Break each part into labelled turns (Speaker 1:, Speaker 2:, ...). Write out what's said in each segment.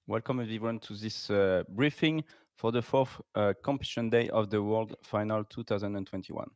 Speaker 1: Welcome everyone to this briefing for the fourth competition day of the World Final 2021.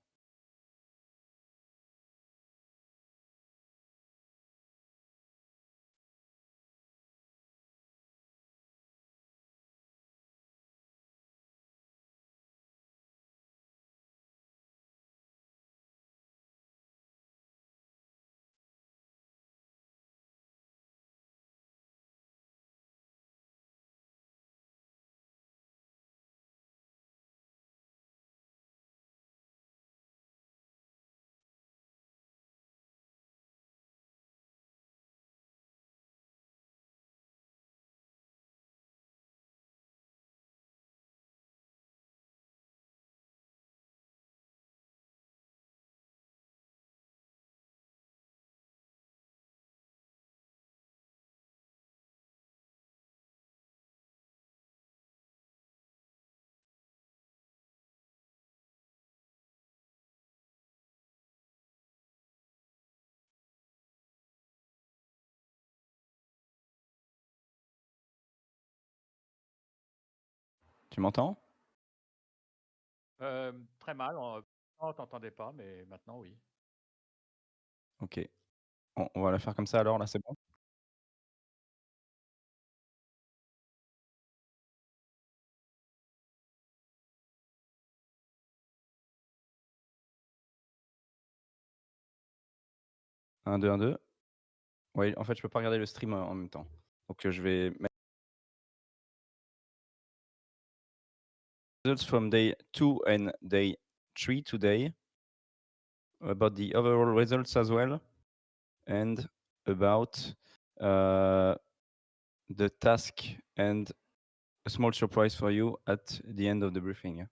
Speaker 1: Tu m'entends?
Speaker 2: Très mal, on t'entendait pas, mais maintenant oui.
Speaker 1: Ok. On va la faire comme ça alors, là c'est bon? Un, deux, un, deux. Oui, en fait je peux pas regarder le stream en même temps. Donc je vais mettre results from day 2 and day 3 today, about the overall results as well, and about the task and a small surprise for you at the end of the briefing.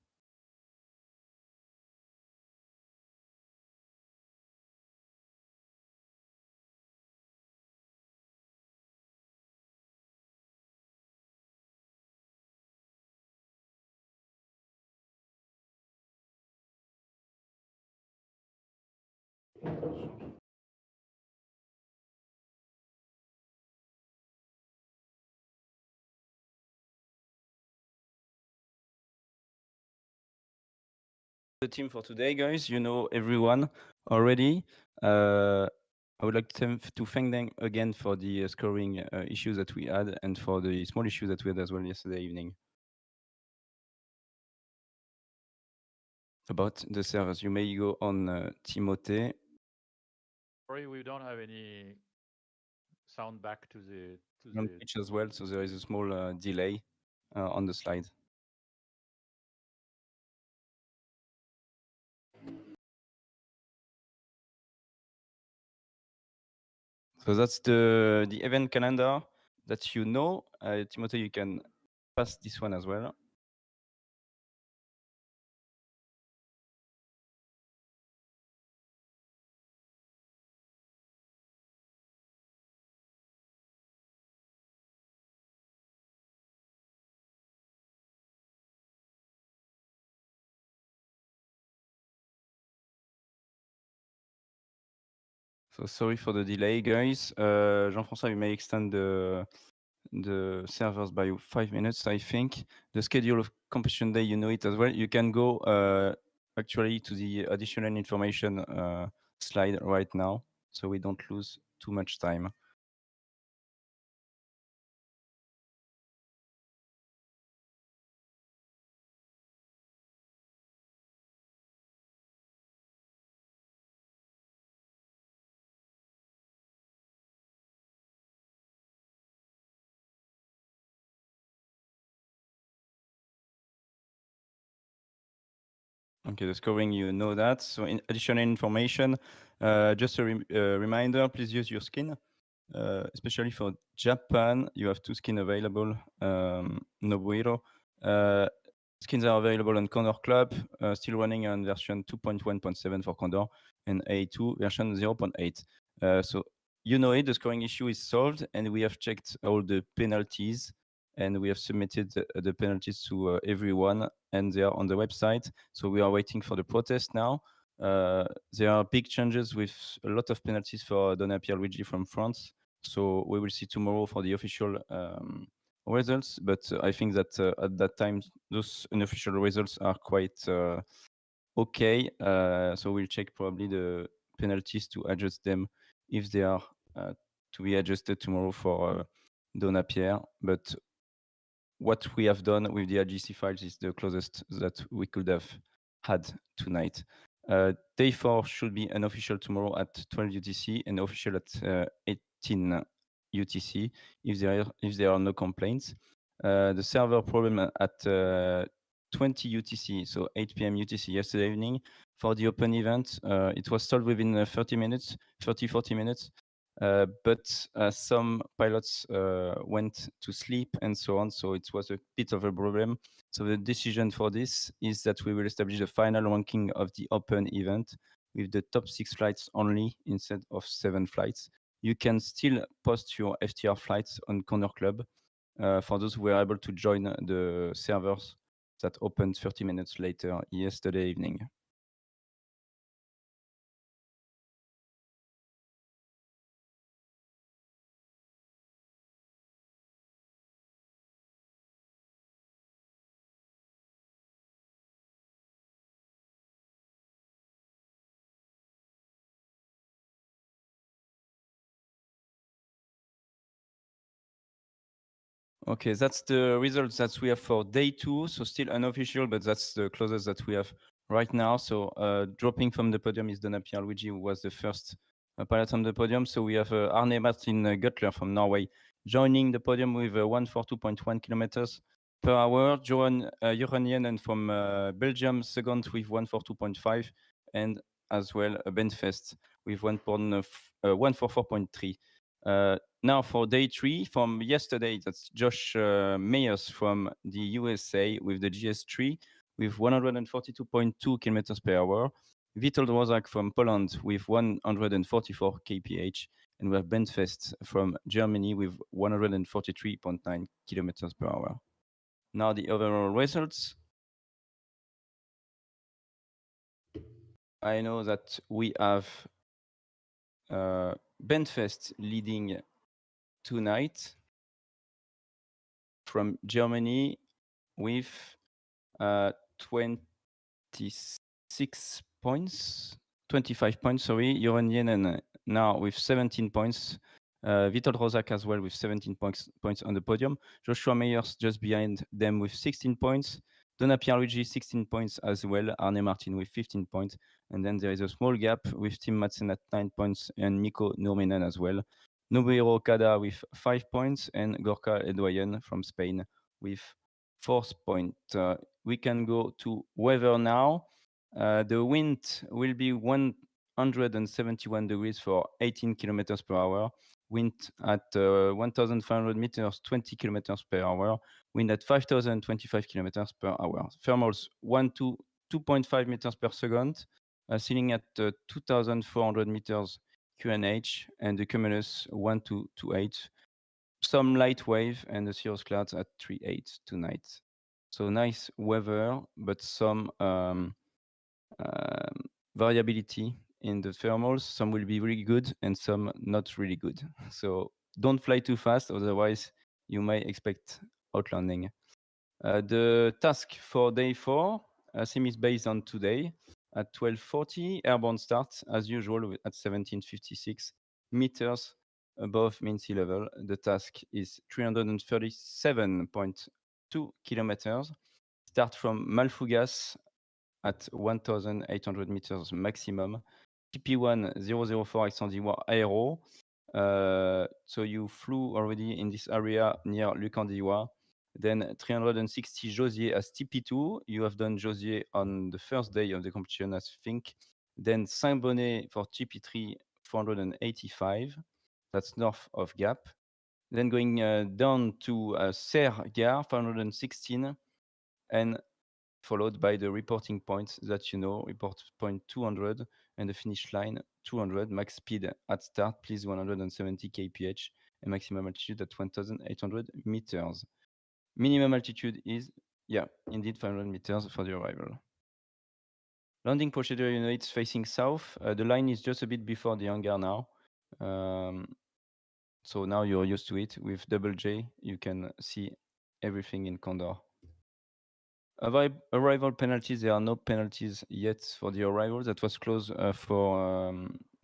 Speaker 1: The team for today, guys. You know everyone already. I would like to thank them again for the scoring issues that we had and for the small issues that we had as well yesterday evening. About the servers, you may go on Timothée.
Speaker 2: Sorry, we don't have any sound back to the
Speaker 1: On pitch as well, so there is a small delay on the slide. So that's the event calendar that you know. Timothée, you can pass this one as well. So sorry for the delay, guys. Jean-François, you may extend the servers by 5 minutes, I think. The schedule of competition day, you know it as well. You can go actually to the additional information slide right now, so we don't lose too much time. Okay, the scoring, you know that. So in additional information, just a reminder, please use your skin. Especially for Japan, you have 2 skins available, Nobuhiro. Skins are available on Condor Club, still running on version 2.1.7 for Condor, and A2 version 0.8. So you know it, the scoring issue is solved, and we have checked all the penalties, and we have submitted the penalties to everyone, and they are on the website. So we are waiting for the protest now. There are big changes with a lot of penalties for Donna Pierluigi from France. So we will see tomorrow for the official results, but I think that at that time those unofficial results are quite okay. So we'll check probably the penalties to adjust them if they are to be adjusted tomorrow for Donna Pierre. But what we have done with the RGC files is the closest that we could have had tonight. Day 4 should be unofficial tomorrow at 12 UTC and official at 18 UTC if there are no complaints. The server problem at 20 UTC, so 8 p.m. UTC yesterday evening for the open event. It was solved within 40 minutes. But some pilots went to sleep and so on, so it was a bit of a problem. So the decision for this is that we will establish the final ranking of the open event with the top 6 flights only instead of 7 flights. You can still post your FTR flights on Corner Club for those who were able to join the servers that opened 30 minutes later yesterday evening. Okay, that's the results that we have for day 2. So still unofficial, but that's the closest that we have right now. So dropping from the podium is Donna Pierluigi, who was the first pilot on the podium. So we have Arne Martin Gutler from Norway joining the podium with 142.1 kilometers per hour. Johan Juranienen from Belgium second with 142.5, and as well Benfest with 144.3. Now for day 3 from yesterday, that's Josh Meyers from the USA with the GS3 with 142.2 kilometers per hour. Witold Rozak from Poland with 144 kph, and we have Benfest from Germany with 143.9 kilometers per hour. Now the overall results. I know that we have Benfest leading tonight from Germany with 26 points, 25 points, sorry. Joran Jenen now with 17 points. Witold Rozak as well with 17 points on the podium. Joshua Meyers just behind them with 16 points. Donna Pierluigi 16 points as well. Arne Martin with 15 points. And then there is a small gap with Tim Madsen at 9 points and Nico Nurminen as well. Nobuhiro Okada with 5 points and Gorka Edoyen from Spain with 4 points. We can go to weather now. The wind will be 171 degrees for 18 kilometers per hour. Wind at 1,500 meters, 20 kilometers per hour. Wind at 5,025 kilometers per hour. Thermals 1 to 2.5 meters per second. Ceiling at 2,400 meters QNH, and the cumulus 1 to 2.8. Some light wave and the cirrus clouds at 3.8 tonight. So nice weather, but some variability in the thermals. Some will be really good and some not really good. So don't fly too fast, otherwise you may expect outlanding. The task for day 4, sim is based on today at 12:40. Airborne start as usual at 17:56 meters above mean sea level. The task is 337.2 kilometers. Start from Malfugas at 1,800 meters maximum. TP1 004 Alexandrie Aero. So you flew already in this area near Lucandiwa. Then 360 Josier as TP2. You have done Josier on the first day of the competition, I think. Then Saint-Bonnet for TP3, 485. That's north of Gap. Then going down to Serie Gare, 516. And followed by the reporting points that you know, report point 200 and the finish line 200. Max speed at start, please 170 kph, and maximum altitude at 1,800 meters. Minimum altitude is, yeah, indeed 500 meters for the arrival. Landing procedure units facing south. The line is just a bit before the hangar now. So now you're used to it. With double J, you can see everything in Condor. Arrival penalties, there are no penalties yet for the arrival. That was closed for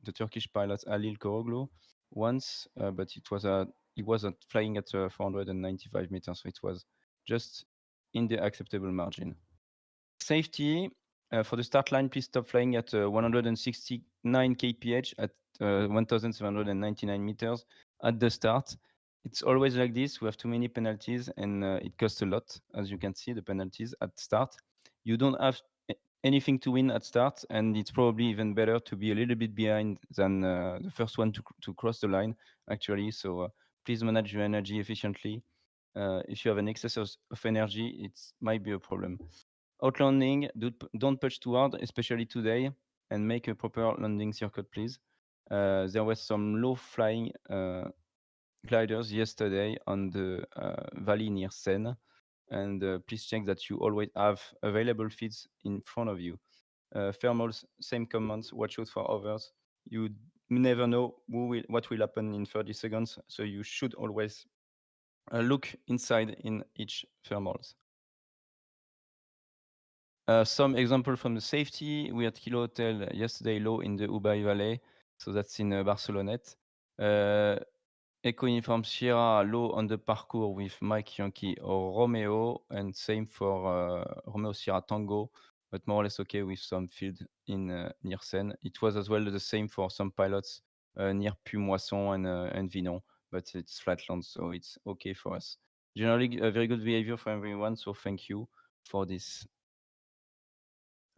Speaker 1: the Turkish pilot Halil Koroglu once, but he wasn't flying at 495 meters, so it was just in the acceptable margin. Safety, for the start line, please stop flying at 169 kph at 1,799 meters at the start. It's always like this. We have too many penalties, and it costs a lot, as you can see, the penalties at start. You don't have anything to win at start, and it's probably even better to be a little bit behind than the first one to cross the line, actually. So please manage your energy efficiently. If you have an excess of energy, it might be a problem. Outlanding, don't push too hard, especially today, and make a proper landing circuit, please. There was some low-flying gliders yesterday on the valley near Seine, and please check that you always have available feeds in front of you. Thermals, same comments, watch out for others. You never know what will happen in 30 seconds, so you should always look inside in each thermals. Some example from the safety. We had Kilo Hotel yesterday low in the Ubay Valley, so that's in Barcelonette. Echo Uniform Sierra low on the parcours with Mike Yankee or Romeo, and same for Romeo Sierra Tango, but more or less okay with some field in near Seine. It was as well the same for some pilots near Puy-Moisson and Vinon, but it's flatland, so it's okay for us. Generally, a very good behavior for everyone, so thank you for this.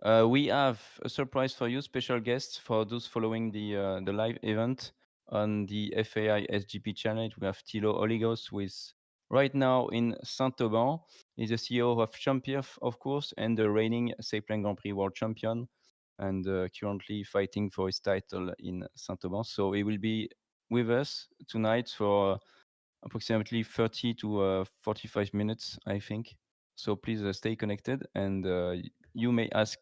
Speaker 1: We have a surprise for you, special guests for those following the live event on the FAI SGP channel. We have Thilo Oligos, who is right now in Saint-Auban. He's the CEO of Champion, of course, and the reigning Sailplane Grand Prix world champion, and currently fighting for his title in Saint-Auban. So he will be with us tonight for approximately 30 to 45 minutes, I think. So please stay connected, and you may ask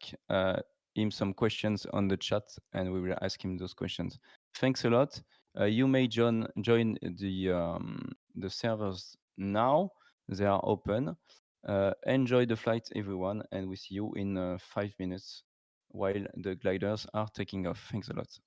Speaker 1: him some questions on the chat, and we will ask him those questions. Thanks a lot. You may join the servers now. They are open. Enjoy the flight, everyone, and we see you in 5 minutes while the gliders are taking off. Thanks a lot.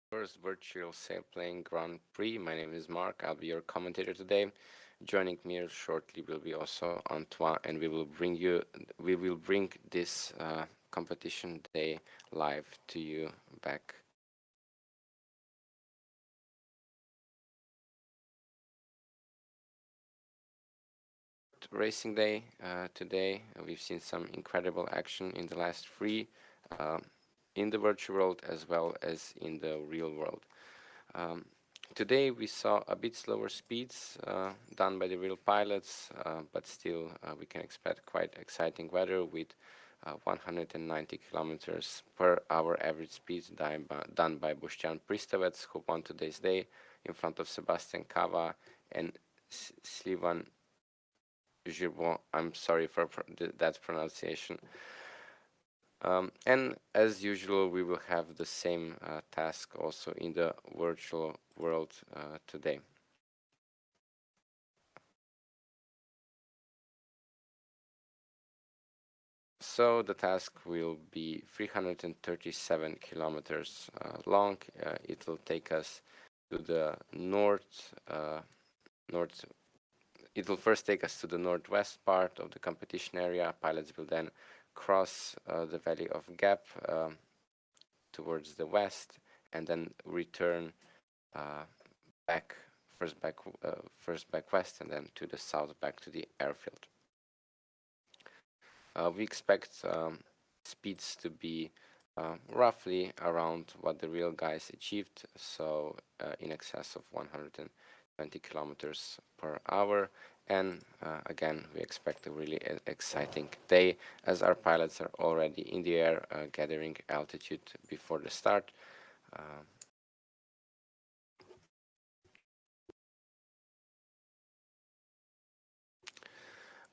Speaker 3: First virtual Sailplane Grand Prix. My name is Mark. I'll be your commentator today. Joining me shortly will be also Antoine, and we will bring this competition day live to you back. Racing day today. We've seen some incredible action in the last three, in the virtual world as well as in the real world. Today we saw a bit slower speeds done by the real pilots, but still we can expect quite exciting weather with 190 kilometers per hour average speed done by Boštjan Pristavec, who won today's day in front of Sebastian Cava and Slivan Girbon. I'm sorry for that pronunciation. And as usual, we will have the same task also in the virtual world today. So the task will be 337 kilometers long. It will take us to the north. It will first take us to the northwest part of the competition area. Pilots will then cross the Valley of Gap towards the west, and then return first back west, and then to the south back to the airfield. We expect speeds to be roughly around what the real guys achieved, so in excess of 120 kilometers per hour. And again, we expect a really exciting day, as our pilots are already in the air gathering altitude before the start.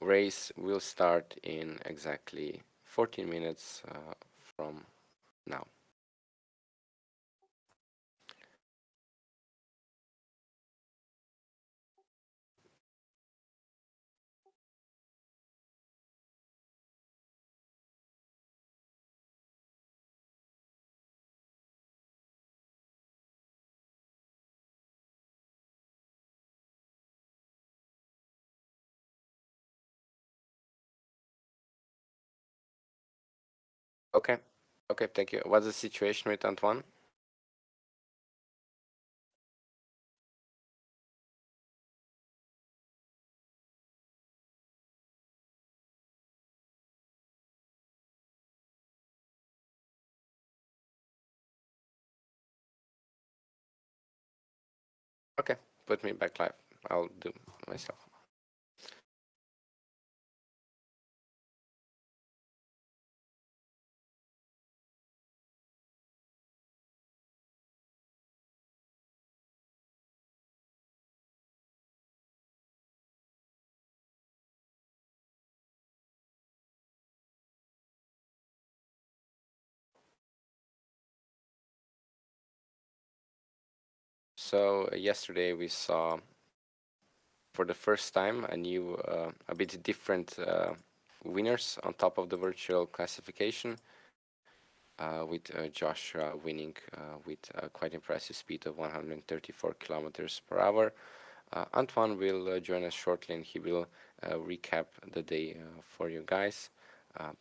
Speaker 3: Race will start in exactly 14 minutes from now. Okay, thank you. What's the situation with Antoine? Okay, put me back live. I'll do myself. So yesterday we saw, for the first time, a bit different winners on top of the virtual classification, with Joshua winning with a quite impressive speed of 134 kilometers per hour. Antoine will join us shortly, and he will recap the day for you guys.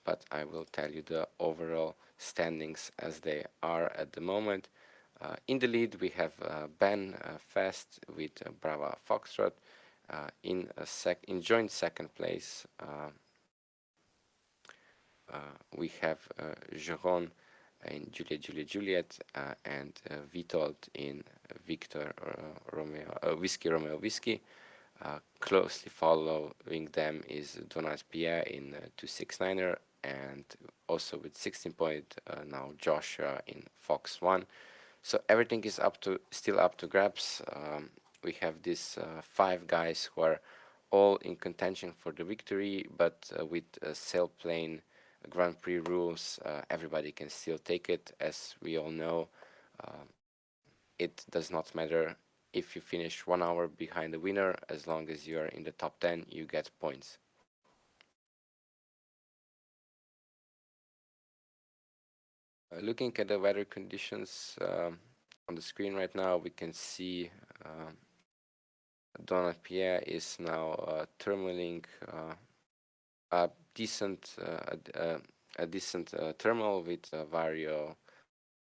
Speaker 3: But I will tell you the overall standings as they are at the moment. In the lead, we have Ben Fast with Brava Foxtrot. In joint second place, we have Jérôme in Juliet, and Vitold in Victor Whiskey Romeo Whiskey. Closely following them is Donat Pierre in 269er, and also with 16 point now Joshua in Fox 1. So everything is still up to grabs. We have these 5 guys who are all in contention for the victory, but with Sailplane Grand Prix rules, everybody can still take it. As we all know, it does not matter if you finish 1 hour behind the winner. As long as you are in the top 10, you get points. Looking at the weather conditions, On the screen right now, we can see Donald Pierre is now terminaling a decent terminal with Vario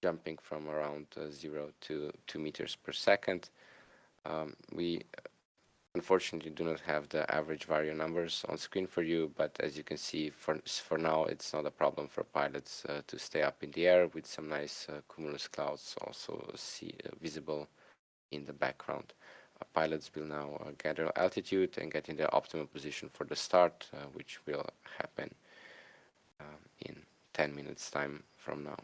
Speaker 3: jumping from around 0 to 2 meters per second. We unfortunately do not have the average Vario numbers on screen for you, but as you can see, for now it's not a problem for pilots to stay up in the air with some nice cumulus clouds also visible in the background. Pilots will now gather altitude and get in their optimal position for the start, which will happen in 10 minutes time from now.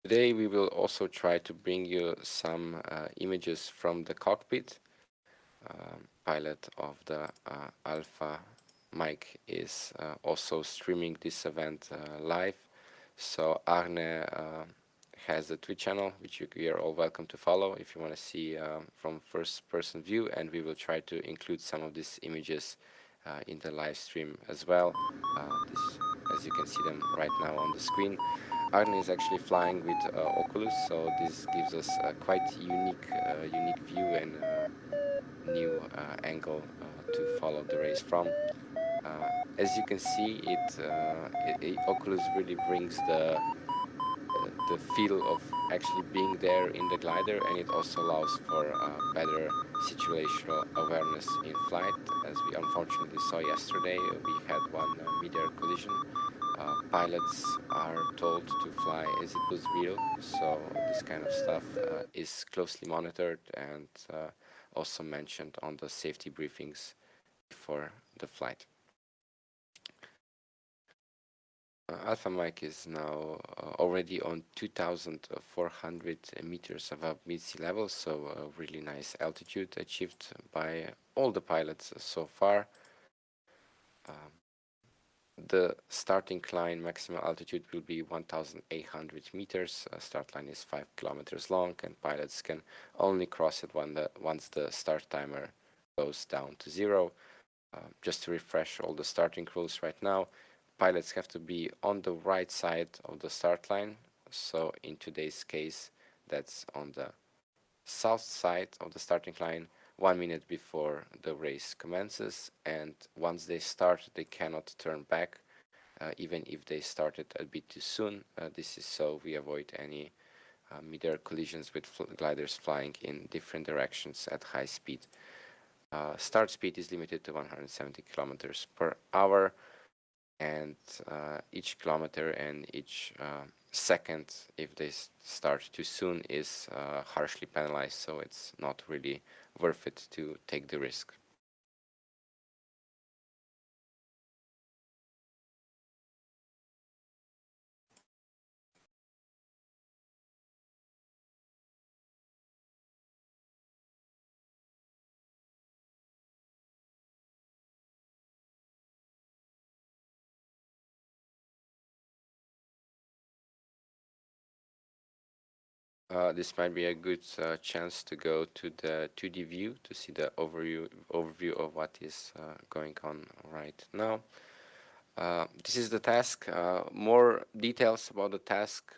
Speaker 3: Today we will also try to bring you some images from the cockpit. Pilot of the Alpha, Mike, is also streaming this event live. So Arne has a Twitch channel, which you are all welcome to follow if you want to see from first-person view, and we will try to include some of these images in the live stream as well. As you can see them right now on the screen. Arne is actually flying with Oculus, so this gives us a quite unique view and new angle to follow the race from. As you can see, Oculus really brings the feel of actually being there in the glider, and it also allows for better situational awareness in flight. As we unfortunately saw yesterday, we had one mid-air collision. Pilots are told to fly as it was real, so this kind of stuff is closely monitored and also mentioned on the safety briefings before the flight. Alpha Mike is now already on 2,400 meters above mid-sea level, so a really nice altitude achieved by all the pilots so far. The starting climb maximum altitude will be 1,800 meters. Start line is 5 kilometers long, and pilots can only cross it once the start timer goes down to 0. Just to refresh all the starting rules right now, pilots have to be on the right side of the start line. So in today's case, that's on the south side of the starting line 1 minute before the race commences, and once they start, they cannot turn back, even if they started a bit too soon. This is so we avoid any mid-air collisions with gliders flying in different directions at high speed. Start speed is limited to 170 kilometers per hour, and each kilometer and each second, if they start too soon, is harshly penalized, so it's not really worth it to take the risk. This might be a good chance to go to the 2D view to see the overview of what is going on right now. This is the task. More details about the task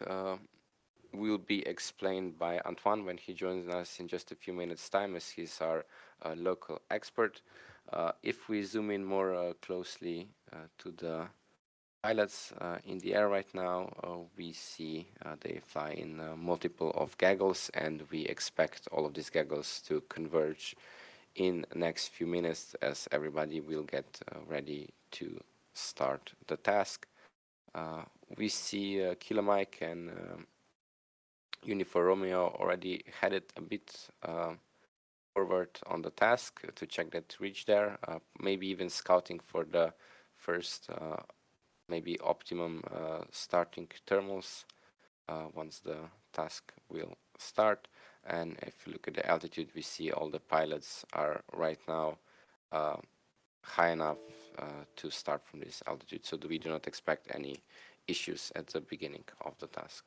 Speaker 3: will be explained by Antoine when he joins us in just a few minutes' time, as he's our local expert. If we zoom in more closely to the pilots in the air right now, we see they fly in multiple of gaggles, and we expect all of these gaggles to converge in the next few minutes as everybody will get ready to start the task. We see Kilo Mike and Unifor Romeo already headed a bit forward on the task to check that reach there, maybe even scouting for the first maybe optimum starting thermals once the task will start. And if you look at the altitude, we see all the pilots are right now high enough to start from this altitude, so we do not expect any issues at the beginning of the task.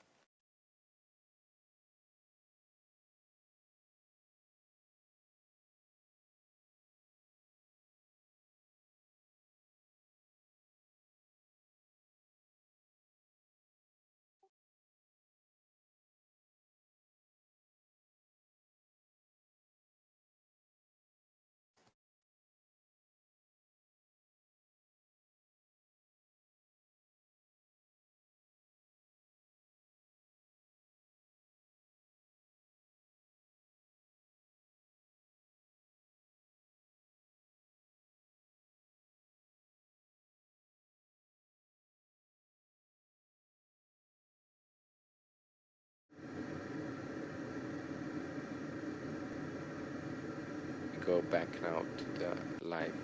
Speaker 3: Go back now to the live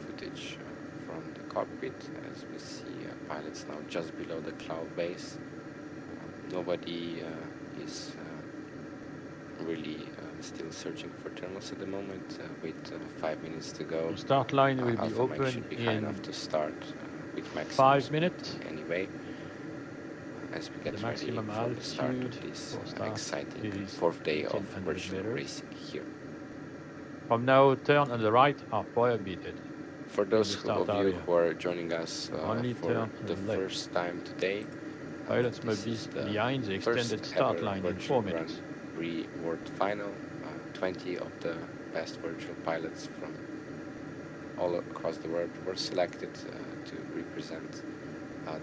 Speaker 3: footage from the cockpit, as we see pilots now just below the cloud base. Nobody is really still searching for thermals at the moment, with 5 minutes to go.
Speaker 2: The start line will be
Speaker 3: Alpha Max
Speaker 2: open
Speaker 3: should be high
Speaker 2: in
Speaker 3: enough to start with maximum
Speaker 2: 5
Speaker 3: speed
Speaker 2: minutes.
Speaker 3: anyway. As we get
Speaker 2: The
Speaker 3: ready
Speaker 2: maximum
Speaker 3: for the start of
Speaker 2: altitude
Speaker 3: this
Speaker 2: for start
Speaker 3: exciting
Speaker 2: is
Speaker 3: 4th day of
Speaker 2: 1800
Speaker 3: virtual
Speaker 2: meters.
Speaker 3: racing here.
Speaker 2: From now, turn on the right are prohibited.
Speaker 3: For those of you who are joining us
Speaker 2: Only
Speaker 3: for
Speaker 2: turn to
Speaker 3: the
Speaker 2: the left.
Speaker 3: first time today,
Speaker 2: Pilots
Speaker 3: this
Speaker 2: must be
Speaker 3: is the
Speaker 2: behind the extended
Speaker 3: first
Speaker 2: start
Speaker 3: ever
Speaker 2: line in
Speaker 3: virtual
Speaker 2: 4 minutes.
Speaker 3: Grand Prix World Final. 20 of the best virtual pilots from all across the world were selected to represent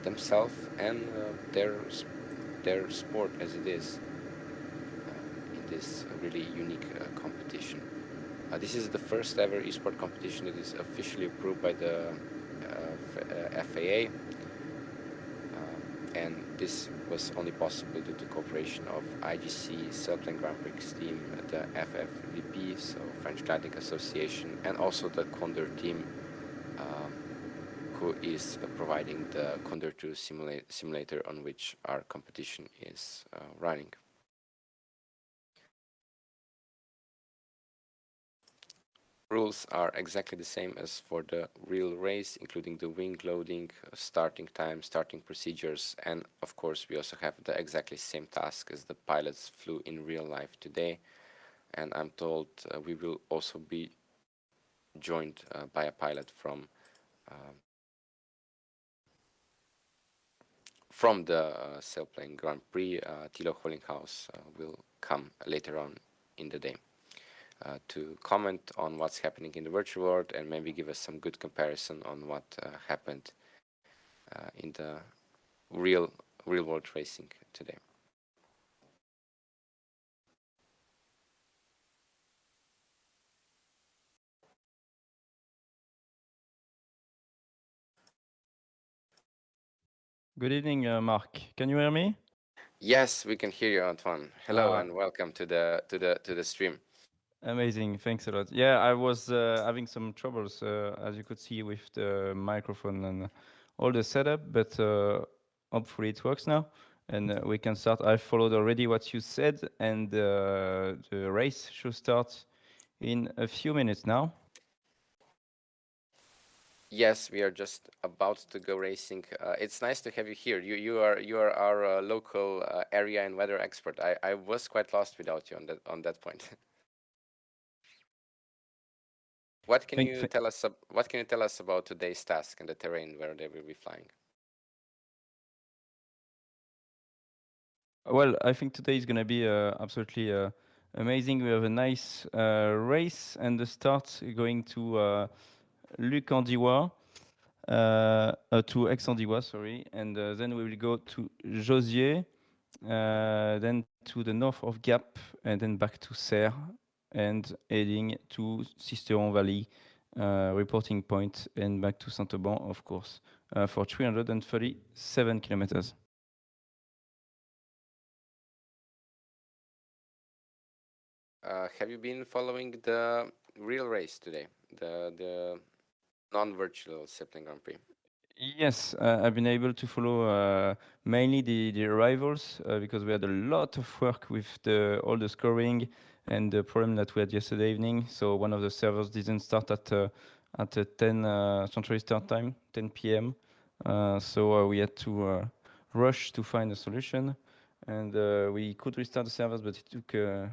Speaker 3: themselves and their sport as it is in this really unique competition. This is the first ever esport competition that is officially approved by the FAA, and this was only possible due to cooperation of IGC, Sailplane Grand Prix team, the FFVP, so French Gliding Association, and also the Condor team, who is providing the Condor 2 simulator on which our competition is running. Rules are exactly the same as for the real race, including the wing loading, starting time, starting procedures, and of course we also have the exactly same task as the pilots flew in real life today. And I'm told we will also be joined by a pilot from the Sailplane Grand Prix. Thilo Hollinghaus will come later on in the day to comment on what's happening in the virtual world and maybe give us some good comparison on what happened in the real world racing today.
Speaker 1: Good evening, Mark. Can you hear me?
Speaker 3: Yes, we can hear you, Antoine. Hello and welcome to the stream.
Speaker 1: Amazing, thanks a lot. Yeah, I was having some troubles, as you could see, with the microphone and all the setup, but hopefully it works now, and we can start. I followed already what you said, and the race should start in a few minutes now.
Speaker 3: Yes, we are just about to go racing. It's nice to have you here. You are our local area and weather expert. I was quite lost without you on that point. What can you tell us? What can you tell us about today's task and the terrain where they will be flying?
Speaker 1: Well, I think today is going to be absolutely amazing. We have a nice race, and the start going to Luc-en-Diois, to Aix-en-Diois, sorry, and then we will go to Josier, then to the north of Gap, and then back to Serie, and heading to Sisteron Valley, reporting point, and back to Saint-Auban, of course, for 337 kilometers.
Speaker 3: Have you been following the real race today, the non-virtual Sailplane Grand Prix?
Speaker 1: Yes, I've been able to follow mainly the arrivals because we had a lot of work with all the scoring and the problem that we had yesterday evening. So one of the servers didn't start at at 10 Central Standard Time, 10 p.m. So we had to rush to find a solution, and we could restart the servers, but it took a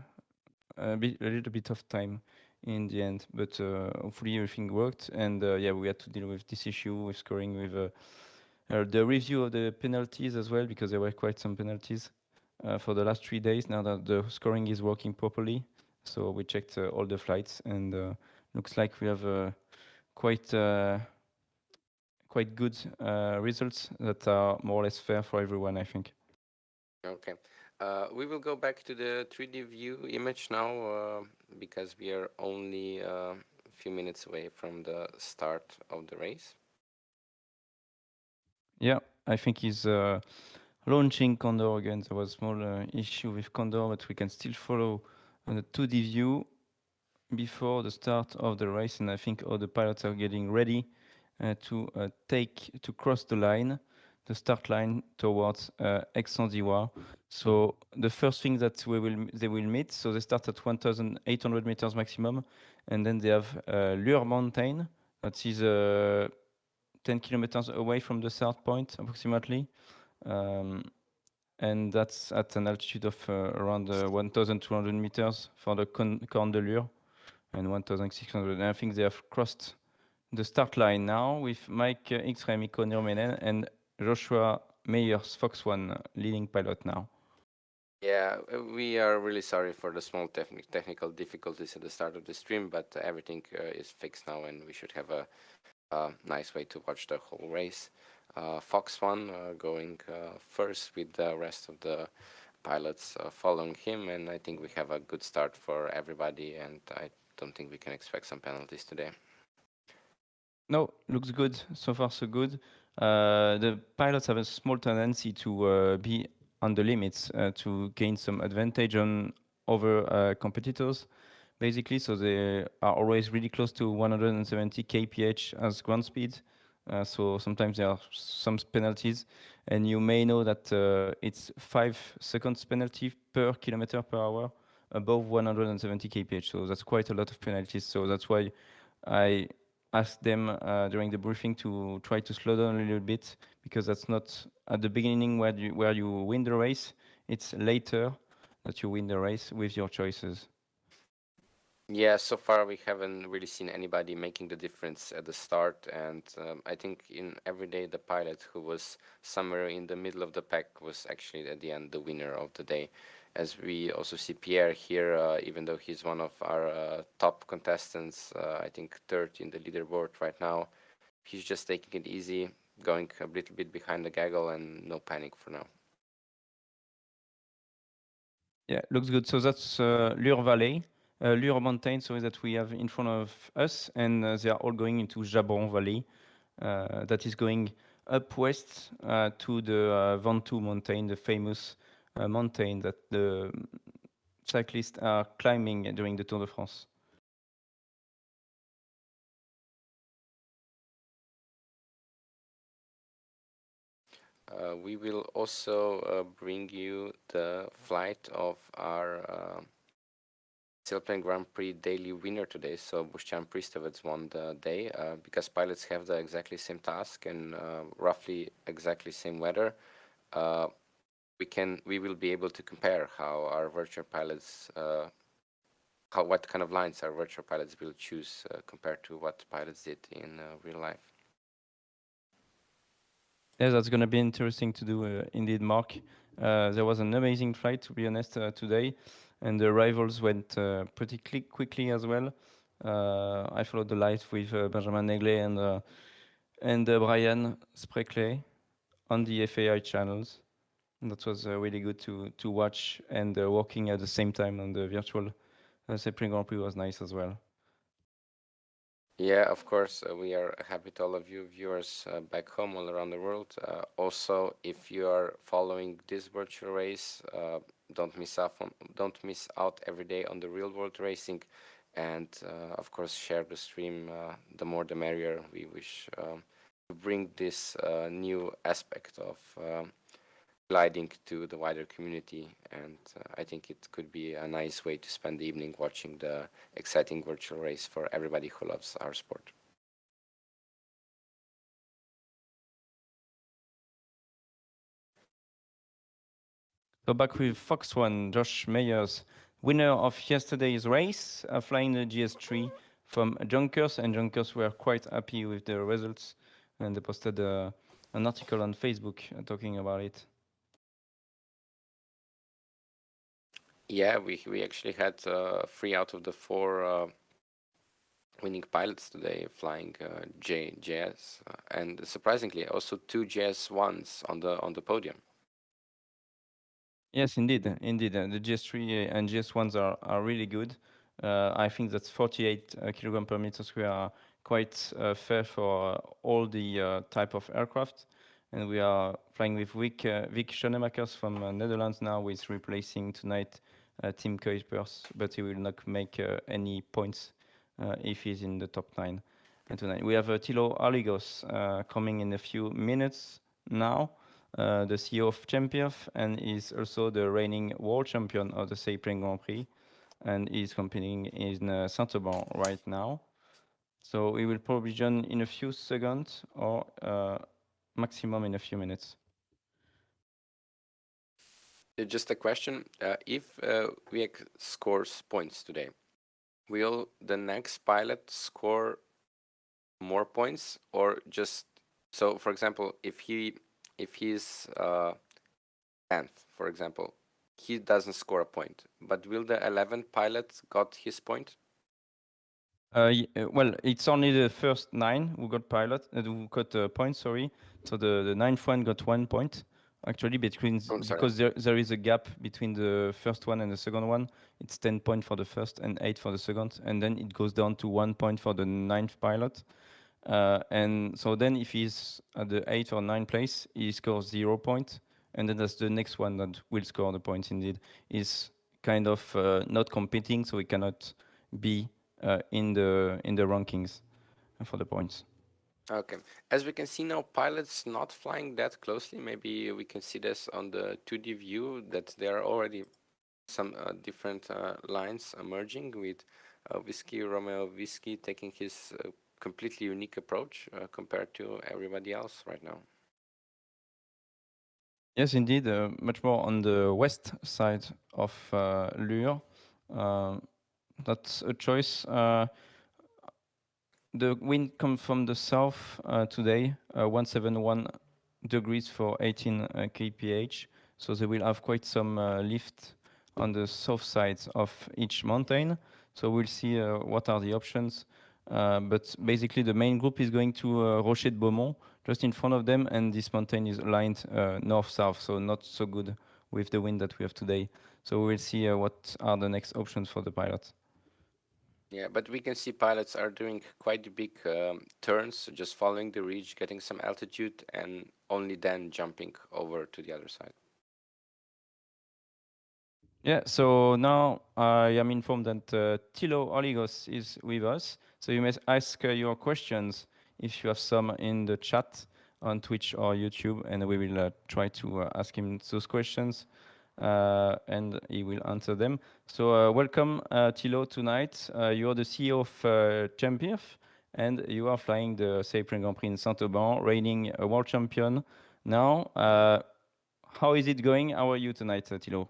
Speaker 1: little bit of time in the end. But hopefully everything worked, and yeah, we had to deal with this issue with scoring with the review of the penalties as well, because there were quite some penalties for the last 3 days now that the scoring is working properly. So we checked all the flights, and looks like we have quite good results that are more or less fair for everyone, I think.
Speaker 3: Okay. We will go back to the 3D view image now because we are only a few minutes away from the start of the race.
Speaker 1: Yeah, I think he's launching Condor again. There was a small issue with Condor, but we can still follow the 2D view before the start of the race, and I think all the pilots are getting ready to cross the line, the start line towards Aix-en-Diois. So the first thing that they will meet, so they start at 1,800 meters maximum, and then they have Lure Mountain, that is 10 kilometers away from the start point approximately. And that's at an altitude of around 1,200 meters for the Corne de Lure, and 1,600. And I think they have crossed the start line now with Mike X-Ray, Mikko Nurmenen, and Joshua Meyers, Fox One, leading pilot now.
Speaker 3: Yeah, we are really sorry for the small technical difficulties at the start of the stream, but everything is fixed now, and we should have a nice way to watch the whole race. Fox One going first with the rest of the pilots following him, and I think we have a good start for everybody, and I don't think we can expect some penalties today.
Speaker 1: No, looks good. So far, so good. The pilots have a small tendency to be on the limits to gain some advantage on over competitors, basically. So they are always really close to 170 kph as ground speed. So sometimes there are some penalties, and you may know that it's 5 seconds penalty per kilometer per hour above 170 kph. So that's quite a lot of penalties. So that's why I asked them during the briefing to try to slow down a little bit, because that's not at the beginning where you win the race. It's later that you win the race with your choices.
Speaker 3: Yeah, so far we haven't really seen anybody making the difference at the start, and I think in every day the pilot who was somewhere in the middle of the pack was actually at the end the winner of the day. As we also see Pierre here, even though he's one of our top contestants, I think third in the leaderboard right now, he's just taking it easy, going a little bit behind the gaggle, and no panic for now.
Speaker 1: Yeah, looks good. So that's Lure Valley, Lure Mountain, sorry, that we have in front of us, and they are all going into Jabron Valley. That is going up west to the Ventoux Mountain, the famous mountain that the cyclists are climbing during the Tour de France.
Speaker 3: We will also bring you the flight of our Sailplane Grand Prix daily winner today. So Boštjan Pristevec won the day because pilots have the exactly same task and roughly exactly same weather. We will be able to compare how our virtual pilots, what kind of lines our virtual pilots will choose compared to what pilots did in real life.
Speaker 1: Yeah, that's going to be interesting to do, indeed, Mark. There was an amazing flight, to be honest, today, and the arrivals went pretty quickly as well. I followed the live with Benjamin Neglet and Brian Spreckley on the FAI channels. And that was really good to watch, and walking at the same time on the virtual Sailplane Grand Prix was nice as well.
Speaker 3: Yeah, of course, we are happy to all of you viewers back home all around the world. Also, if you are following this virtual race, don't miss out every day on the real world racing, and of course share the stream. The more the merrier. We wish to bring this new aspect of gliding to the wider community, and I think it could be a nice way to spend the evening watching the exciting virtual race for everybody who loves our sport.
Speaker 1: go back with Fox One, Josh Meyers, winner of yesterday's race, flying the GS3 from Junkers, and Junkers were quite happy with the results, and they posted an article on Facebook talking about it.
Speaker 3: Yeah, we actually had 3 out of the 4 winning pilots today flying JS, and surprisingly also 2 JS1s on the podium.
Speaker 1: Yes, indeed. The GS3 and GS1s are really good. I think that's 48 kilogram per meter square are quite fair for all the type of aircraft. And we are flying with Vic Schoenemakers from Netherlands now, who is replacing tonight Tim Kuipers, but he will not make any points if he's in the top 9 tonight. We have Thilo Arligos coming in a few minutes now. The CEO of Champion, and is also the reigning world champion of the Sailplane Grand Prix, and is competing in Saint-Auban right now. So he will probably join in a few seconds, or maximum in a few minutes.
Speaker 3: Just a question, if Viek scores points today, will the next pilot score more points, or just, so for example, if he's 10th, for example, he doesn't score a point, but will the 11th pilot got his point?
Speaker 1: Well, it's only the first 9 who got who got points. Sorry, so the 9th one got 1 point. Actually, because there is a gap between the first one and the second one. It's 10 points for the first and 8 for the second, and then it goes down to 1 point for the 9th pilot. And so then if he's at the 8th or 9th place, he scores 0 point, and then that's the next one that will score the points. Indeed, is kind of not competing, so he cannot be in the rankings for the points.
Speaker 3: Okay, as we can see now, pilots not flying that closely. Maybe we can see this on the 2D view that there are already some different lines emerging with Whiskey Romeo Whiskey taking his completely unique approach compared to everybody else right now.
Speaker 1: Yes, indeed, much more on the west side of Lure. That's a choice. The wind comes from the south today, 171 degrees for 18 kph. So they will have quite some lift on the south sides of each mountain. So we'll see what are the options. But basically, the main group is going to Rocher de Beaumont, just in front of them, and this mountain is aligned north-south, so not so good with the wind that we have today. So we'll see what are the next options for the pilots.
Speaker 3: Yeah, but we can see pilots are doing quite big turns, just following the ridge, getting some altitude, and only then jumping over to the other side.
Speaker 1: Yeah, so now I am informed that Thilo Arligos is with us. So you may ask your questions if you have some in the chat on Twitch or YouTube, and we will try to ask him those questions, and he will answer them. So welcome, Thilo, tonight. You're the CEO of Champion, and you are flying the Sailplane Grand Prix in Saint-Auban, reigning a world champion. Now, how is it going? How are you tonight, Thilo?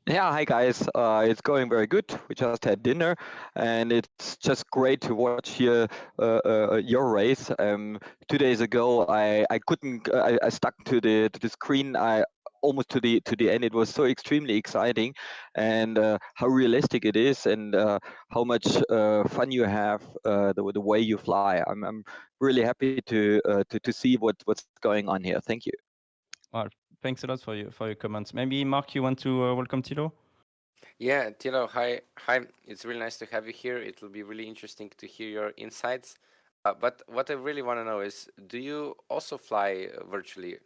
Speaker 4: Yeah, hi guys. It's going very good. We just had dinner, and it's just great to watch here your race. 2 days ago, I couldn't. I stuck to the screen. I almost to the end. It was so extremely exciting, and how realistic it is, and how much fun you have the way you fly. I'm really happy to see what's going on here. Thank you.
Speaker 1: Well, thanks a lot for your comments. Maybe Mark, you want to welcome Thilo?
Speaker 3: Yeah, Thilo, hi. It's really nice to have you here. It will be really interesting to hear your insights. But what I really want to know is, do you also fly virtually?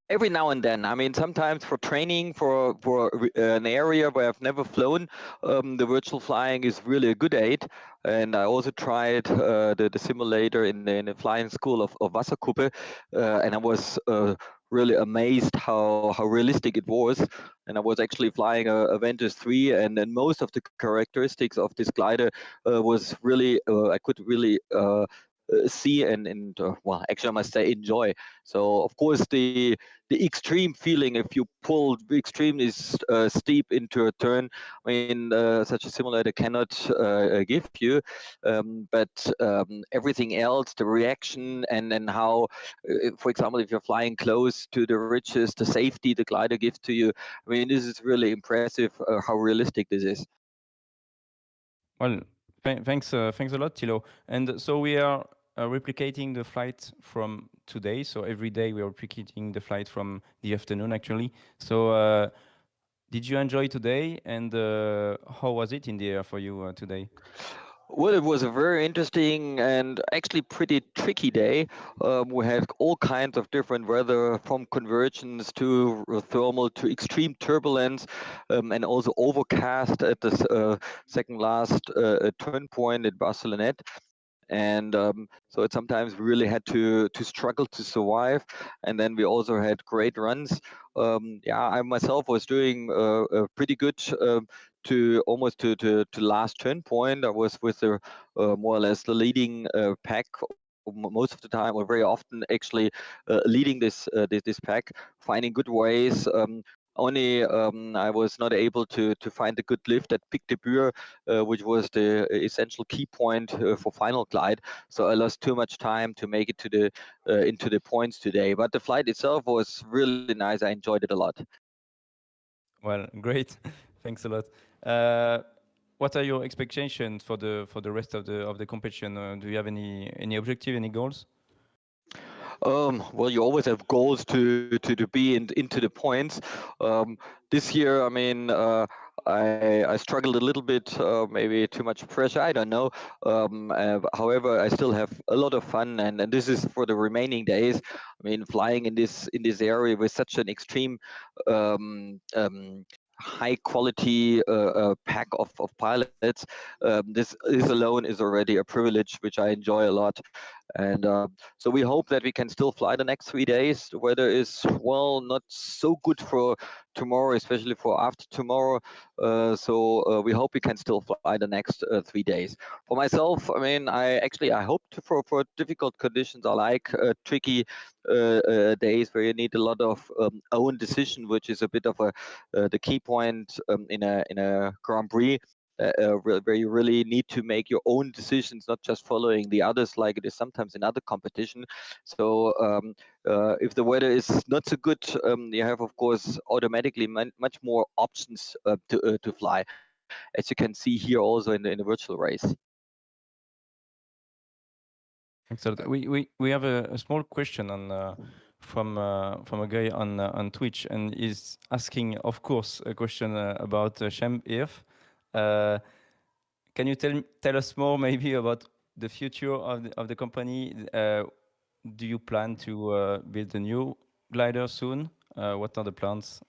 Speaker 4: Every now and then. I mean, sometimes for training for an area where I've never flown, the virtual flying is really a good aid. And I also tried the simulator in the flying school of Wasserkuppe, and I was really amazed how realistic it was. And I was actually flying a Ventus 3, and then most of the characteristics of this glider was really I could really see and well, actually I must say enjoy. So of course the extreme feeling if you pull extremely steep into a turn, I mean such a simulator cannot give you, but everything else, the reaction and then how, for example, if you're flying close to the ridges, the safety the glider gives to you, I mean this is really impressive how realistic this is.
Speaker 1: Well, thanks a lot, Thilo. And so we are replicating the flight from today. So every day we are replicating the flight from the afternoon, actually. So did you enjoy today? And how was it in the air for you today?
Speaker 4: Well, it was a very interesting and actually pretty tricky day. We had all kinds of different weather, from convergence to thermal to extreme turbulence, and also overcast at the second last turn point at Barcelonette. And so it sometimes really had to struggle to survive. And then we also had great runs. Yeah, I myself was doing pretty good to almost to last turn point. I was with the more or less the leading pack most of the time, or very often actually leading this pack, finding good ways. Only I was not able to find a good lift at Pic de Bure, which was the essential key point for final glide. So I lost too much time to make it to the into the points today. But the flight itself was really nice. I enjoyed it a lot.
Speaker 1: Well, great. Thanks a lot. Uh, what are your expectations for the rest of the competition? Do you have any objective, any goals?
Speaker 4: Well, you always have goals to be into the points. This year, I mean, I struggled a little bit, maybe too much pressure. I don't know. However, I still have a lot of fun, and this is for the remaining days. I mean, flying in this area with such an extreme high quality pack of pilots. This alone is already a privilege, which I enjoy a lot. And so we hope that we can still fly the next 3 days. The weather is, well, not so good for tomorrow, especially for after tomorrow. So we hope we can still fly the next 3 days. For myself, I mean, I hope for difficult conditions. I like tricky days where you need a lot of own decision, which is a bit of the key point in a Grand Prix, where you really need to make your own decisions, not just following the others like it is sometimes in other competition. So if the weather is not so good, you have of course automatically much more options to fly, as you can see here also in the virtual race.
Speaker 1: Thanks a lot. We have a small question on from a guy on Twitch, and he's asking, of course, a question about ShemIF. Uh, can you tell us more maybe about the future of the company? Do you plan to build a new glider soon? What are the plans,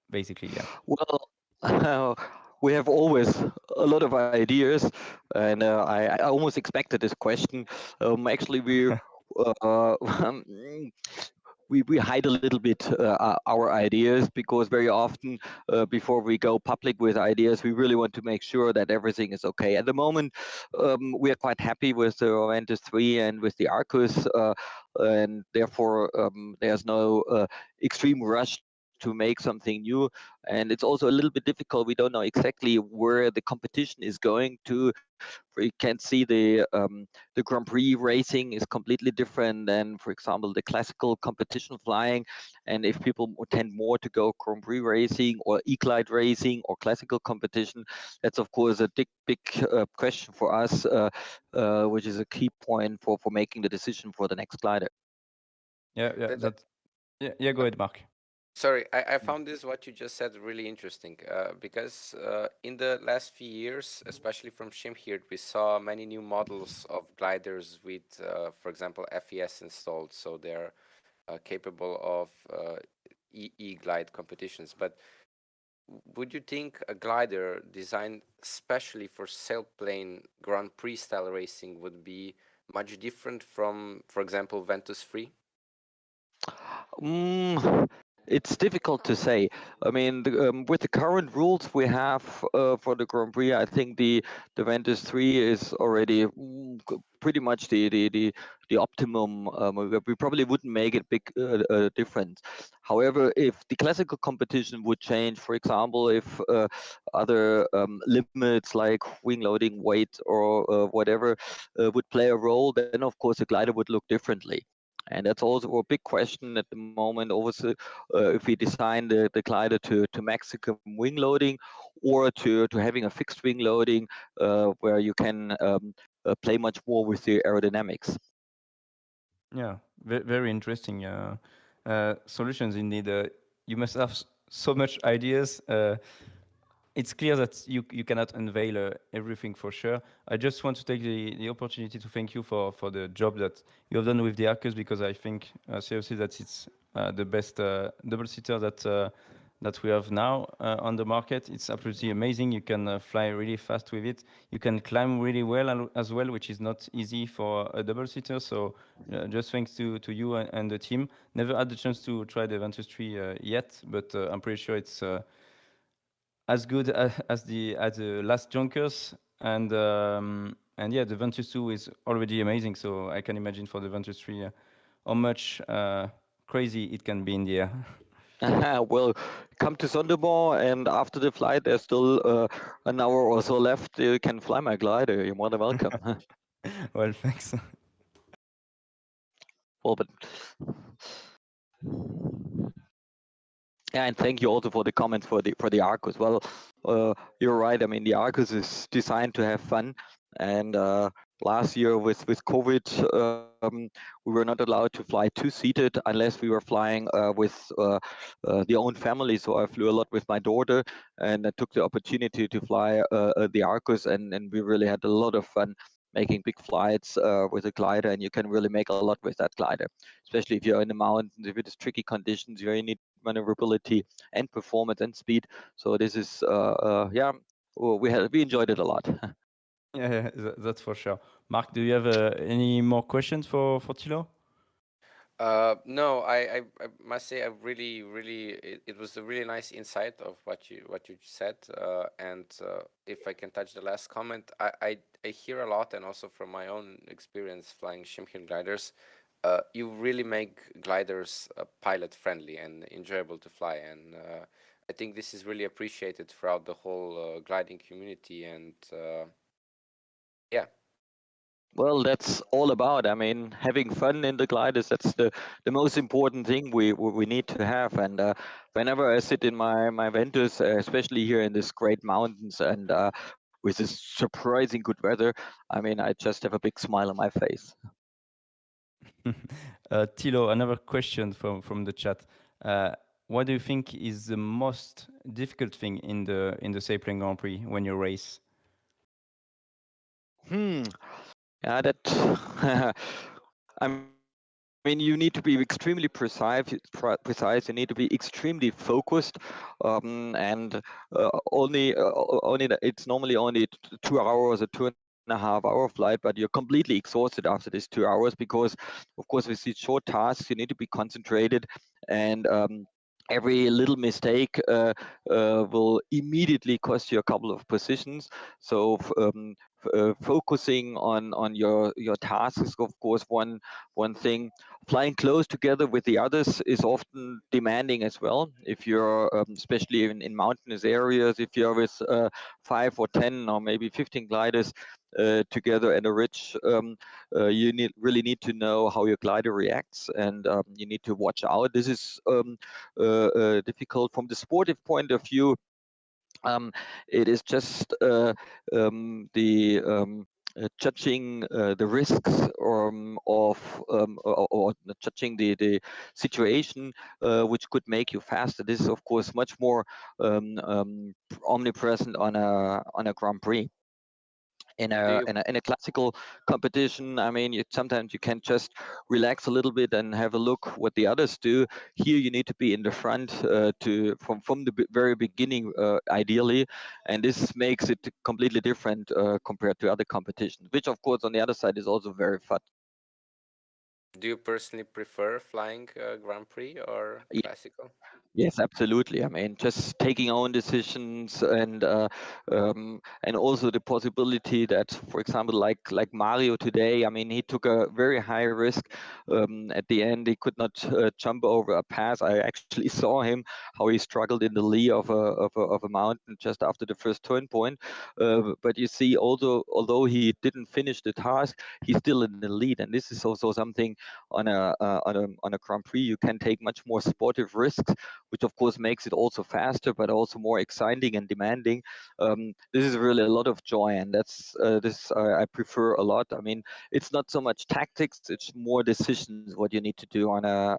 Speaker 1: basically? Yeah.
Speaker 4: Well, we have always a lot of ideas, and I almost expected this question. Actually, uh, we hide a little bit our ideas, because very often before we go public with ideas, we really want to make sure that everything is okay. At the moment, we are quite happy with the Aventus 3 and with the Arcus, and therefore there's no extreme rush to make something new. And it's also a little bit difficult. We don't know exactly where the competition is going to. For you can see the Grand Prix racing is completely different than, for example, the classical competition flying. And if people tend more to go Grand Prix racing or e-glide racing or classical competition, that's of course a big question for us, which is a key point for making the decision for the next glider.
Speaker 1: Yeah. Yeah. Go ahead, Mark.
Speaker 3: Sorry, I found this what you just said really interesting, because in the last few years, especially from Schimhirt, we saw many new models of gliders with, for example, FES installed, so they're capable of e-glide competitions. But would you think a glider designed specially for sailplane Grand Prix style racing would be much different from, for example, Ventus 3?
Speaker 4: It's difficult to say. I mean, with the current rules we have for the Grand Prix, I think the Ventus 3 is already pretty much the optimum. We probably wouldn't make it big difference. However, if the classical competition would change, for example, if other limits like wing loading, weight, or whatever would play a role, then of course the glider would look differently. And that's also a big question at the moment. Also, if we design the glider to maximum wing loading, or to having a fixed wing loading where you can play much more with the aerodynamics.
Speaker 1: Yeah, very interesting solutions indeed. You must have so much ideas. It's clear that you cannot unveil everything for sure. I just want to take the opportunity to thank you for the job that you have done with the Arcus, because I think seriously that it's the best double-seater that we have now on the market. It's absolutely amazing. You can fly really fast with it. You can climb really well as well, which is not easy for a double-seater. So just thanks to you and the team. Never had the chance to try the Ventus 3 yet, but I'm pretty sure it's as good as the last Junkers, and yeah, the Ventus 2 is already amazing. So I can imagine for the Ventus 3 how much crazy it can be in the air.
Speaker 4: Well, come to Sonderborn, and after the flight, there's still an hour or so left. You can fly my glider. You're more than welcome.
Speaker 1: Well, thanks.
Speaker 4: Well, but yeah, and thank you also for the comments for the Arcus. Well, you're right. I mean, the Arcus is designed to have fun, and last year with COVID, we were not allowed to fly two-seated unless we were flying with the own family. So I flew a lot with my daughter, and I took the opportunity to fly the Arcus, and we really had a lot of fun making big flights with a glider, and you can really make a lot with that glider, especially if you're in the mountains, if it is tricky conditions, you need maneuverability and performance and speed. So this is yeah, we enjoyed it a lot.
Speaker 1: Yeah, that's for sure. Mark, do you have any more questions for Thilo?
Speaker 3: No, I must say I really it was a really nice insight of what you said, and if I can touch the last comment, I hear a lot, and also from my own experience flying Schimken gliders, you really make gliders pilot friendly and enjoyable to fly, and I think this is really appreciated throughout the whole gliding community, and yeah.
Speaker 4: Well, that's all about. I mean, having fun in the gliders, that's the most important thing we need to have. And whenever I sit in my Ventus, especially here in this great mountains, and with this surprising good weather, I mean, I just have a big smile on my face.
Speaker 1: Thilo, another question from the chat. What do you think is the most difficult thing in the Sailplane Grand Prix when you race?
Speaker 4: Yeah, that. I mean, you need to be extremely precise. You need to be extremely focused, and it's normally only 2 hours or 2.5 hour flight, but you're completely exhausted after these 2 hours because, of course, with these short tasks, you need to be concentrated, and every little mistake will immediately cost you a couple of positions. So focusing on your tasks is of course one thing. Flying close together with the others is often demanding as well. If you're especially in mountainous areas, if you're with 5 or 10 or maybe 15 gliders together at a ridge, you really need to know how your glider reacts, and you need to watch out. This is difficult from the sportive point of view. It is just judging the risks or judging the situation which could make you faster. This is of course much more omnipresent on a Grand Prix. In a classical competition, I mean, sometimes you can just relax a little bit and have a look what the others do. Here you need to be in the front from the very beginning, ideally, and this makes it completely different compared to other competitions, which of course on the other side is also very fun.
Speaker 3: Do you personally prefer flying Grand Prix or classical?
Speaker 4: Yes, absolutely. I mean, just taking own decisions and also the possibility that, for example, like Mario today, I mean, he took a very high risk. At the end, he could not jump over a pass. I actually saw him how he struggled in the lee of a mountain just after the first turn point. But you see, although he didn't finish the task, he's still in the lead, and this is also something on a Grand Prix. You can take much more sportive risks, which of course makes it also faster, but also more exciting and demanding. This is really a lot of joy, and that's this I prefer a lot. I mean, it's not so much tactics; it's more decisions what you need to do on a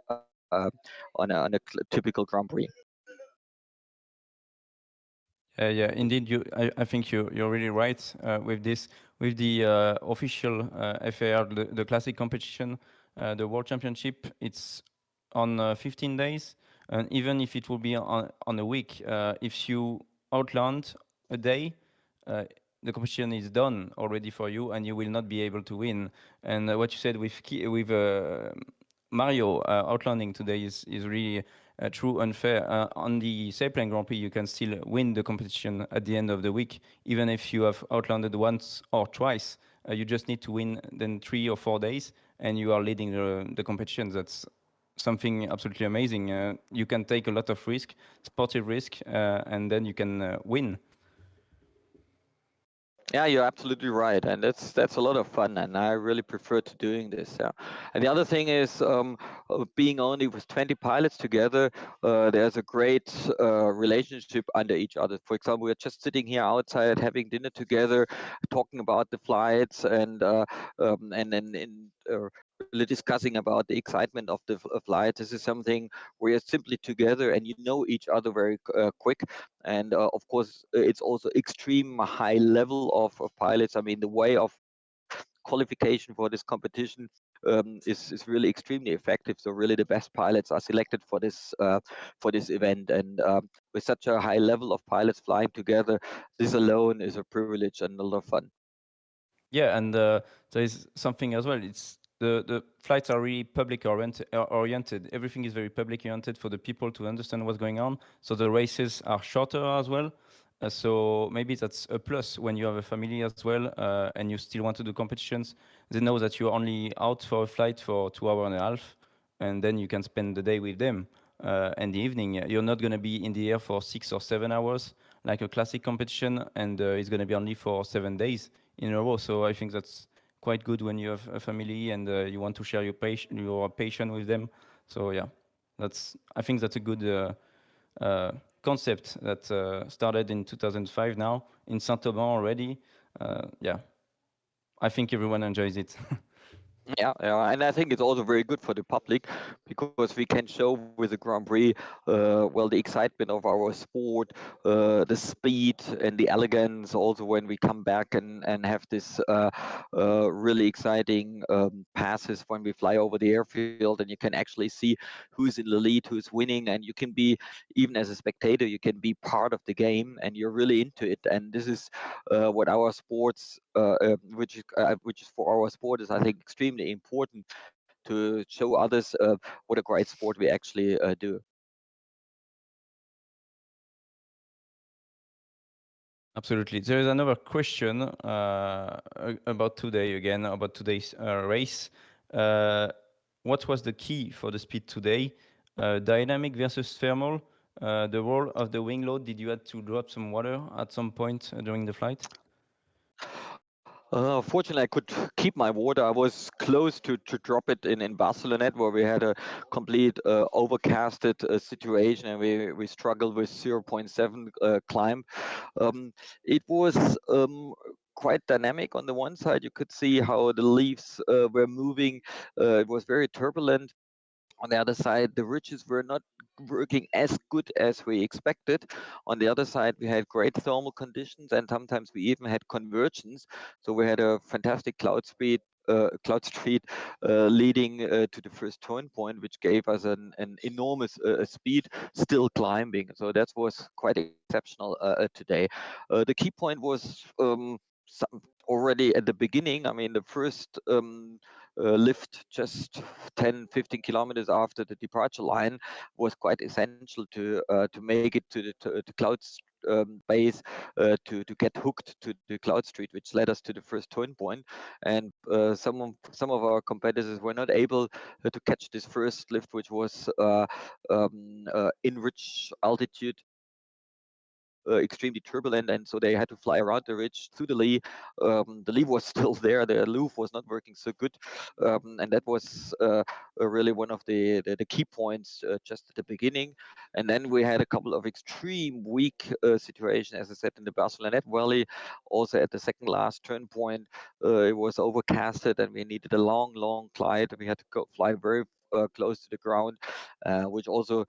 Speaker 4: typical Grand Prix.
Speaker 1: Yeah, indeed. I think you're really right with this. With the official FAR, the classic competition, the World Championship, it's on 15 days, and even if it will be on a week, if you outland a day, uh, the competition is done already for you, and you will not be able to win. And what you said with Mario outlanding today is really true unfair. On the Sailplane Grand Prix, you can still win the competition at the end of the week, even if you have outlanded once or twice. You just need to win then 3 or 4 days, and you are leading the competition. That's something absolutely amazing. You can take a lot of risk, sportive risk, and then you can win.
Speaker 4: Yeah, you're absolutely right, and that's a lot of fun, and I really prefer to doing this. Yeah, and the other thing is being only with 20 pilots together. There's a great relationship under each other. For example, we're just sitting here outside having dinner together, talking about the flights, and then really discussing about the excitement of the flight. This is something where you're simply together and you know each other very quick. And of course, it's also extreme high level of pilots. I mean, the way of qualification for this competition is really extremely effective. So really, the best pilots are selected for this event, and with such a high level of pilots flying together, this alone is a privilege and a lot of fun.
Speaker 1: Yeah, and there is something as well. It's the flights are really public oriented. Everything is very public oriented for the people to understand what's going on. So the races are shorter as well. So maybe that's a plus when you have a family as well, and you still want to do competitions. They know that you're only out for a flight for 2 hours and a half, and then you can spend the day with them. And the evening, you're not going to be in the air for 6 or 7 hours like a classic competition, and it's going to be only for 7 days in a row. So I think that's quite good when you have a family and you want to share your passion with them. So yeah, I think that's a good concept that started in 2005 now in Saint-Aubin already. Yeah, I think everyone enjoys it.
Speaker 4: Yeah, and I think it's also very good for the public because we can show with the Grand Prix, well, the excitement of our sport, the speed and the elegance. Also, when we come back and have this really exciting passes when we fly over the airfield, and you can actually see who's in the lead, who's winning, and you can be, even as a spectator, you can be part of the game, and you're really into it. And this is what our sports, which is for our sport, is I think extremely important to show others what a great sport we actually do.
Speaker 1: Absolutely. There is another question about today again, about today's race. Uh, what was the key for the speed today? Dynamic versus thermal? The role of the wing load, did you have to drop some water at some point during the flight?
Speaker 4: Fortunately, I could keep my water. I was close to drop it in Barcelona, where we had a complete overcasted situation, and we struggled with 0.7 climb. It was quite dynamic. On the one side, you could see how the leaves were moving. It was very turbulent. On the other side, the ridges were not working as good as we expected. On the other side, we had great thermal conditions, and sometimes we even had convergence. So we had a fantastic cloud street leading to the first turn point, which gave us an enormous speed still climbing. So that was quite exceptional today. The key point was already at the beginning. I mean, the first lift just 10, 15 kilometers after the departure line was quite essential to make it to the clouds base to get hooked to the cloud street, which led us to the first turn point. And some of our competitors were not able to catch this first lift, which was in rich altitude, extremely turbulent, and so they had to fly around the ridge to the lee. The lee was still there, the loop was not working so good, and that was really one of the key points just at the beginning. And then we had a couple of extreme weak situations, as I said, in the Barcelonette Valley. Also at the second last turn point, it was overcasted and we needed a long glide. We had to fly very close to the ground, which also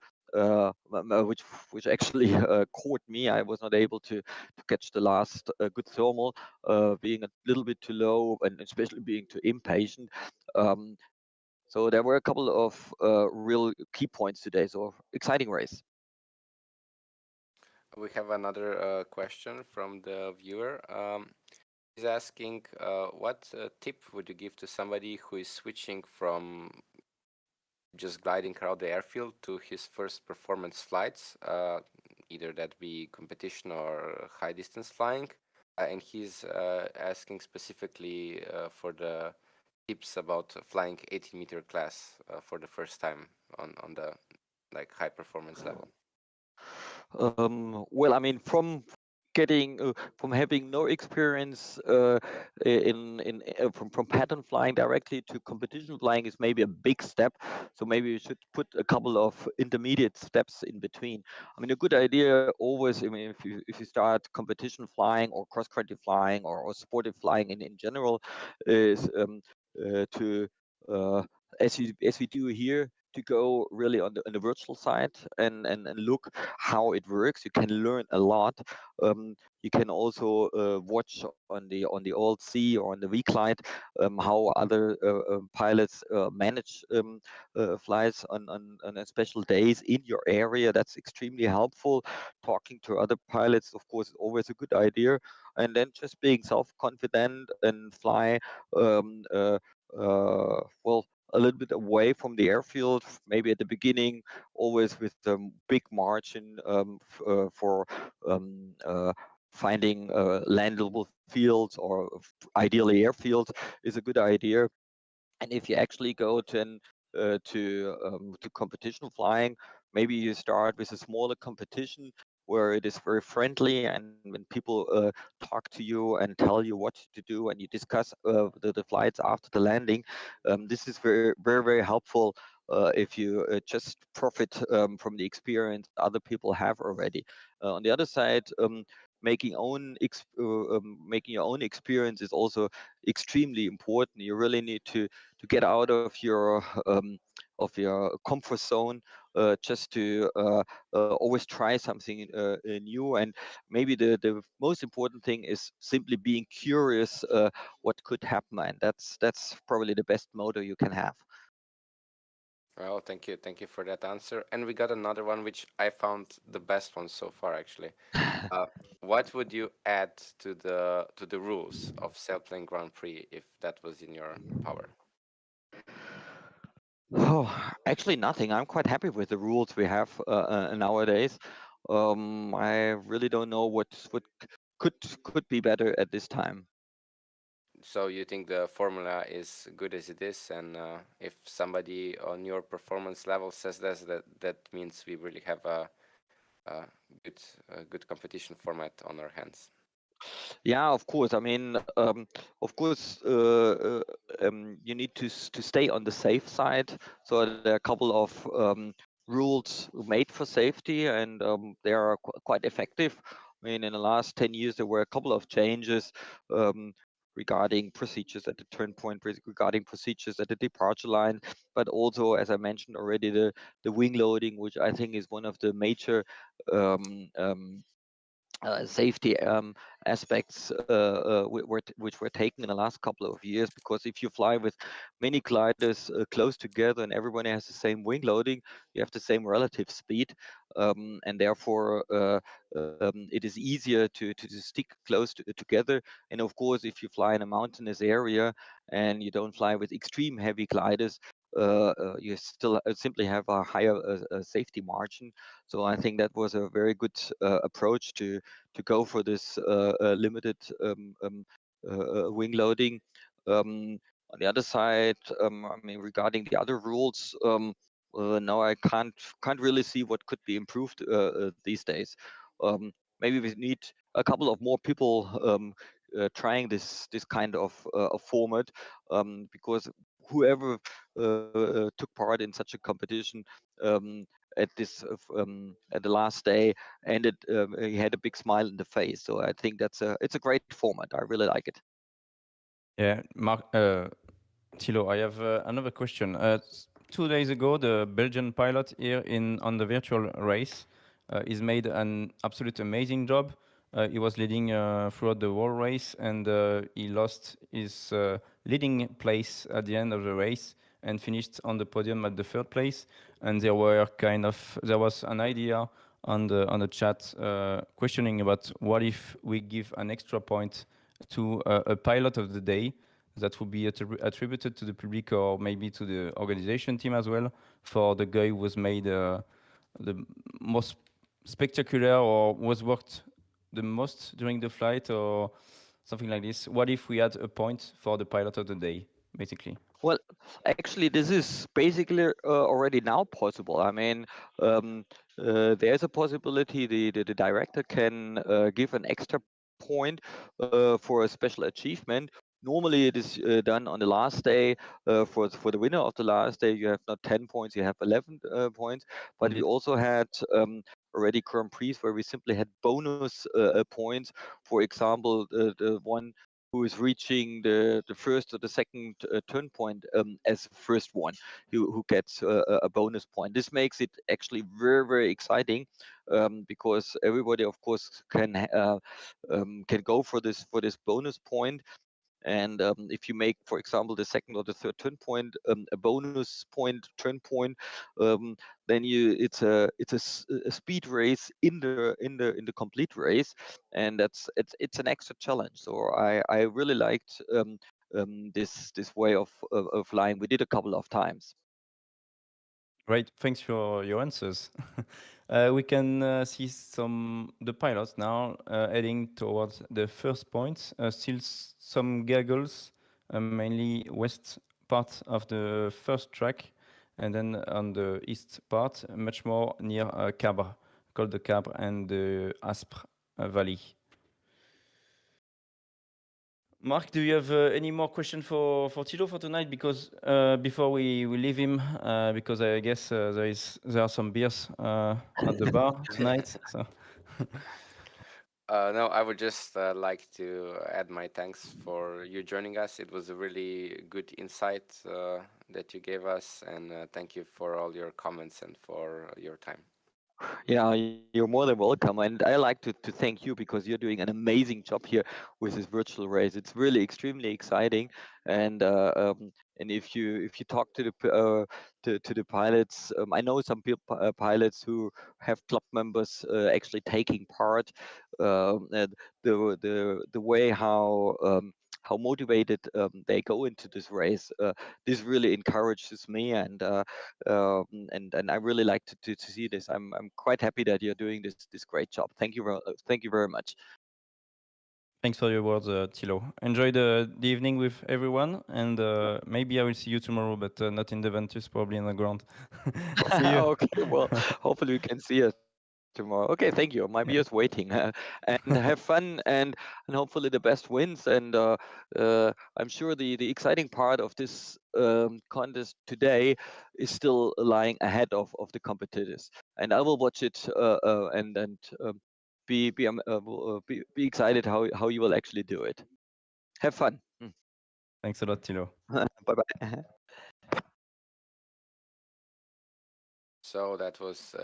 Speaker 4: which actually caught me. I was not able to catch the last good thermal, being a little bit too low and especially being too impatient. So there were a couple of real key points today. So exciting race.
Speaker 3: We have another question from the viewer. He's asking, what tip would you give to somebody who is switching from just gliding around the airfield to his first performance flights, either that be competition or high distance flying? And he's asking specifically for the tips about flying 80-meter class for the first time on the like high performance level.
Speaker 4: Well, I mean, from having no experience from pattern flying directly to competition flying is maybe a big step. So maybe you should put a couple of intermediate steps in between. I mean, a good idea always, I mean, if you start competition flying or cross country flying or sportive flying in general, is to as we do here, to go really on the virtual side and look how it works. You can learn a lot. You can also watch on the old C or on the V-Glide how other pilots manage flights on special days in your area. That's extremely helpful. Talking to other pilots, of course, is always a good idea. And then just being self-confident and fly well, a little bit away from the airfield, maybe at the beginning, always with a big margin for finding landable fields or ideally airfields is a good idea. And if you actually go to competition flying, maybe you start with a smaller competition where it is very friendly, and when people talk to you and tell you what to do, and you discuss the flights after the landing, this is very helpful if you just profit from the experience other people have already. On the other side, making your own experience is also extremely important. You really need to get out of your comfort zone, just to always try something new. And maybe the most important thing is simply being curious what could happen, and that's probably the best motto you can have.
Speaker 3: Well, thank you for that answer. And we got another one, which I found the best one so far, actually. What would you add to the rules of Sailplane Grand Prix if that was in your power?
Speaker 4: Oh, actually nothing. I'm quite happy with the rules we have nowadays. I really don't know what could be better at this time.
Speaker 3: So you think the formula is good as it is, and if somebody on your performance level says that means we really have a good competition format on our hands.
Speaker 4: Yeah, of course. I mean, of course, you need to stay on the safe side. So there are a couple of rules made for safety, and they are quite effective. I mean, in the last 10 years, there were a couple of changes regarding procedures at the turn point, regarding procedures at the departure line, but also, as I mentioned already, the wing loading, which I think is one of the major safety aspects which were taken in the last couple of years. Because if you fly with many gliders close together and everybody has the same wing loading, you have the same relative speed, and therefore it is easier to stick close together. And of course, if you fly in a mountainous area and you don't fly with extreme heavy gliders, you still simply have a higher safety margin. So I think that was a very good approach to go for this limited wing loading. On the other side, I mean, regarding the other rules, now I can't really see what could be improved these days. Maybe we need a couple of more people trying this kind of format, because whoever took part in such a competition at this at the last day, and he had a big smile in the face. So I think it's a great format. I really like it.
Speaker 1: Yeah, Mark, Thilo, I have another question. 2 days ago, the Belgian pilot here on the virtual race is made an absolute amazing job. He was leading throughout the whole race, and he lost his leading place at the end of the race and finished on the podium at the third place. And there was an idea on the chat questioning about what if we give an extra point to a pilot of the day that would be attributed to the public or maybe to the organization team as well, for the guy who was made the most spectacular or was worked the most during the flight or something like this. What if we had a point for the pilot of the day, basically?
Speaker 4: Well, actually, this is basically already now possible. I mean, there's a possibility the director can give an extra point for a special achievement. Normally, it is done on the last day. For the winner of the last day, you have not 10 points, you have 11 points. But we
Speaker 1: Indeed.
Speaker 4: also had already Grand Prix where we simply had bonus points. For example, the one who is reaching the first or the second turn point as first one, who gets a bonus point. This makes it actually very, very exciting, because everybody, of course, can go for this bonus point. And if you make, for example, the second or the third turn point a bonus point, turn point, then it's a speed race in the complete race, and it's an extra challenge. So I really liked this way of flying. We did a couple of times.
Speaker 1: Right. Thanks for your answers. We can see the pilots now heading towards the first point. Still some gaggles, mainly west part of the first track, and then on the east part, much more near Cabre, called the Cabre and the Aspre Valley. Mark, do you have any more question for Thilo for tonight? Because before we leave him, because I guess there are some beers at the bar tonight. So
Speaker 3: No, I would just like to add my thanks for you joining us. It was a really good insight that you gave us, and thank you for all your comments and for your time.
Speaker 4: Yeah, you're more than welcome. And I like to thank you because you're doing an amazing job here with this virtual race. It's really extremely exciting. And and if you talk to the pilots, I know some pilots who have club members actually taking part. And the way how motivated they go into this race, this really encourages me, and I really like to see this. I'm quite happy that you're doing this great job. Thank you very much.
Speaker 1: thanks for your words, Thilo. Enjoy the evening with everyone, and maybe I will see you tomorrow, but not in the Ventus, probably on the ground. See you.
Speaker 4: Okay, well, hopefully we can see us tomorrow. Okay, thank you. My beer is
Speaker 1: Yeah.
Speaker 4: waiting, and have fun, and hopefully the best wins. And I'm sure the exciting part of this contest today is still lying ahead of the competitors, and I will watch it and be excited how you will actually do it. Have fun.
Speaker 1: Thanks a lot, Thilo.
Speaker 4: Bye bye.
Speaker 3: So that was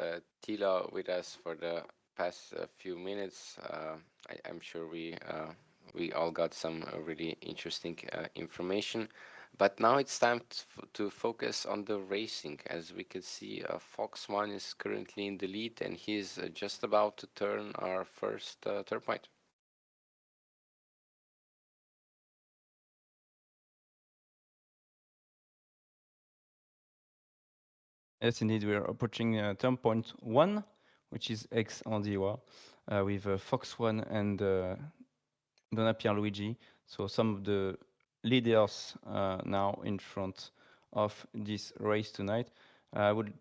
Speaker 3: Tilo with us for the past few minutes. I'm sure we all got some really interesting information. But now it's time to focus on the racing. As we can see, Fox One is currently in the lead, and he's just about to turn our first turn point.
Speaker 1: Yes, indeed, we are approaching turn point 1, which is ex-Andiwa, with Fox One and Donna Pierluigi. So some of the leaders now in front of this race tonight. I would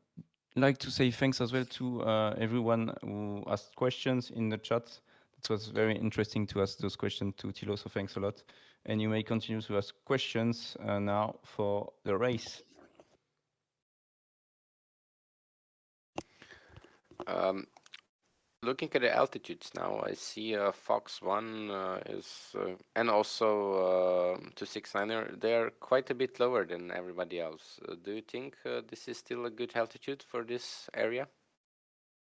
Speaker 1: like to say thanks as well to everyone who asked questions in the chat. It was very interesting to ask those questions to Thilo, so thanks a lot. And you may continue to ask questions now for the race.
Speaker 3: Looking at the altitudes now, I see Fox One is and also 269er. They're quite a bit lower than everybody else. Do you think this is still a good altitude for this area?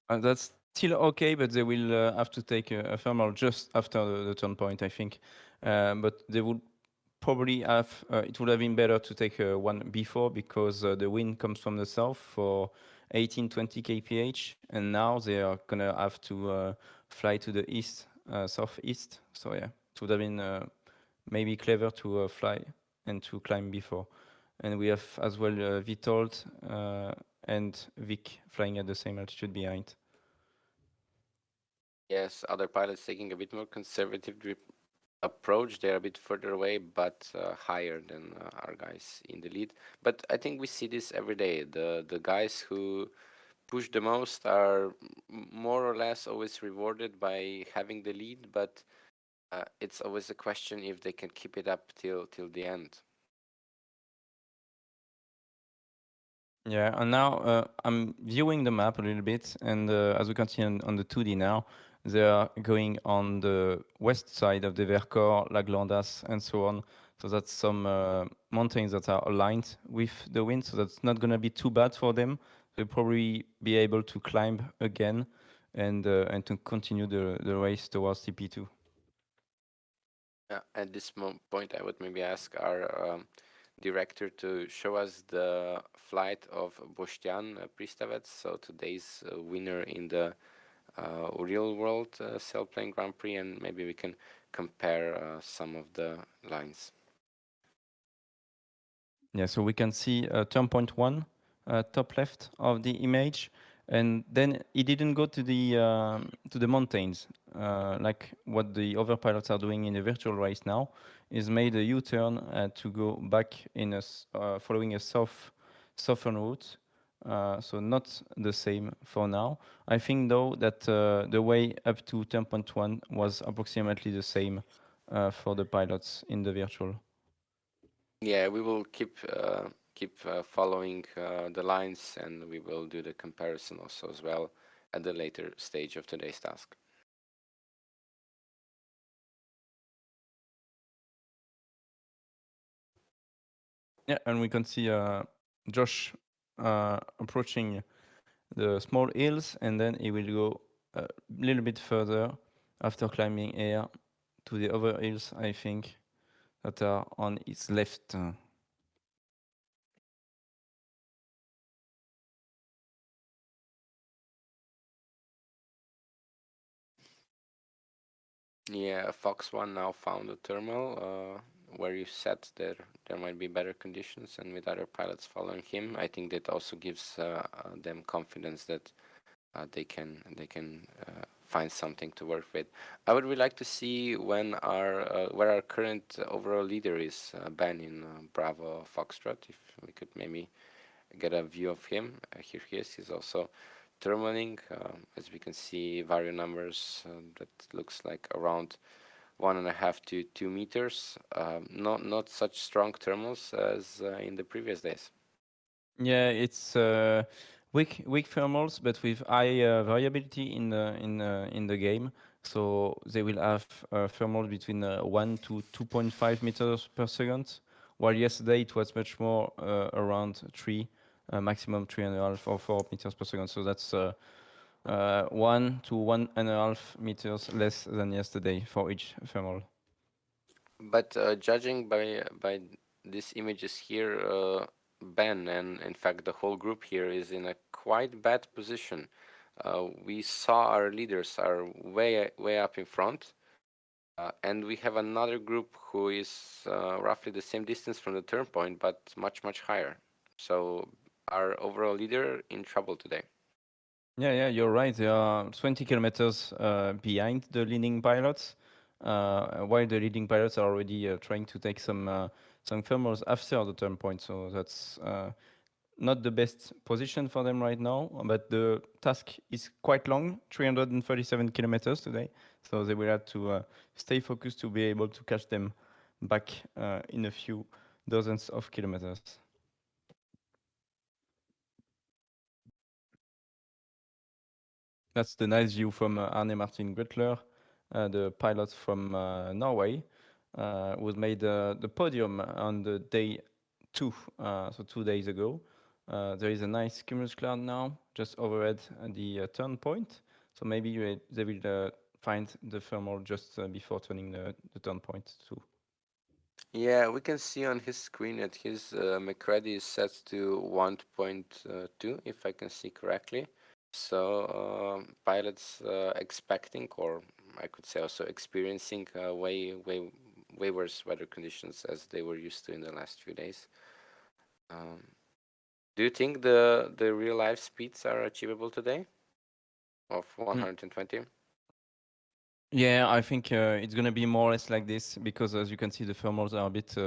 Speaker 1: That's still okay, but they will have to take a thermal just after the turn point, I think. But they would probably have. It would have been better to take one before because the wind comes from the south for 18-20 kph, and now they are gonna have to fly to the east, southeast. So yeah, it would have been maybe clever to fly and to climb before. And we have as well Vitold and Vic flying at the same altitude behind.
Speaker 3: Yes, other pilots taking a bit more conservative approach. They're a bit further away, but higher than our guys in the lead. But I think we see this every day. The guys who push the most are more or less always rewarded by having the lead, but it's always a question if they can keep it up till the end.
Speaker 1: Yeah, and now I'm viewing the map a little bit, and as we continue on the 2D now, they are going on the west side of the Vercors, La Glandas, and so on. So that's some mountains that are aligned with the wind, so that's not going to be too bad for them. They'll probably be able to climb again and to continue the race towards TP2.
Speaker 3: At this point, I would maybe ask our director to show us the flight of Boštjan Pristavec, so today's winner in the real world Sailplane Grand Prix, and maybe we can compare some of the lines.
Speaker 1: Yeah, so we can see turn point 1, top left of the image, and then he didn't go to the mountains like what the other pilots are doing in the virtual race now. Is made a U-turn to go back in a following a southern route. So not the same for now. I think though that the way up to turn point 1 was approximately the same for the pilots in the virtual.
Speaker 3: Yeah, we will keep following the lines, and we will do the comparison also as well at the later stage of today's task.
Speaker 1: Yeah, and we can see Josh approaching the small hills, and then he will go a little bit further after climbing air to the other hills, I think, that are on its left.
Speaker 3: Yeah, Fox One now found a thermal where you said there might be better conditions, and with other pilots following him, I think that also gives them confidence that they can find something to work with. I would really like to see when where our current overall leader is, Ben in Bravo Foxtrot. If we could maybe get a view of him. Here he is. He's also thermaling. As we can see, various numbers that looks like around 1.5 to 2 meters. Not such strong thermals as in the previous days.
Speaker 1: Yeah, it's weak thermals, but with high variability in the game. So they will have thermals between 1 to 2.5 meters per second, while yesterday it was much more around 3, maximum 3.5 or 4 meters per second. So that's 1 to 1.5 meters less than yesterday for each thermal.
Speaker 3: But judging by these images here, Ben and in fact the whole group here is in a quite bad position. We saw our leaders are way up in front, and we have another group who is roughly the same distance from the turn point, but much higher. So our overall leader in trouble today.
Speaker 1: Yeah, you're right. They are 20 kilometers behind the leading pilots, while the leading pilots are already trying to take some thermals after the turn point. So that's not the best position for them right now, but the task is quite long, 337 kilometers today. So they will have to stay focused to be able to catch them back in a few dozens of kilometers. That's the nice view from Arne Martin Grüttler, the pilot from Norway, who made the podium on the day 2, so 2 days ago. There is a nice cumulus cloud now, just overhead the turn point. So maybe they will find the thermal just before turning the turn point too.
Speaker 3: Yeah, we can see on his screen that his McCready is set to 1.2, if I can see correctly. So pilots expecting, or I could say also experiencing way worse weather conditions as they were used to in the last few days. Do you think the real life speeds are achievable today of 120?
Speaker 1: Yeah, I think it's going to be more or less like this because, as you can see, the thermals are a bit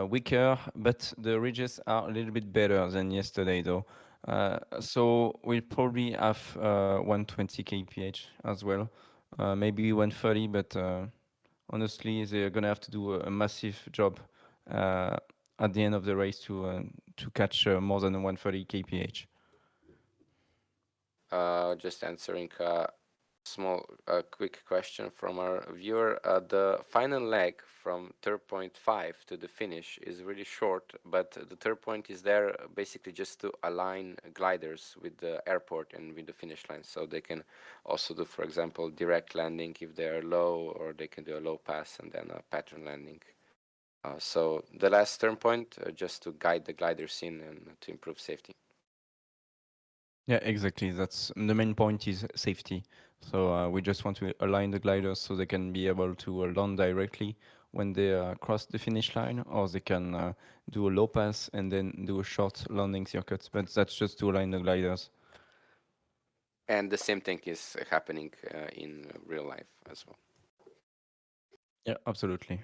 Speaker 1: weaker, but the ridges are a little bit better than yesterday, though. So we'll probably have 120 kph as well, maybe 130, but honestly, they're going to have to do a massive job at the end of the race to catch more than 130 kph.
Speaker 3: Just answering quick question from our viewer. The final leg from turn point 5 to the finish is really short, but the turn point is there basically just to align gliders with the airport and with the finish line, so they can also do, for example, direct landing if they are low, or they can do a low pass and then a pattern landing. So the last turn point just to guide the gliders in and to improve safety.
Speaker 1: Yeah, exactly. That's the main point is safety. So we just want to align the gliders so they can be able to land directly when they cross the finish line, or they can do a low pass and then do a short landing circuit. But that's just to align the gliders.
Speaker 3: And the same thing is happening in real life as well.
Speaker 1: Yeah, absolutely.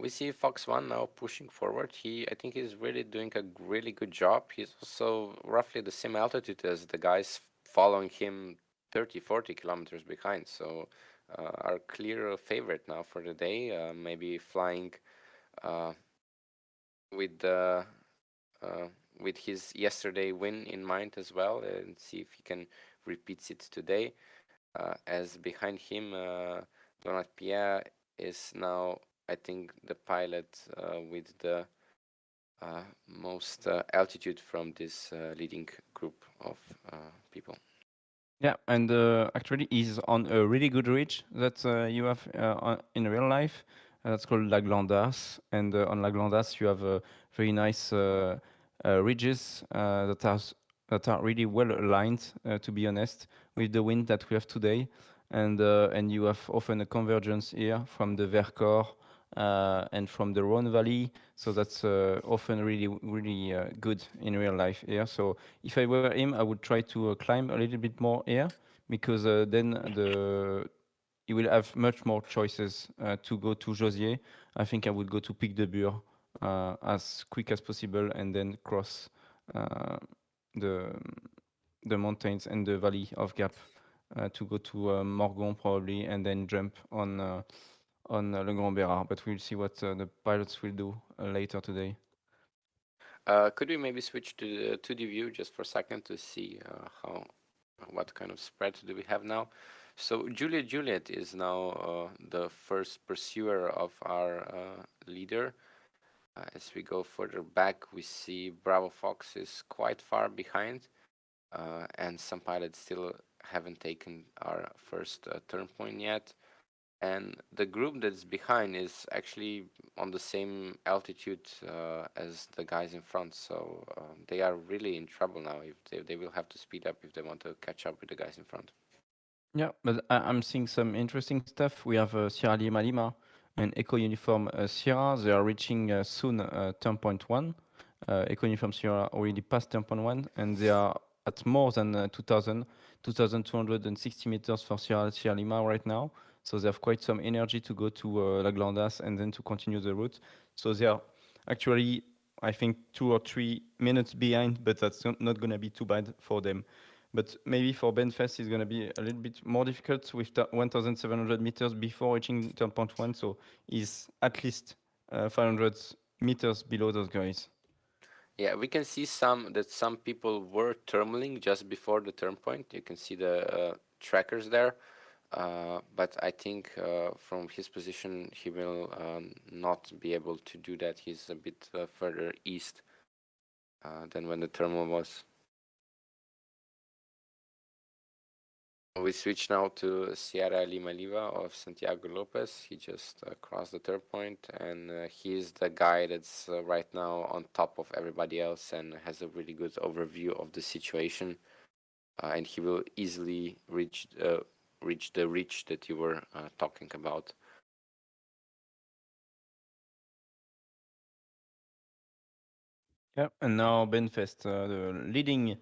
Speaker 3: We see Fox One now pushing forward. I think he's really doing a really good job. He's also roughly the same altitude as the guys following him 30, 40 kilometers behind. So our clear favorite now for the day, maybe flying with his yesterday win in mind as well, and see if he can repeat it today. As behind him, Donat Pierre is now, I think, the pilot with the most altitude from this leading group of people.
Speaker 1: Yeah, and actually he's on a really good ridge that you have in real life. That's called La Glandasse, and on La Glandasse you have very nice ridges that are really well aligned, to be honest, with the wind that we have today, and you have often a convergence here from the Vercors and from the Rhone Valley, so that's often really good in real life here. So if I were him, I would try to climb a little bit more here, because then you will have much more choices to go to Josier. I think I would go to Pic de Bure as quick as possible, and then cross the mountains and the valley of Gap to go to Morgon probably, and then jump on Le Grand Bérard. But we'll see what the pilots will do later today.
Speaker 3: Could we maybe switch to the 2D view just for a second to see what kind of spread do we have now? So Juliet is now the first pursuer of our leader. As we go further back, we see Bravo Fox is quite far behind. and some pilots still haven't taken our first turn point yet. And the group that's behind is actually on the same altitude as the guys in front, so they are really in trouble now. If they will have to speed up if they want to catch up with the guys in front.
Speaker 1: Yeah, but I'm seeing some interesting stuff. We have Sierra Lima Lima and Eco Uniform Sierra. They are reaching soon turn point 1. Eco Uniform Sierra already passed turn point 1, and they are at more than 2,260 meters for Sierra Lima right now. So they have quite some energy to go to La Glandas and then to continue the route. So they are actually, I think, 2 or 3 minutes behind, but that's not going to be too bad for them. But maybe for Benfest, it's going to be a little bit more difficult with 1,700 meters before reaching turn point 1. So he's at least 500 meters below those guys.
Speaker 3: Yeah, we can see some people were thermaling just before the turn point. You can see the trackers there. But I think from his position, he will not be able to do that. He's a bit further east than when the thermal was. We switch now to Sierra Lima Lima of Santiago Lopez. He just crossed the third point, and he's the guy that's right now on top of everybody else and has a really good overview of the situation. And he will easily reach the reach that you were talking about.
Speaker 1: Yeah, and now Benfest, the leading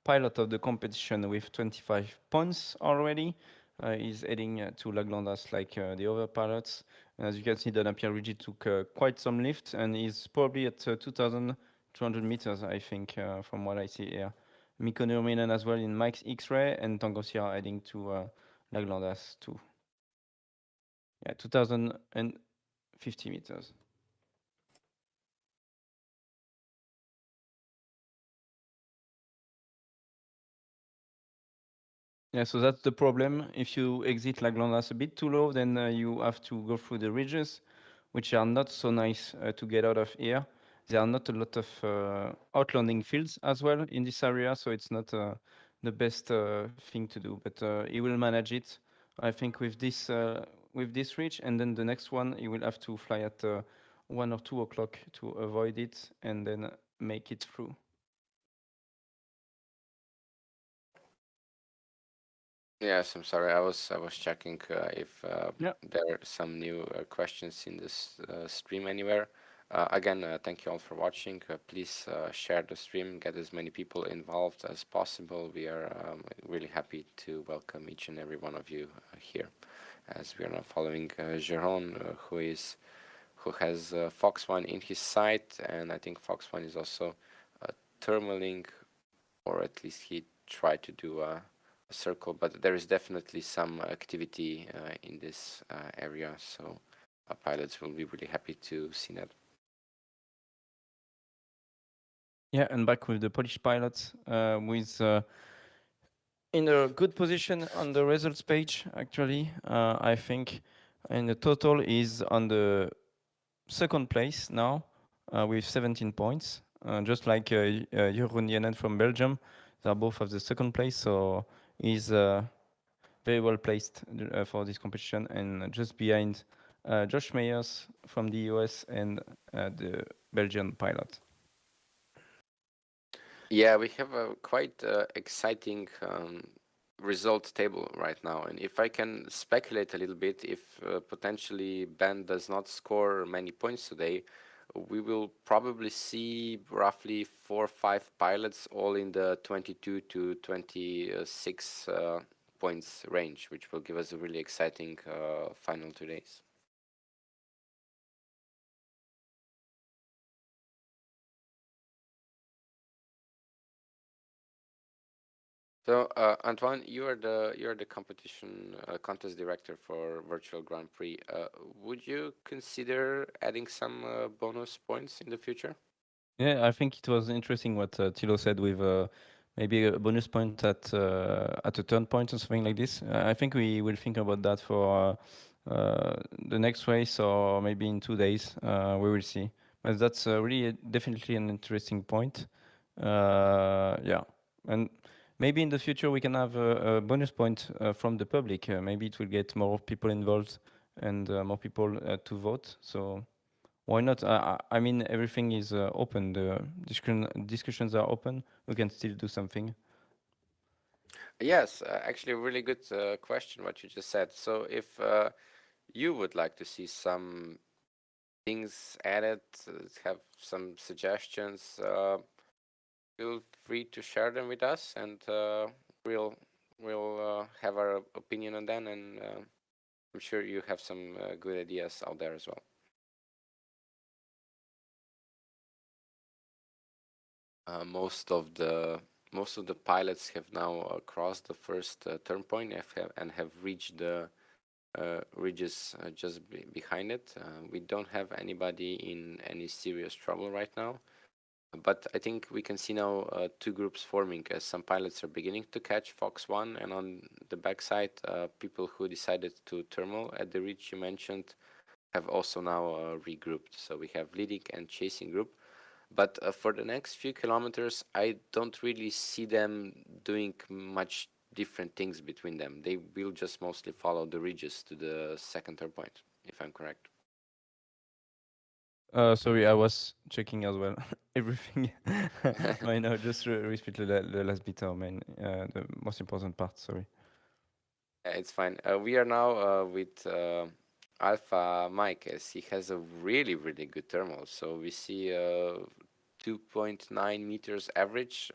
Speaker 1: pilot of the competition with 25 points already, is heading to La Glandas like the other pilots. And as you can see, the Napier Rigi took quite some lift and is probably at 2,200 meters, I think, from what I see here. Mikko Nurminen as well in Mike's X-ray, and Tango Sierra heading to La Glandas too. Yeah, 2,050 meters. Yeah, so that's the problem. If you exit La Glandas a bit too low, then you have to go through the ridges, which are not so nice to get out of here. There are not a lot of outlanding fields as well in this area, so it's not the best thing to do. But he will manage it, I think, with this reach, and then the next one he will have to fly at 1 or 2 o'clock to avoid it, and then make it through.
Speaker 3: Yes, I'm sorry. I was checking if
Speaker 1: Yeah.
Speaker 3: there are some new questions in this stream anywhere. Again, thank you all for watching. Please share the stream, get as many people involved as possible. We are really happy to welcome each and every one of you here, as we are now following Jérôme, who has Fox One in his sight, and I think Fox One is also thermaling, or at least he tried to do a circle, but there is definitely some activity in this area, so pilots will be really happy to see that.
Speaker 1: Yeah, and back with the Polish pilots with in a good position on the results page, actually. I think, and the total is on the second place now with 17 points, just like Jeroen Jenen from Belgium. They are both at the second place, so he's very well placed for this competition, and just behind Josh Meyers from the US and the Belgian pilot.
Speaker 3: Yeah, we have a quite exciting result table right now, and if I can speculate a little bit, if potentially Ben does not score many points today, we will probably see roughly 4 or 5 pilots all in the 22 to 26 points range, which will give us a really exciting final 2 days. So Antoine, you are the competition contest director for Virtual Grand Prix. Would you consider adding some bonus points in the future?
Speaker 1: Yeah, I think it was interesting what Thilo said with maybe a bonus point at a turn point or something like this. I think we will think about that for the next race, or maybe in 2 days. We will see. But that's really definitely an interesting point. Yeah, and maybe in the future we can have a bonus point from the public. Maybe it will get more people involved and more people to vote. So why not? I mean, everything is open. The discussions are open. We can still do something.
Speaker 3: Yes, actually, a really good question what you just said. So if you would like to see some things added, have some suggestions, feel free to share them with us, and we'll have our opinion on them, and I'm sure you have some good ideas out there as well. Most of the pilots have now crossed the first turn point and have reached the ridges just behind it. We don't have anybody in any serious trouble right now, but I think we can see now two groups forming as some pilots are beginning to catch Fox 1, and on the backside, people who decided to thermal at the ridge you mentioned have also now regrouped. So we have leading and chasing group. But for the next few kilometers, I don't really see them doing much different things between them. They will just mostly follow the ridges to the second turn point, if I'm correct.
Speaker 1: Sorry, I was checking as well. Everything. I know. Just repeat the last bit, man. The most important part. Sorry.
Speaker 3: It's fine. We are now with Alpha Mike, as he has a really, really good thermal. So we see 2.9 meters average.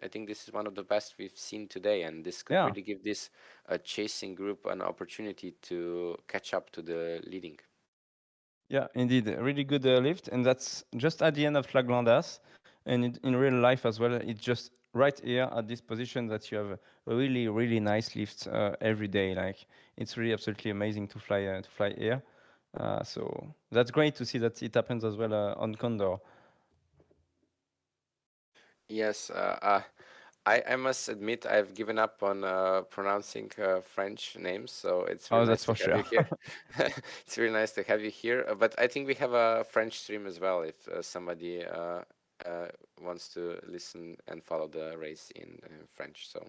Speaker 3: I think this is one of the best we've seen today, and this could really give this chasing group an opportunity to catch up to the leading.
Speaker 1: Yeah, indeed, a really good lift, and that's just at the end of Flaglandas, and in real life as well. It's just right here at this position that you have a really, really nice lift every day. Like it's really absolutely amazing to fly here. So that's great to see that it happens as well on Condor.
Speaker 3: Yes, I must admit I've given up on pronouncing French names, so it's really nice to have you here. It's really nice to have you here. But I think we have a French stream as well if somebody wants to listen and follow the race in French. So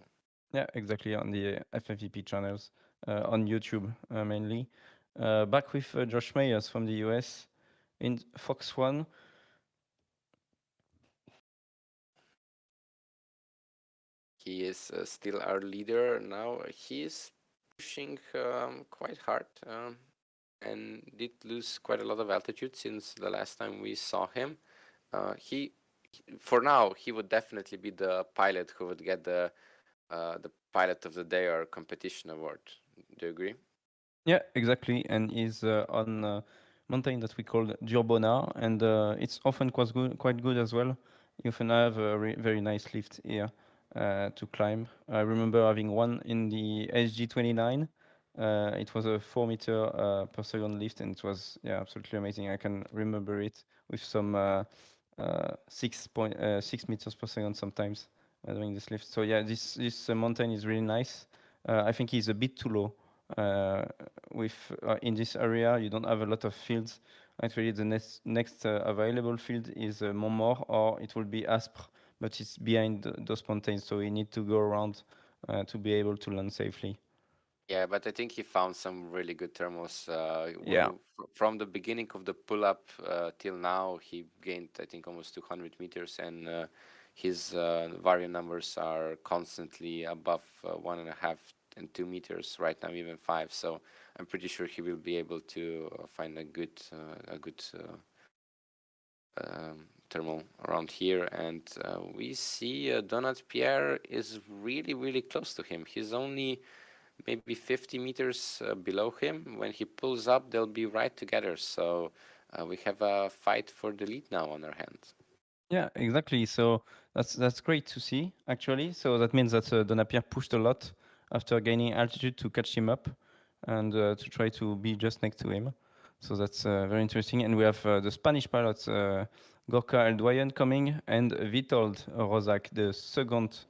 Speaker 1: yeah, exactly, on the FFVP channels on YouTube mainly. Back with Josh Meyers from the US in Fox 1.
Speaker 3: he is still our leader now. He is pushing quite hard and did lose quite a lot of altitude since the last time we saw him. For now, he would definitely be the pilot who would get the pilot of the day or competition award. Do you agree?
Speaker 1: Yeah, exactly, and is on a mountain that we call Durbona, and it's often quite good as well. You often have a very nice lift here to climb. I remember having one in the SG29. It was a 4 meter per second lift, and it was absolutely amazing. I can remember it with some 6 meters per second sometimes doing this lift. So yeah, this mountain is really nice. I think it's a bit too low. In this area, you don't have a lot of fields. Actually, the next available field is Montmort, or it will be Aspre, but it's behind those mountains, so you need to go around to be able to land safely.
Speaker 3: Yeah, but I think he found some really good thermals.
Speaker 1: Yeah.
Speaker 3: From the beginning of the pull-up till now, he gained, I think, almost 200 meters, and his variant numbers are constantly above 1.5 and 2 meters. Right now, even 5. So I'm pretty sure he will be able to find a good thermal around here. And we see Donat Pierre is really, really close to him. He's only maybe 50 meters below him. When he pulls up, they'll be right together. So we have a fight for the lead now on our hands.
Speaker 1: Yeah, exactly. So that's great to see, actually. So that means that Donapierre pushed a lot after gaining altitude to catch him up and to try to be just next to him. So that's very interesting. And we have the Spanish pilots, Gorka Eldoyen coming, and Witold Rozak, the second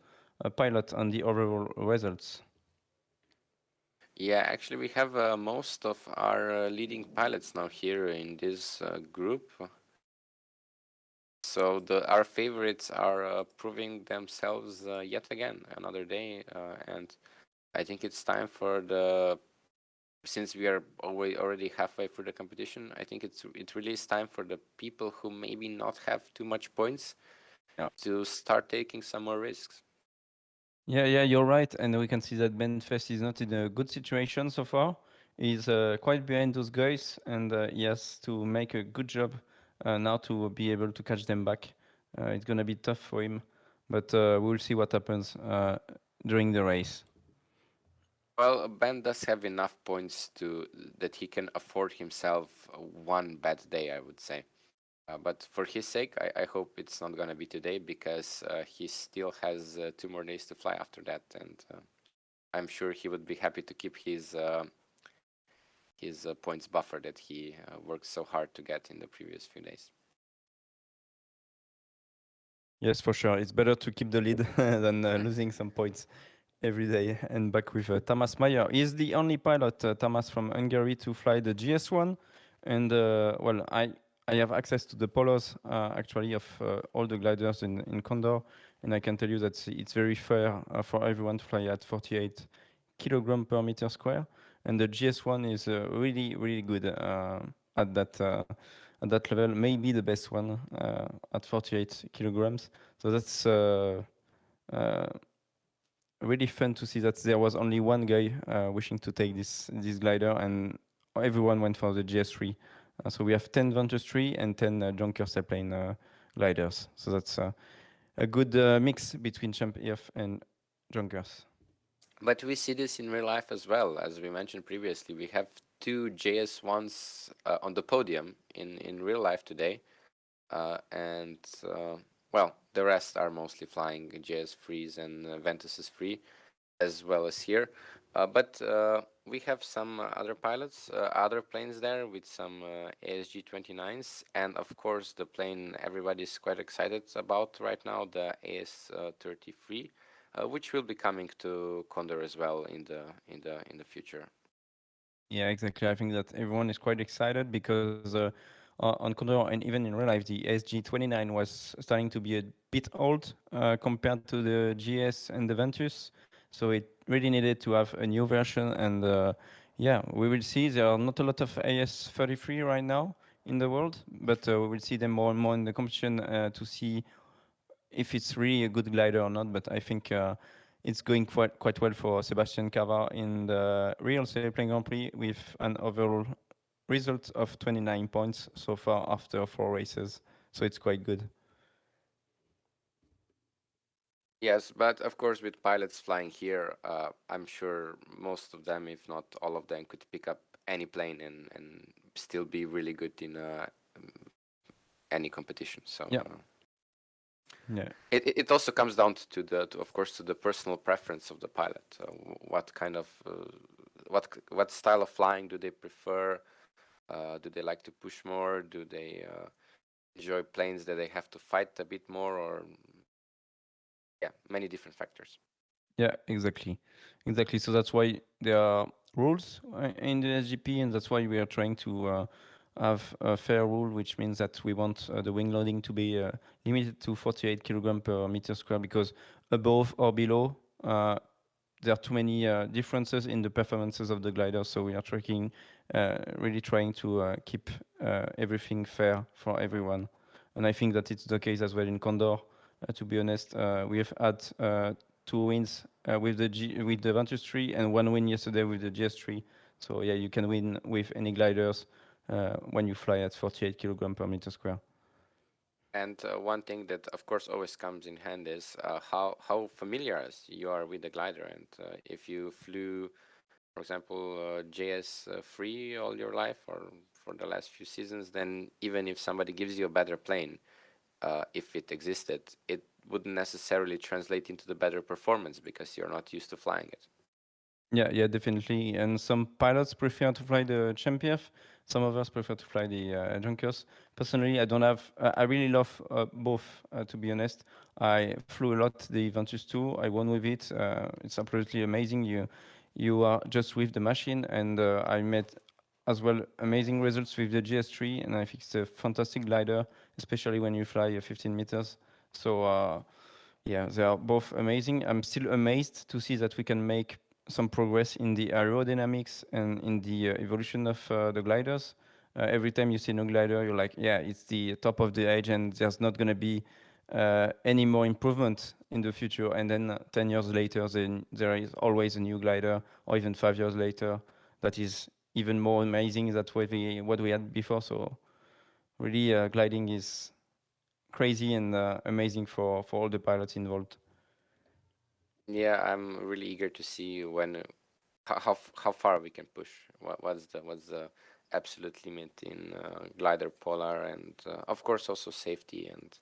Speaker 1: pilot on the overall results.
Speaker 3: Yeah, actually, we have most of our leading pilots now here in this group. So our favorites are proving themselves yet again, another day, and I think it's time for since we are already halfway through the competition, I think it really is time for the people who maybe not have too much points to start taking some more risks.
Speaker 1: Yeah, you're right, and we can see that Benfest is not in a good situation so far. He's quite behind those guys, and he has to make a good job now to be able to catch them back. It's gonna be tough for him, but we'll see what happens during the race.
Speaker 3: Well, Ben does have enough points that he can afford himself one bad day, I would say. But for his sake, I hope it's not going to be today, because he still has 2 more days to fly after that, and I'm sure he would be happy to keep his points buffer that he worked so hard to get in the previous few days.
Speaker 1: Yes, for sure. It's better to keep the lead than losing some points every day. And back with Thomas Meyer. He's the only pilot, Thomas from Hungary, to fly the GS1. And well, I have access to the polos actually of all the gliders in Condor, and I can tell you that it's very fair for everyone to fly at 48 kilogram per meter square. And the GS1 is really good at that level, maybe the best one at 48 kilograms. So that's really fun to see that there was only one guy wishing to take this glider, and everyone went for the GS3. So we have 10 Ventus 3 and 10 Junker Sailplane gliders. So that's a good mix between Champ EF and Junkers.
Speaker 3: But we see this in real life as well. As we mentioned previously, we have 2 JS1s on the podium in real life today. And well, the rest are mostly flying JS3s and Ventuses 3, as well as here. But we have some other pilots, other planes there with some ASG 29s, and of course the plane everybody's quite excited about right now, the AS 33, which will be coming to Condor as well in the future.
Speaker 1: Yeah, exactly. I think that everyone is quite excited because on Condor and even in real life, the SG29 was starting to be a bit old compared to the GS and the Ventus. So it really needed to have a new version. And yeah, we will see. There are not a lot of AS33 right now in the world, but we will see them more and more in the competition to see if it's really a good glider or not. But I think it's going quite well for Sebastian Cava in the real Sailplane Grand Prix with an overall result of 29 points so far after 4 races. So it's quite good.
Speaker 3: Yes, but of course with pilots flying here, I'm sure most of them, if not all of them, could pick up any plane and still be really good in any competition. So
Speaker 1: yeah. Yeah.
Speaker 3: It also comes down to of course to the personal preference of the pilot. What kind of what style of flying do they prefer? Do they like to push more? Do they enjoy planes that they have to fight a bit more? Or yeah, many different factors.
Speaker 1: Yeah, exactly. So that's why there are rules in the SGP, and that's why we are trying to have a fair rule, which means that we want the wing loading to be limited to 48 kilogram per meter square, because above or below, there are too many differences in the performances of the glider. So we are really trying to keep everything fair for everyone. And I think that it's the case as well in Condor. To be honest, we have had 2 wins with the Ventus 3 and 1 win yesterday with the GS3. So yeah, you can win with any gliders when you fly at 48 kilogram per meter square.
Speaker 3: And one thing that of course always comes in hand is how familiar you are with the glider. And if you flew, for example, JS3 all your life or for the last few seasons, then even if somebody gives you a better plane, if it existed, it wouldn't necessarily translate into the better performance because you're not used to flying it.
Speaker 1: Yeah, definitely. And some pilots prefer to fly the Champion. Some of us prefer to fly the Junkers. Personally, I don't have. I really love both. To be honest, I flew a lot the Ventus 2. I won with it. It's absolutely amazing. You are just with the machine, and I made as well amazing results with the GS3, and I think it's a fantastic glider, especially when you fly 15 meters. So yeah, they are both amazing. I'm still amazed to see that we can make some progress in the aerodynamics and in the evolution of the gliders. Every time you see a new glider, you're like, yeah, it's the top of the age, and there's not going to be any more improvement in the future. And then 10 years later, then there is always a new glider, or even 5 years later, that is even more amazing than what we had before. So really, gliding is crazy and amazing for all the pilots involved.
Speaker 3: Yeah, I'm really eager to see when how far we can push. What's the absolute limit in glider polar, and of course also safety and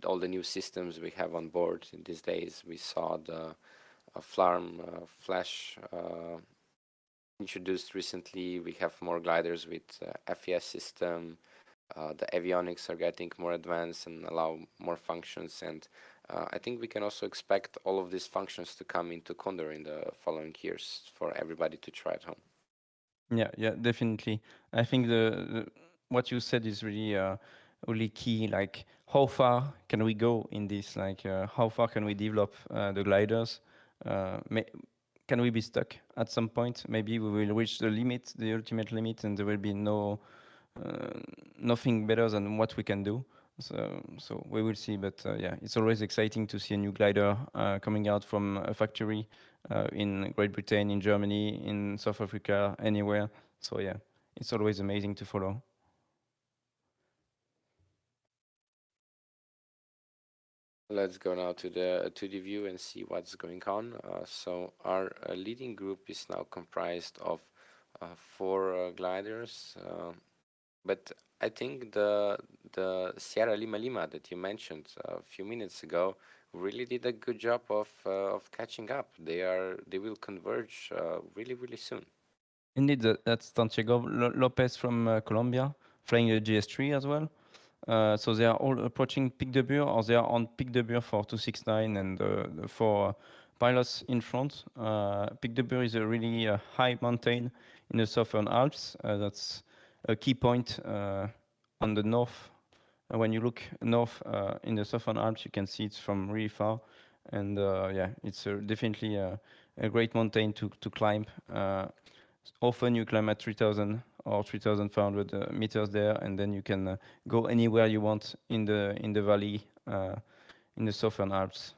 Speaker 3: all the new systems we have on board in these days. We saw the Flarm Flash introduced recently. We have more gliders with FES system. The avionics are getting more advanced and allow more functions, and I think we can also expect all of these functions to come into Condor in the following years for everybody to try at home.
Speaker 1: Yeah, definitely. I think what you said is really key. Like, how far can we go in this? Like, how far can we develop the gliders? Can we be stuck at some point? Maybe we will reach the limit, the ultimate limit, and there will be nothing better than what we can do. So we will see. But yeah, it's always exciting to see a new glider coming out from a factory in Great Britain, in Germany, in South Africa, anywhere. So yeah, it's always amazing to follow.
Speaker 3: Let's go now to the view and see what's going on. So our leading group is now comprised of 4 gliders, but I think the Sierra Lima Lima that you mentioned a few minutes ago really did a good job of catching up. They will converge really soon.
Speaker 1: Indeed, that's Santiago Lopez from Colombia, flying the GS3 as well. So they are all approaching Pic de Bure, or they are on Pic de Bure for 269 and the 4 pilots in front. Pic de Bure is a really high mountain in the Southern Alps. That's a key point on the north. When you look north in the Southern Alps, you can see it from really far. And yeah, it's definitely a great mountain to climb. Often you climb at 3,000 or 3,500 meters there, and then you can go anywhere you want in the valley in the Southern Alps.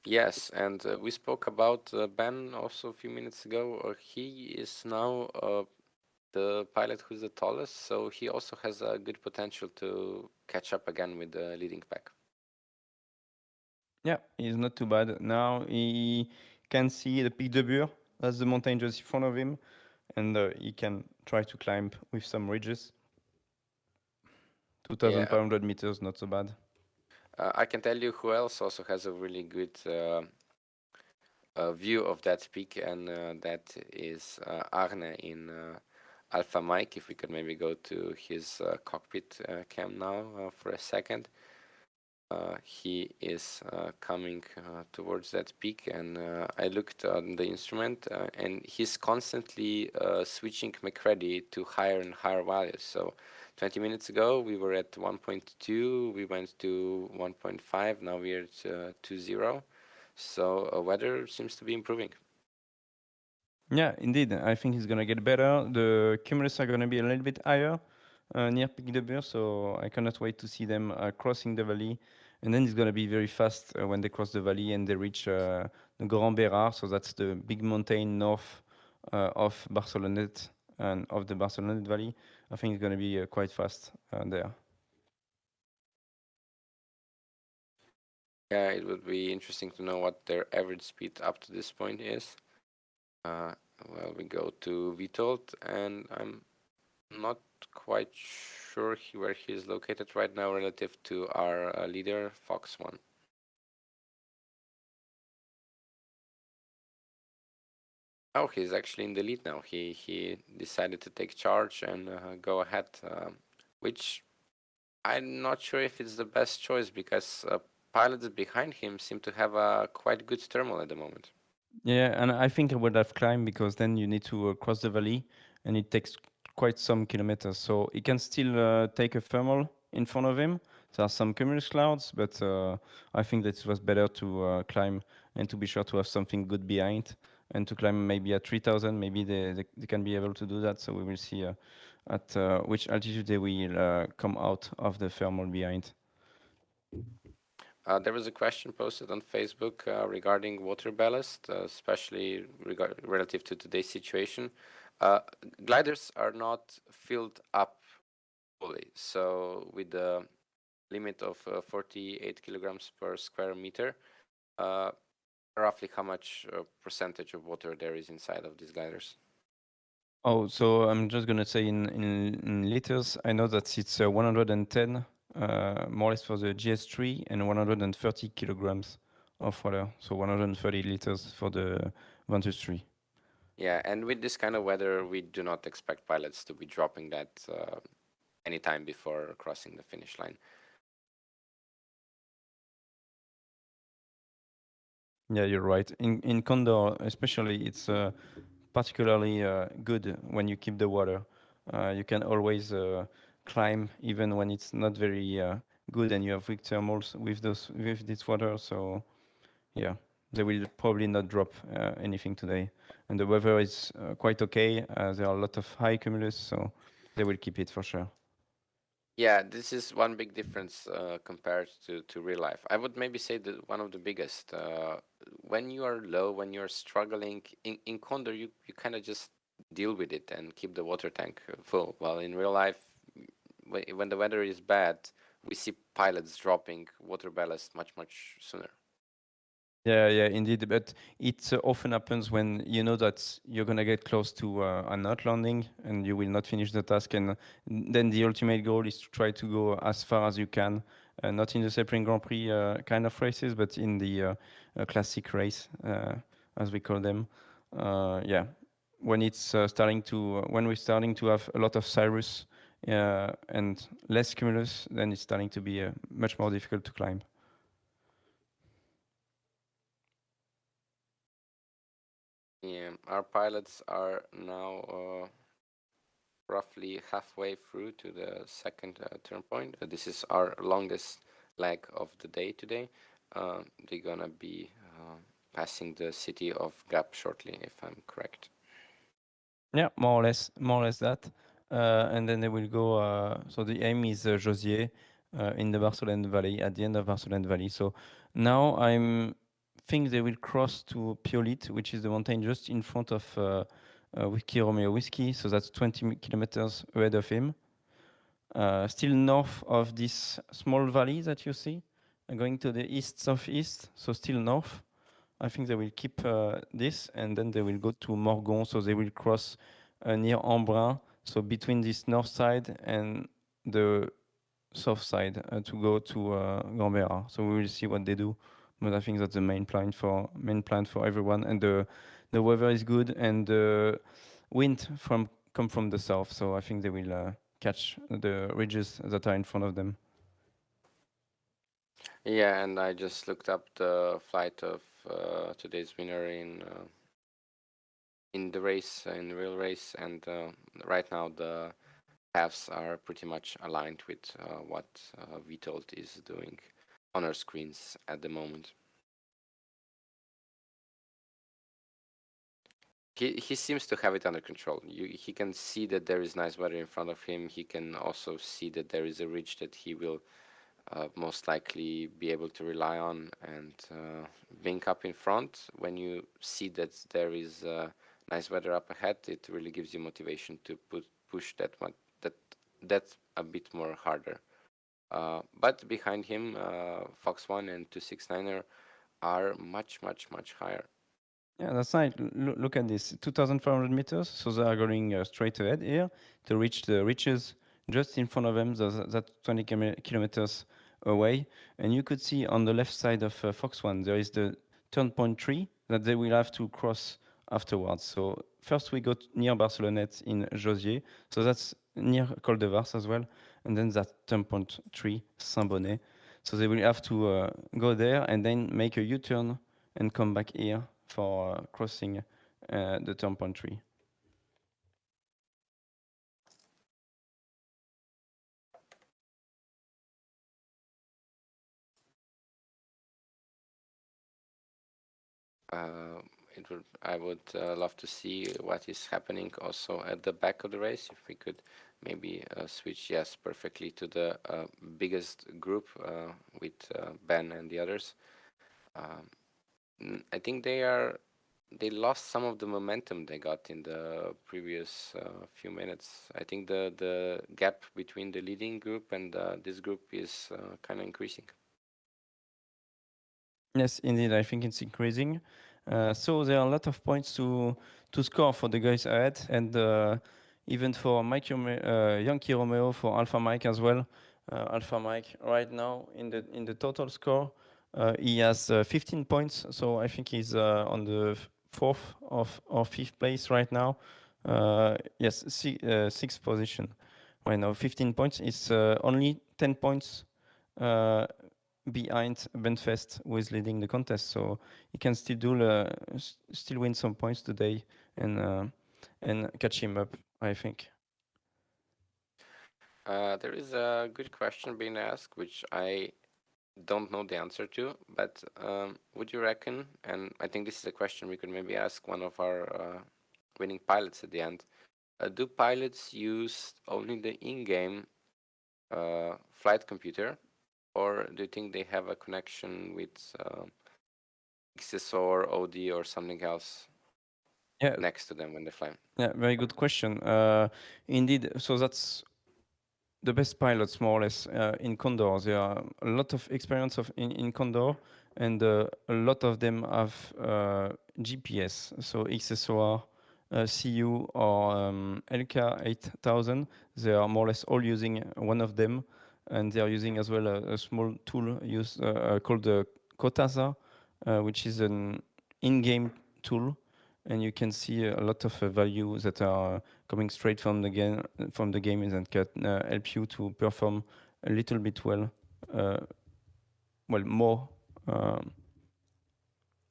Speaker 3: Yes, and we spoke about Ben also a few minutes ago. He is now the pilot who's the tallest, so he also has a good potential to catch up again with the leading pack.
Speaker 1: Yeah, he's not too bad. Now he can see the Pic de Bure. That's the mountain just in front of him, and he can try to climb with some ridges. 2,500 meters, not so bad.
Speaker 3: I can tell you who else also has a really good view of that peak, and that is Arne in Alpha Mike. If we could maybe go to his cockpit cam now for a second. He is coming towards that peak, and I looked on the instrument, and he's constantly switching McCready to higher and higher values. So 20 minutes ago we were at 1.2, we went to 1.5, now we're at 2.0. So weather seems to be improving.
Speaker 1: Yeah, indeed. I think it's gonna get better. The cumulus are gonna be a little bit higher near Pic de Bure, so I cannot wait to see them crossing the valley. And then it's gonna be very fast when they cross the valley and they reach the Grand Bérard. So that's the big mountain north of Barcelonette and of the Barcelonette Valley. I think it's gonna be quite fast there.
Speaker 3: Yeah, it would be interesting to know what their average speed up to this point is. Well, we go to Vitold, and I'm not quite sure where he is located right now relative to our leader, Fox One. Oh, he's actually in the lead now. He decided to take charge and go ahead, which I'm not sure if it's the best choice, because pilots behind him seem to have a quite good thermal at the moment.
Speaker 1: Yeah, and I think I would have climbed, because then you need to cross the valley, and it takes quite some kilometers. So he can still take a thermal in front of him. There are some cumulus clouds, but I think that it was better to climb and to be sure to have something good behind and to climb maybe at 3,000. Maybe they can be able to do that. So we will see at which altitude they will come out of the thermal behind.
Speaker 3: There was a question posted on Facebook regarding water ballast, especially relative to today's situation. Gliders are not filled up fully, so with the limit of 48 kilograms per square meter, roughly how much percentage of water there is inside of these gliders?
Speaker 1: Oh, so I'm just gonna say in liters. I know that it's 110, more or less for the GS3, and 130 kilograms of water. So 130 liters for the Ventus 3.
Speaker 3: Yeah, and with this kind of weather, we do not expect pilots to be dropping that anytime before crossing the finish line.
Speaker 1: Yeah, you're right. In Condor, especially, it's particularly good when you keep the water. You can always climb even when it's not very good, and you have weak thermals with this water. So yeah, they will probably not drop anything today, and the weather is quite okay. There are a lot of high cumulus, so they will keep it for sure.
Speaker 3: Yeah, this is one big difference compared to real life. I would maybe say that one of the biggest. When you are low, when you're struggling, in Condor, you kind of just deal with it and keep the water tank full. While in real life, when the weather is bad, we see pilots dropping water ballast much sooner.
Speaker 1: Yeah, yeah, indeed. But it often happens when you know that you're gonna get close to a not landing and you will not finish the task. And then the ultimate goal is to try to go as far as you can, not in the Sailplane Grand Prix kind of races, but in the classic race, as we call them. Yeah, when it's when we're starting to have a lot of cirrus and less cumulus, then it's starting to be much more difficult to climb.
Speaker 3: Yeah, our pilots are now roughly halfway through to the second turn point. This is our longest leg of the day today. They're gonna be passing the city of Gap shortly, if I'm correct.
Speaker 1: Yeah, more or less that. And then they will go. So the aim is Josier in the Barcelona Valley, at the end of Barcelona Valley. So now I'm think they will cross to Piolit, which is the mountain just in front of Whiskey Romeo Whiskey. So that's 20 kilometers ahead of him. Still north of this small valley that you see, going to the east southeast. So still north. I think they will keep this, and then they will go to Morgon. So they will cross near Embrun. So between this north side and the south side to go to Gambera. So we will see what they do. But I think that's the main plan for everyone. And the weather is good, and the wind come from the south. So I think they will catch the ridges that are in front of them.
Speaker 3: Yeah, and I just looked up the flight of today's winner in the race, in the real race, and right now the paths are pretty much aligned with what Vitold is doing on our screens at the moment. He seems to have it under control. He can see that there is nice weather in front of him. He can also see that there is a ridge that he will most likely be able to rely on, and being up in front, when you see that there is nice weather up ahead, it really gives you motivation to push that a bit more harder. But behind him, Fox 1 and 269er are much higher.
Speaker 1: Yeah, that's right. Look at this, 2,500 meters. So they are going straight ahead here to reach the ridges just in front of them. That's 20 kilometers away. And you could see on the left side of Fox 1, there is the turn point 3 that they will have to cross afterwards. So first we go near Barcelonnette in Josier. So that's near Col de Vars as well. And then that turn point 3, Saint-Bonnet. So they will have to go there and then make a U-turn and come back here for crossing the turn point 3.
Speaker 3: I would love to see what is happening also at the back of the race. If we could maybe switch, yes, perfectly to the biggest group with Ben and the others. I think they lost some of the momentum they got in the previous few minutes. I think the gap between the leading group and this group is kind of increasing.
Speaker 1: Yes, indeed. I think it's increasing. So there are a lot of points to score for the guys ahead, and even for Yankee Romeo, for Alpha Mike as well. Alpha Mike right now in the total score, he has 15 points. So I think he's on the fourth or fifth place right now. Yes, sixth position right now. 15 points. It's only 10 points behind Benfest, who is leading the contest. So he can still still win some points today and catch him up, I think.
Speaker 3: There is a good question being asked, which I don't know the answer to, but would you reckon, and I think this is a question we could maybe ask one of our winning pilots at the end, do pilots use only the in-game flight computer, or do you think they have a connection with XSOR, OD, or something else next to them when they fly?
Speaker 1: Yeah, very good question. Indeed, so that's the best pilots, more or less, in Condor. There are a lot of experience in Condor, and a lot of them have GPS, so XSOR, CU, or LK8000. They are more or less all using one of them, and they are using as well a small tool called the Kotasa, which is an in-game tool, and you can see a lot of value that are coming straight from the game and can help you to perform a little bit more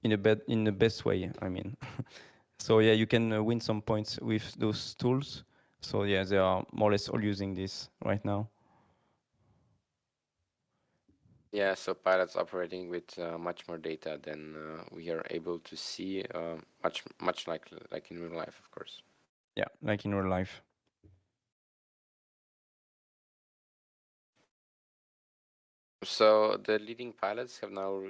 Speaker 1: in the best way, I mean. So yeah, you can win some points with those tools. So yeah, they are more or less all using this right now.
Speaker 3: Yeah, so pilots operating with much more data than we are able to see, much like in real life, of course.
Speaker 1: Yeah, like in real life.
Speaker 3: So the leading pilots have now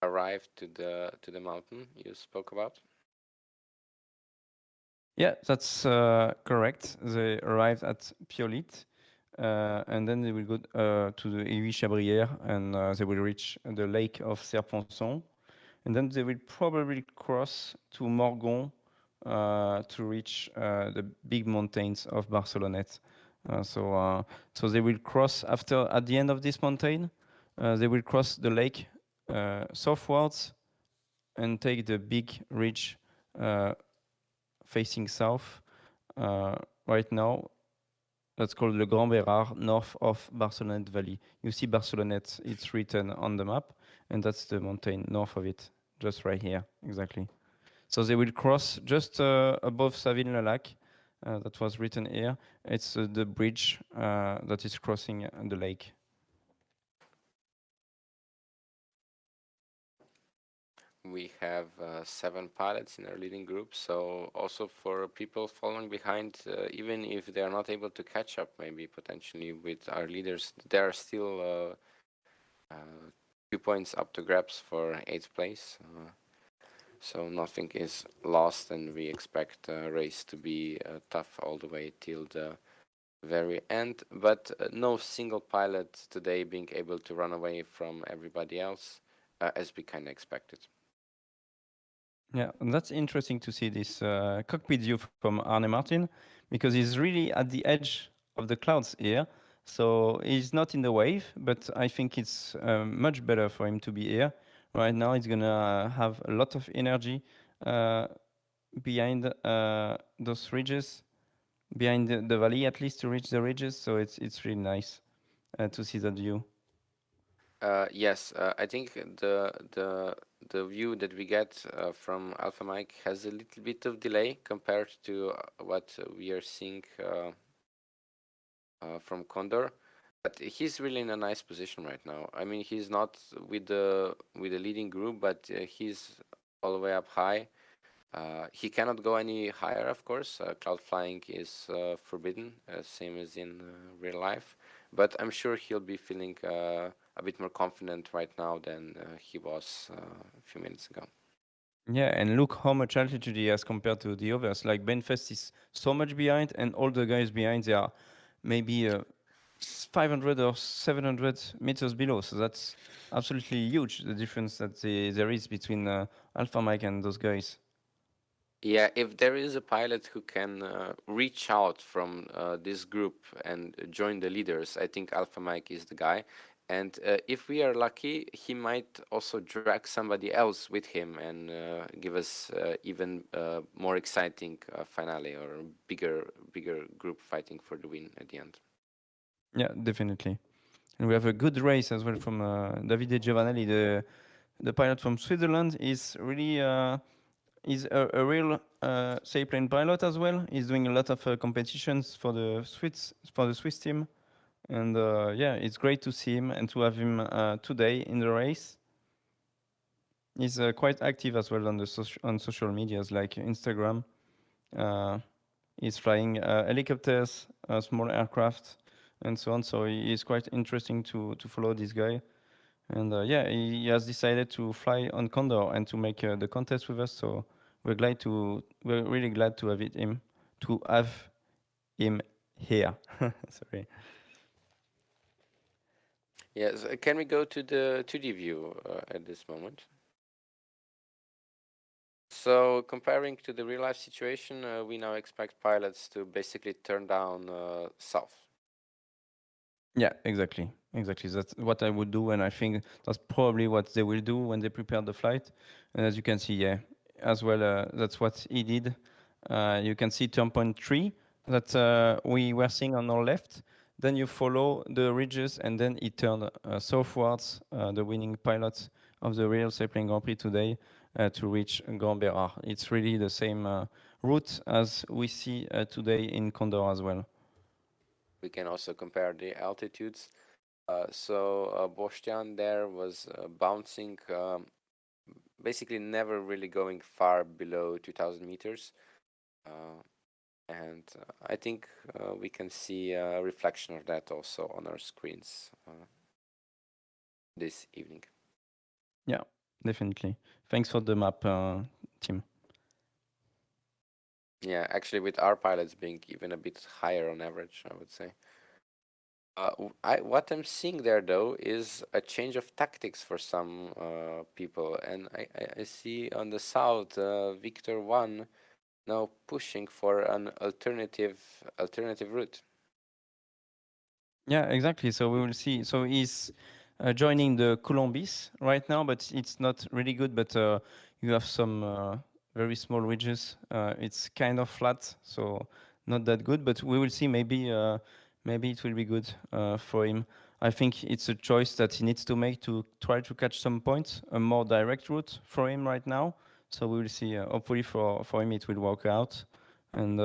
Speaker 3: arrived to the mountain you spoke about.
Speaker 1: Yeah, that's correct. They arrived at Piolit, and then they will go to the Aiguille-Chabrière, and they will reach the lake of Serponçon, and then they will probably cross to Morgon to reach the big mountains of Barcelonnette. So they will cross at the end of this mountain. They will cross the lake southwards and take the big ridge facing south right now. That's called Le Grand Bérard, north of Barcelonnette Valley. You see Barcelonnette, it's written on the map, and that's the mountain north of it, just right here, exactly. So they will cross just above Savine-le-Lac, that was written here. It's the bridge that is crossing the lake.
Speaker 3: We have 7 pilots in our leading group, so also for people following behind, even if they are not able to catch up, maybe potentially with our leaders, there are still 2 points up to grabs for 8th place. So nothing is lost, and we expect the race to be tough all the way till the very end. But no single pilot today being able to run away from everybody else, as we kind of expected.
Speaker 1: Yeah, and that's interesting to see this cockpit view from Arne Martin, because he's really at the edge of the clouds here. So he's not in the wave, but I think it's much better for him to be here. Right now, he's gonna have a lot of energy behind those ridges, behind the valley at least, to reach the ridges. So it's really nice to see that view.
Speaker 3: Yes, I think the view that we get from Alpha Mike has a little bit of delay compared to what we are seeing from Condor, but he's really in a nice position right now. I mean, he's not with the leading group, but he's all the way up high. He cannot go any higher, of course. Cloud flying is forbidden, same as in real life. But I'm sure he'll be feeling a bit more confident right now than he was a few minutes ago.
Speaker 1: Yeah, and look how much altitude he has compared to the others. Like Benfest is so much behind, and all the guys behind they are maybe 500 or 700 meters below. So that's absolutely huge, the difference that there is between Alpha Mike and those guys.
Speaker 3: Yeah, if there is a pilot who can reach out from this group and join the leaders, I think Alpha Mike is the guy. And if we are lucky, he might also drag somebody else with him and give us even more exciting finale or bigger group fighting for the win at the end.
Speaker 1: Yeah, definitely. And we have a good race as well from Davide Giovanelli, the pilot from Switzerland. Is really is a real sailplane pilot as well. He's doing a lot of competitions for the Swiss team, and yeah, it's great to see him and to have him today in the race. He's quite active as well on the on social medias like Instagram. He's flying helicopters, small aircraft, and so on. So it's quite interesting to follow this guy. And yeah, he has decided to fly on Condor and to make the contest with us. So we're really glad to have him here. Sorry.
Speaker 3: Yes, can we go to the 2D view at this moment? So comparing to the real life situation, we now expect pilots to basically turn down south.
Speaker 1: Yeah, exactly. That's what I would do, and I think that's probably what they will do when they prepare the flight. And as you can see, yeah, as well, that's what he did. You can see turn point 3 that we were seeing on our left. Then you follow the ridges, and then he turned southwards, the winning pilot of the real Sailplane Grand Prix today, to reach Grand Bérard. It's really the same route as we see today in Condor as well.
Speaker 3: We can also compare the altitudes. Bostian there was bouncing, basically never really going far below 2000 meters. And I think we can see a reflection of that also on our screens this evening.
Speaker 1: Yeah, definitely. Thanks for the map, Tim.
Speaker 3: Yeah, actually with our pilots being even a bit higher on average, I would say. What I'm seeing there though is a change of tactics for some people, and I see on the south Victor 1 now pushing for an alternative route.
Speaker 1: Yeah, exactly. So we will see. So he's joining the Colombis right now, but it's not really good. But you have some very small ridges. It's kind of flat, so not that good. But we will see. Maybe it will be good for him. I think it's a choice that he needs to make to try to catch some points, a more direct route for him right now. So we will see. Hopefully for him it will work out. And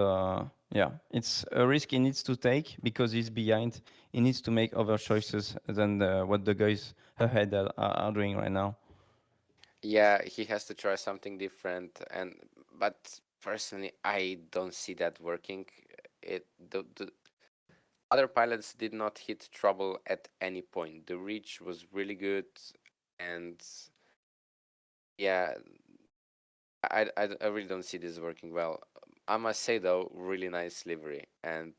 Speaker 1: yeah, it's a risk he needs to take because he's behind. He needs to make other choices than what the guys ahead are doing right now.
Speaker 3: Yeah, he has to try something different, but personally, I don't see that working. The other pilots did not hit trouble at any point. The reach was really good, and yeah, I really don't see this working well. I must say though, really nice livery, and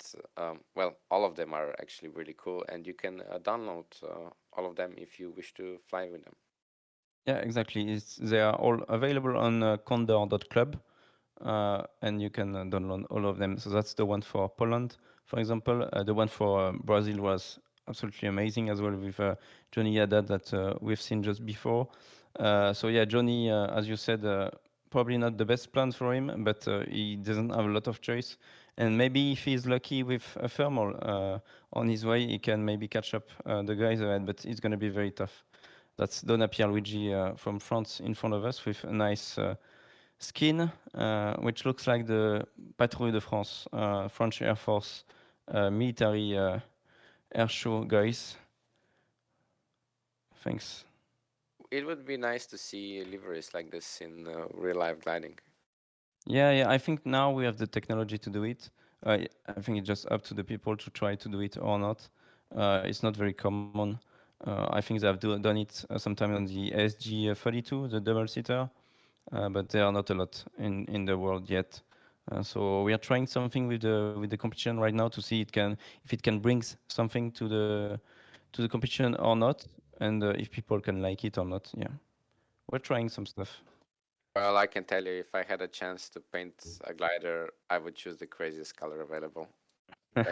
Speaker 3: well, all of them are actually really cool, and you can download all of them if you wish to fly with them.
Speaker 1: Yeah, exactly. They are all available on condor.club, and you can download all of them. So that's the one for Poland, for example. The one for Brazil was absolutely amazing as well with Johnny Haddad that we've seen just before. So yeah, Johnny, as you said, probably not the best plan for him, but he doesn't have a lot of choice. And maybe if he's lucky with a thermal on his way, he can maybe catch up the guys ahead, but it's going to be very tough. That's Donna Pierluigi from France in front of us with a nice skin, which looks like the Patrouille de France, French Air Force military air show guys. Thanks.
Speaker 3: it would be nice to see liveries like this in real life gliding.
Speaker 1: Yeah, I think now we have the technology to do it. I think it's just up to the people to try to do it or not. It's not very common. I think they have done it sometime on the SG32, the double seater, but there are not a lot in the world yet. So we are trying something with the competition right now to see if it can bring something to the competition or not, and if people can like it or not. Yeah, we're trying some stuff.
Speaker 3: Well, I can tell you, if I had a chance to paint a glider, I would choose the craziest color available. Uh,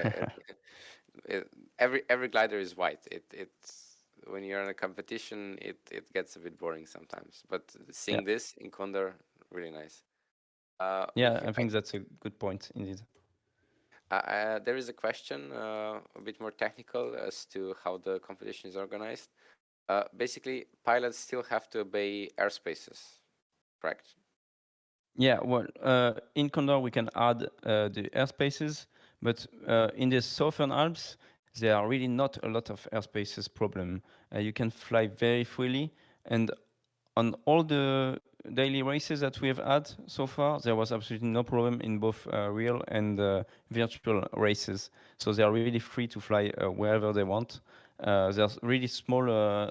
Speaker 3: it, every glider is white. It's when you're in a competition, it gets a bit boring sometimes. But seeing this in Condor, really nice.
Speaker 1: Yeah, I think that's a good point indeed.
Speaker 3: There is a question, a bit more technical, as to how the competition is organized. Basically, pilots still have to obey airspaces, correct?
Speaker 1: Yeah, well, in Condor we can add the airspaces, but in the Southern Alps there are really not a lot of airspaces problem. You can fly very freely, and on all the daily races that we have had so far, there was absolutely no problem in both real and virtual races. So they are really free to fly wherever they want. There's really small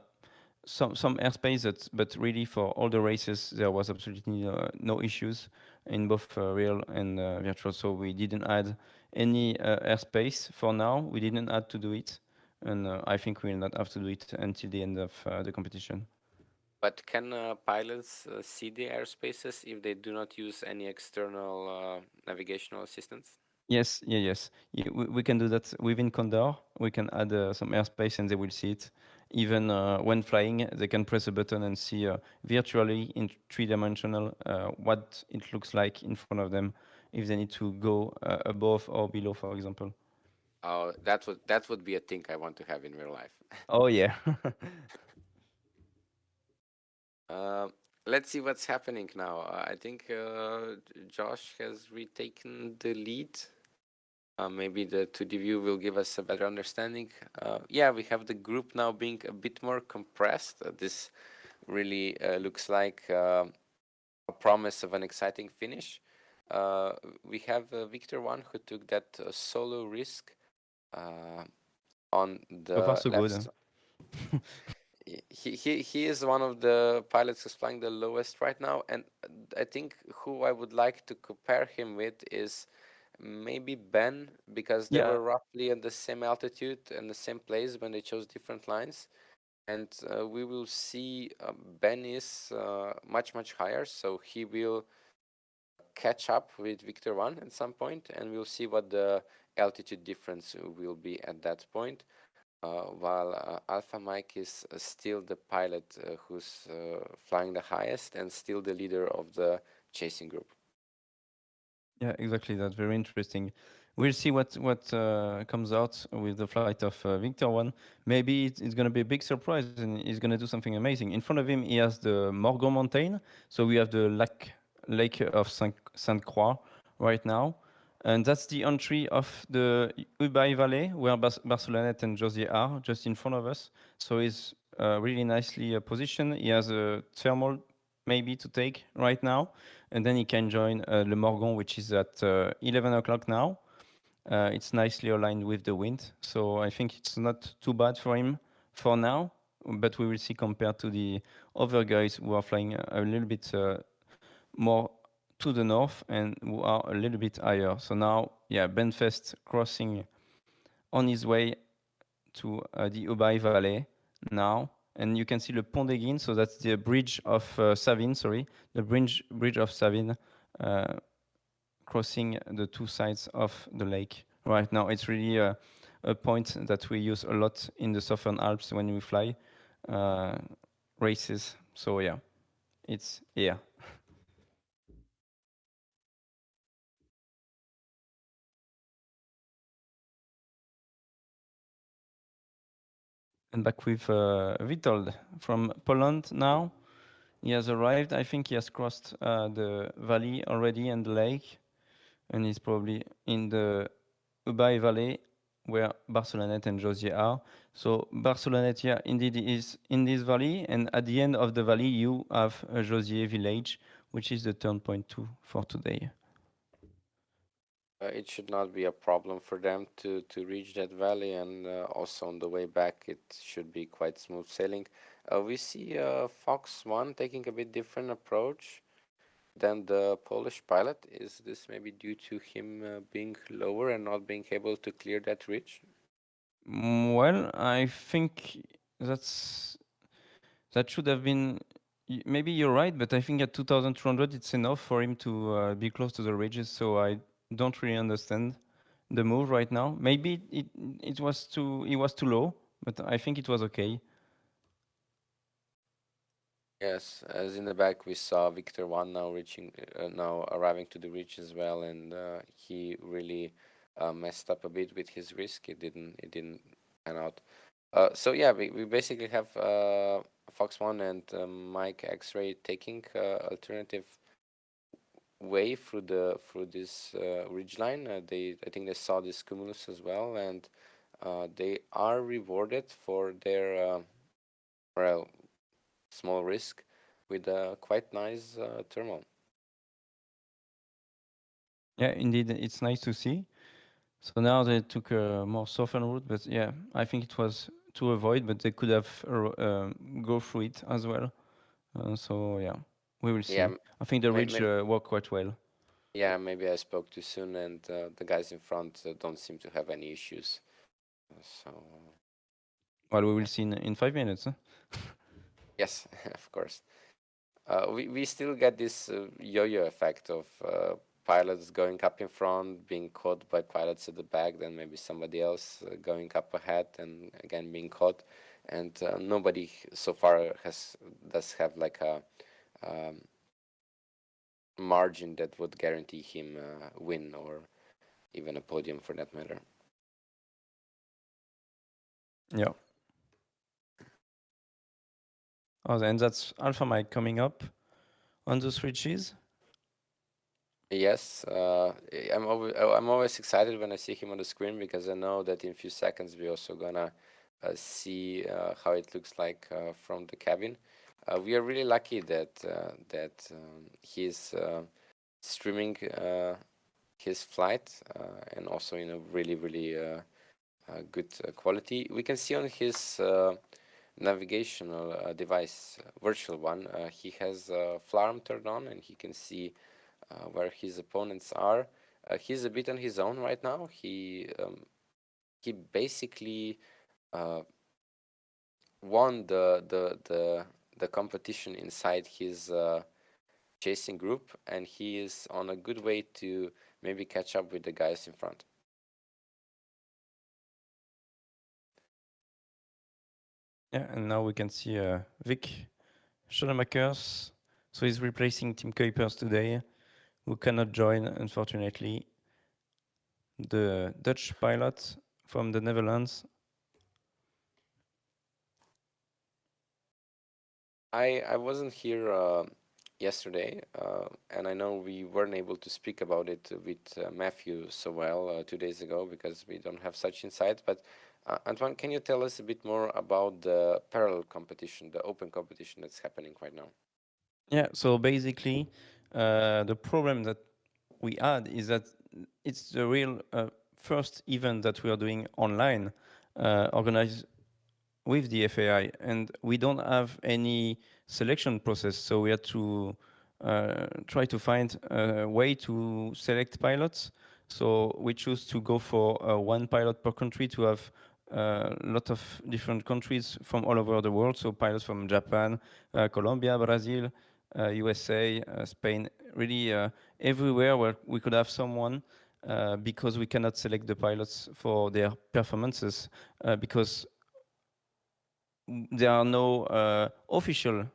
Speaker 1: some airspace but really for all the races there was absolutely no issues in both real and virtual. So we didn't add any airspace for now. We didn't add to do it, and I think we will not have to do it until the end of the competition.
Speaker 3: But can pilots see the airspaces if they do not use any external navigational assistance?
Speaker 1: Yes, yes. We can do that within Condor. We can add some airspace and they will see it. Even when flying, they can press a button and see virtually in three-dimensional what it looks like in front of them if they need to go above or below, for example.
Speaker 3: Oh, that would be a thing I want to have in real life.
Speaker 1: Oh, yeah.
Speaker 3: Let's see what's happening now. I think Josh has retaken the lead. Maybe the 2D view will give us a better understanding. Yeah, we have the group now being a bit more compressed. This really looks like a promise of an exciting finish. We have Victor one who took that solo risk on the
Speaker 1: So far, so
Speaker 3: left.
Speaker 1: good.
Speaker 3: He is one of the pilots who's flying the lowest right now, and I think who I would like to compare him with is maybe Ben, because they
Speaker 1: Yeah.
Speaker 3: were roughly at the same altitude and the same place when they chose different lines. And we will see Ben is much higher, so he will catch up with Victor 1 at some point, and we'll see what the altitude difference will be at that point. While Alpha Mike is still the pilot who's flying the highest and still the leader of the chasing group.
Speaker 1: Yeah, exactly. That's very interesting. We'll see what comes out with the flight of Victor one. Maybe it's going to be a big surprise and he's going to do something amazing. In front of him, he has the Morgon Mountain. So we have the Lake of Sainte Croix right now. And that's the entry of the Ubai Valley, where Barcelonette and Josier are, just in front of us. So he's really nicely positioned. He has a thermal maybe to take right now, and then he can join Le Morgon, which is at 11 o'clock now. It's nicely aligned with the wind, so I think it's not too bad for him for now, but we will see compared to the other guys who are flying a little bit more to the north and who are a little bit higher. So now, yeah, Benfest crossing on his way to the Ubai Valley now, and you can see Le Pont des Guines, so that's the bridge of Savine, sorry, the bridge of Savine crossing the two sides of the lake right now. It's really a point that we use a lot in the Southern Alps when we fly races. So yeah, it's here. And back with Witold from Poland now. He has arrived. I think he has crossed the valley already and the lake, and he's probably in the Ubai Valley where Barcelonette and Josier are. So Barcelonette, yeah, indeed is in this valley, and at the end of the valley you have Josier village, which is the turn point 2 for today.
Speaker 3: It should not be a problem for them to reach that valley, and also on the way back it should be quite smooth sailing. We see Fox 1 taking a bit different approach than the Polish pilot. Is this maybe due to him being lower and not being able to clear that ridge?
Speaker 1: Well, I think that should have been. Maybe you're right, but I think at 2,200 it's enough for him to be close to the ridges. So I don't really understand the move right now. Maybe it was too low, but I think it was okay.
Speaker 3: Yes, as in the back we saw Victor 1 now arriving to the ridge as well, and he really messed up a bit with his risk. It didn't pan out. So yeah, we basically have Fox 1 and Mike X-Ray taking alternative way through this ridge line. I think they saw this cumulus as well, and they are rewarded for their well, small risk with a quite nice thermal.
Speaker 1: Yeah, indeed, it's nice to see. So now they took a more softened route, but yeah, I think it was to avoid, but they could have go through it as well. So yeah, we will see.
Speaker 3: Yeah,
Speaker 1: I think the ridge worked quite well.
Speaker 3: yeah, maybe I spoke too soon, and the guys in front don't seem to have any issues. So
Speaker 1: Well, we will see in 5 minutes. Huh?
Speaker 3: yes, of course. We still get this yo-yo effect of pilots going up in front, being caught by pilots at the back, then maybe somebody else going up ahead and again being caught, and nobody so far does have like a margin that would guarantee him a win or even a podium for that matter.
Speaker 1: Yeah. Oh, and that's Alpha Mike coming up on the switches.
Speaker 3: Yes, I'm always excited when I see him on the screen, because I know that in a few seconds we're also gonna see how it looks like from the cabin. We are really lucky that he's streaming his flight and also in a really good quality. We can see on his navigational device, virtual one, he has FLARM turned on, and he can see where his opponents are. He's a bit on his own right now. He basically won the competition inside his chasing group, and he is on a good way to maybe catch up with the guys in front.
Speaker 1: Yeah, and now we can see Vic Schoenemakers. So he's replacing Tim Kuipers today, who cannot join, unfortunately. The Dutch pilot from the Netherlands.
Speaker 3: I wasn't here yesterday, and I know we weren't able to speak about it with Matthew so well 2 days ago because we don't have such insight. But Antoine, can you tell us a bit more about the parallel competition, the open competition that's happening right now?
Speaker 1: Yeah, so basically, the problem that we had is that it's the real first event that we are doing online, organized with the FAI, and we don't have any selection process. So we had to try to find a way to select pilots. So we choose to go for one pilot per country to have a lot of different countries from all over the world. So pilots from Japan, Colombia, Brazil, USA, Spain, really everywhere where we could have someone, because we cannot select the pilots for their performances because there are no official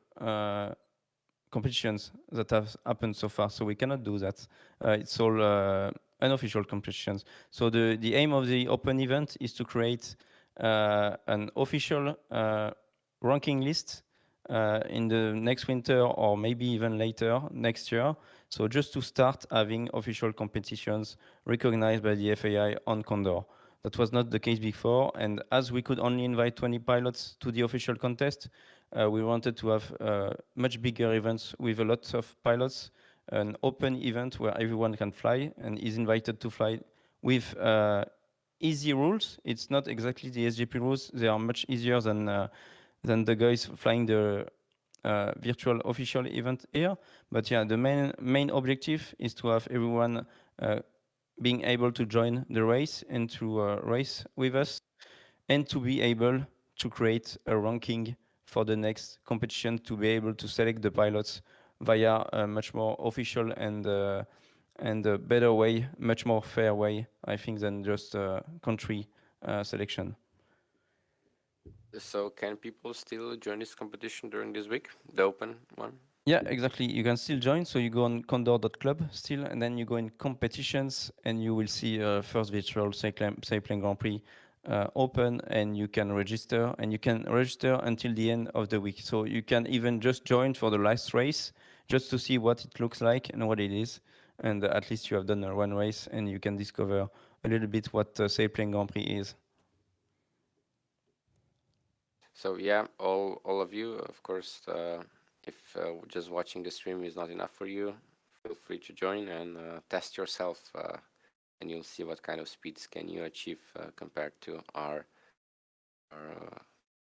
Speaker 1: competitions that have happened so far, so we cannot do that. It's all unofficial competitions. So the aim of the open event is to create an official ranking list in the next winter or maybe even later next year. So just to start having official competitions recognized by the FAI on Condor. That was not the case before, and as we could only invite 20 pilots to the official contest, we wanted to have much bigger events with a lot of pilots, an open event where everyone can fly and is invited to fly with easy rules. It's not exactly the SGP rules. They are much easier than the guys flying the virtual official event here. But yeah, the main objective is to have everyone being able to join the race and to race with us, and to be able to create a ranking for the next competition, to be able to select the pilots via a much more official and a better way, much more fair way, I think, than just country selection.
Speaker 3: So can people still join this competition during this week, the open one?
Speaker 1: Yeah, exactly. You can still join. So you go on condor.club still, and then you go in competitions, and you will see first virtual Sailplane Grand Prix open, and you can register, until the end of the week. So you can even just join for the last race, just to see what it looks like and what it is. And at least you have done one race, and you can discover a little bit what Sailplane Grand Prix is.
Speaker 3: So yeah, all of you, of course, if just watching the stream is not enough for you, feel free to join and test yourself, and you'll see what kind of speeds can you achieve compared to our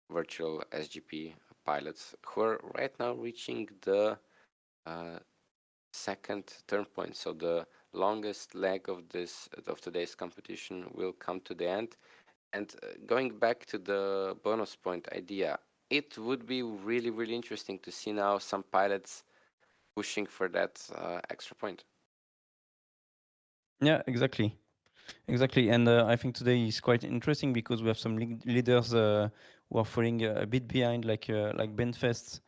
Speaker 3: virtual SGP pilots, who are right now reaching the second turn point. So the longest leg of today's competition will come to the end. And going back to the bonus point idea, it would be really, really interesting to see now some pilots pushing for that extra point.
Speaker 1: Yeah, exactly. And I think today is quite interesting because we have some leaders who are falling a bit behind, like Benfest.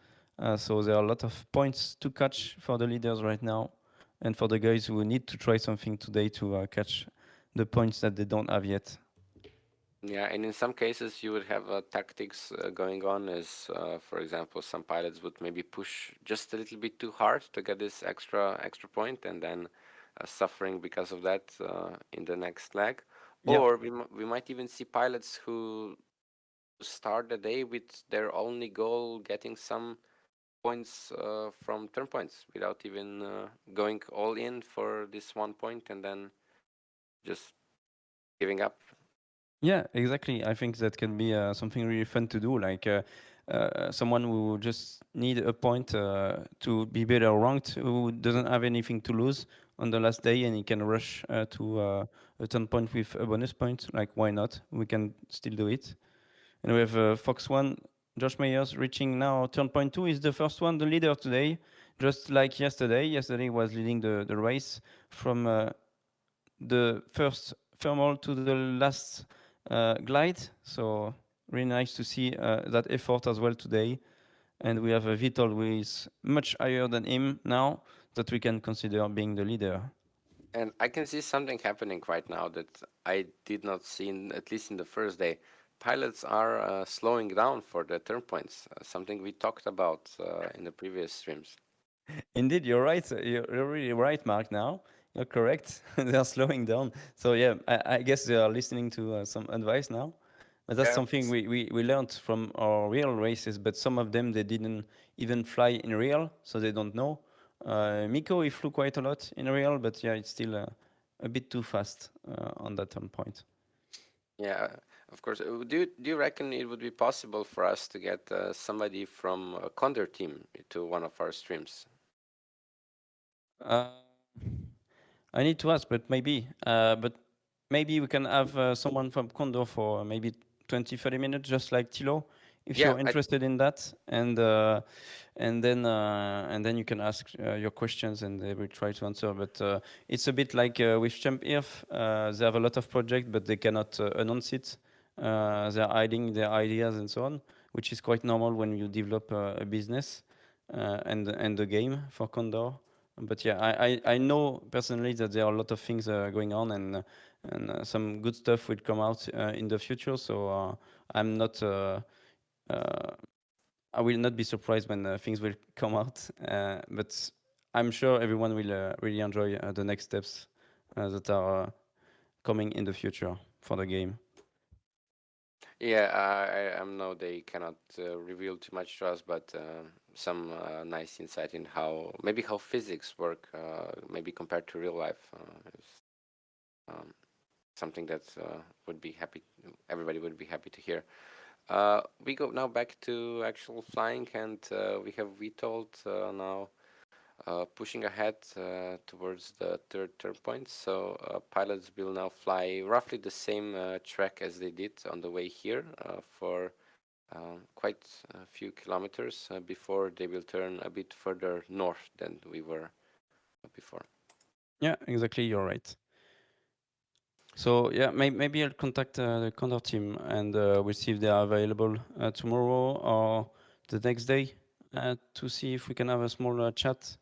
Speaker 1: So there are a lot of points to catch for the leaders right now, and for the guys who need to try something today to catch the points that they don't have yet.
Speaker 3: Yeah, and in some cases you would have tactics going on as, for example, some pilots would maybe push just a little bit too hard to get this extra point, and then suffering because of that in the next leg.
Speaker 1: Yeah.
Speaker 3: Or we might even see pilots who start the day with their only goal getting some points from turn points without even going all in for this 1 point and then just giving up.
Speaker 1: Yeah, exactly. I think that can be something really fun to do. Like someone who just need a point to be better ranked, who doesn't have anything to lose on the last day, and he can rush to a turn point with a bonus point. Like, why not? We can still do it. And we have Fox 1, Josh Meyers reaching now turn point 2 is the first one, the leader today. Just like yesterday. Yesterday was leading the race from the first thermal to the last glide. So really nice to see that effort as well today. And we have a Vitol who is much higher than him now, that we can consider being the leader.
Speaker 3: And I can see something happening right now that I did not see, at least in the first day. Pilots are slowing down for the turn points, something we talked about in the previous streams.
Speaker 1: Indeed, you're right. You're really right, Mark. Now you're correct. They are slowing down. So yeah, I guess they are listening to some advice now. But that's something we learned from our real races. But some of them, they didn't even fly in real, so they don't know. Miko, he flew quite a lot in real, but yeah, it's still a bit too fast on that turn point.
Speaker 3: Yeah, of course. Do you reckon it would be possible for us to get somebody from a Condor team to one of our streams?
Speaker 1: I need to ask, but maybe. But maybe we can have someone from Condor for maybe 20, 30 minutes, just like Tilo, if you're interested in that. And then you can ask your questions, and they will try to answer. But it's a bit like with Champ Earth. They have a lot of projects, but they cannot announce it. They're hiding their ideas and so on, which is quite normal when you develop a business and a game for Condor. But yeah, I know personally that there are a lot of things going on, and some good stuff will come out in the future. So I'm not. I will not be surprised when things will come out. But I'm sure everyone will really enjoy the next steps that are coming in the future for the game.
Speaker 3: Yeah, I know they cannot reveal too much to us, but some nice insight in how physics work, maybe compared to real life, is something that everybody would be happy to hear. We go now back to actual flying, and we have Vitold now pushing ahead towards the third turn point. So pilots will now fly roughly the same track as they did on the way here for quite a few kilometers before they will turn a bit further north than we were before.
Speaker 1: Yeah, exactly. You're right. So yeah, maybe I'll contact the Condor team and we'll see if they are available tomorrow or the next day to see if we can have a small chat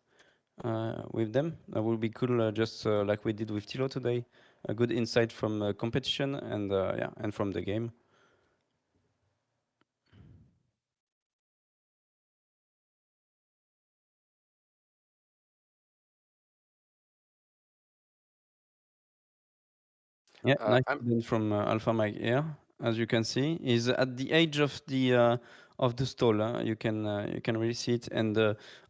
Speaker 1: with them. That would be cool, just like we did with Tilo today. A good insight from competition and and from the game. Yeah, nice student from Alpha Mike here. As you can see, is at the edge of the stall. You can really see it, and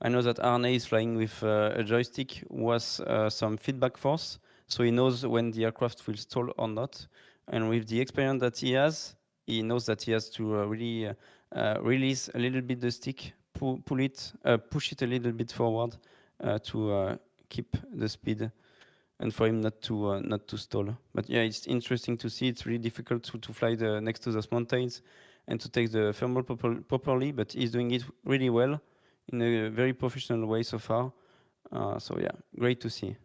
Speaker 1: I know that Arne is flying with a joystick with some feedback force, so he knows when the aircraft will stall or not. And with the experience that he has, he knows that he has to really release a little bit the stick, pull it, push it a little bit forward to keep the speed. And for him not to stall. But yeah, it's interesting to see. It's really difficult to fly next to those mountains and to take the thermal properly. But he's doing it really well in a very professional way so far. So yeah, great to see.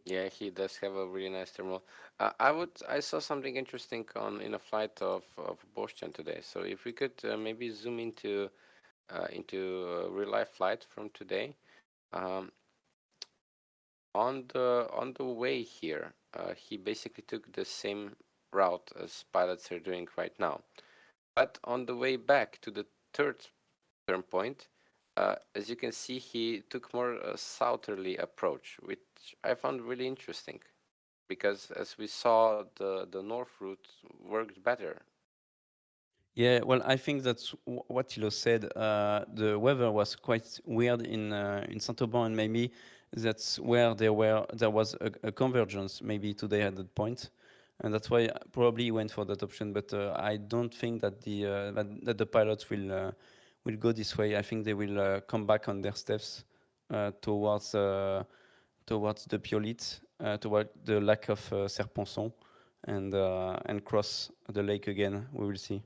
Speaker 3: Yeah, he does have a really nice thermal. I saw something interesting in a flight of Bostian today. So if we could maybe zoom into a real life flight from today. On the way here, he basically took the same route as pilots are doing right now. But on the way back to the third turn point, as you can see, he took more a southerly approach, which I found really interesting, because as we saw, the north route worked better.
Speaker 1: Yeah, well, I think that's what Thilo said. The weather was quite weird in Saint-Auban, and maybe that's where there was a convergence maybe today at that point, and that's why probably he went for that option. But I don't think that the pilots will go this way. I think they will come back on their steps towards the Piolit, toward the lac of Serponçon, and cross the lake again. We will see.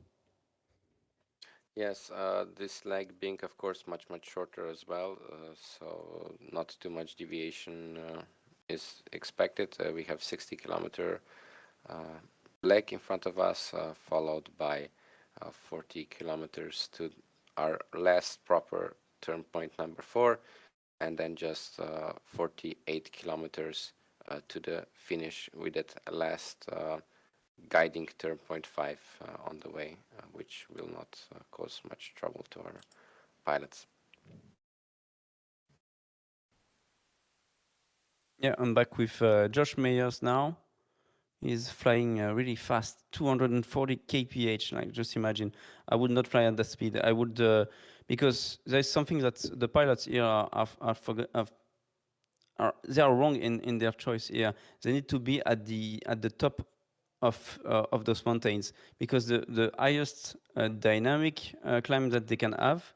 Speaker 3: Yes, this leg being, of course, much shorter as well, so not too much deviation is expected. We have 60-kilometer leg in front of us, followed by 40 kilometers to our last proper turn point number 4, and then just 48 kilometers to the finish with that last guiding turn point 5 on the way, which will not cause much trouble to our pilots.
Speaker 1: Yeah, I'm back with Josh Meyers now. He's flying really fast, 240 kph. Like, just imagine, I would not fly at that speed. I would, because there's something that the pilots here they are wrong in their choice here. They need to be at the top of those mountains, because the highest dynamic climb that they can have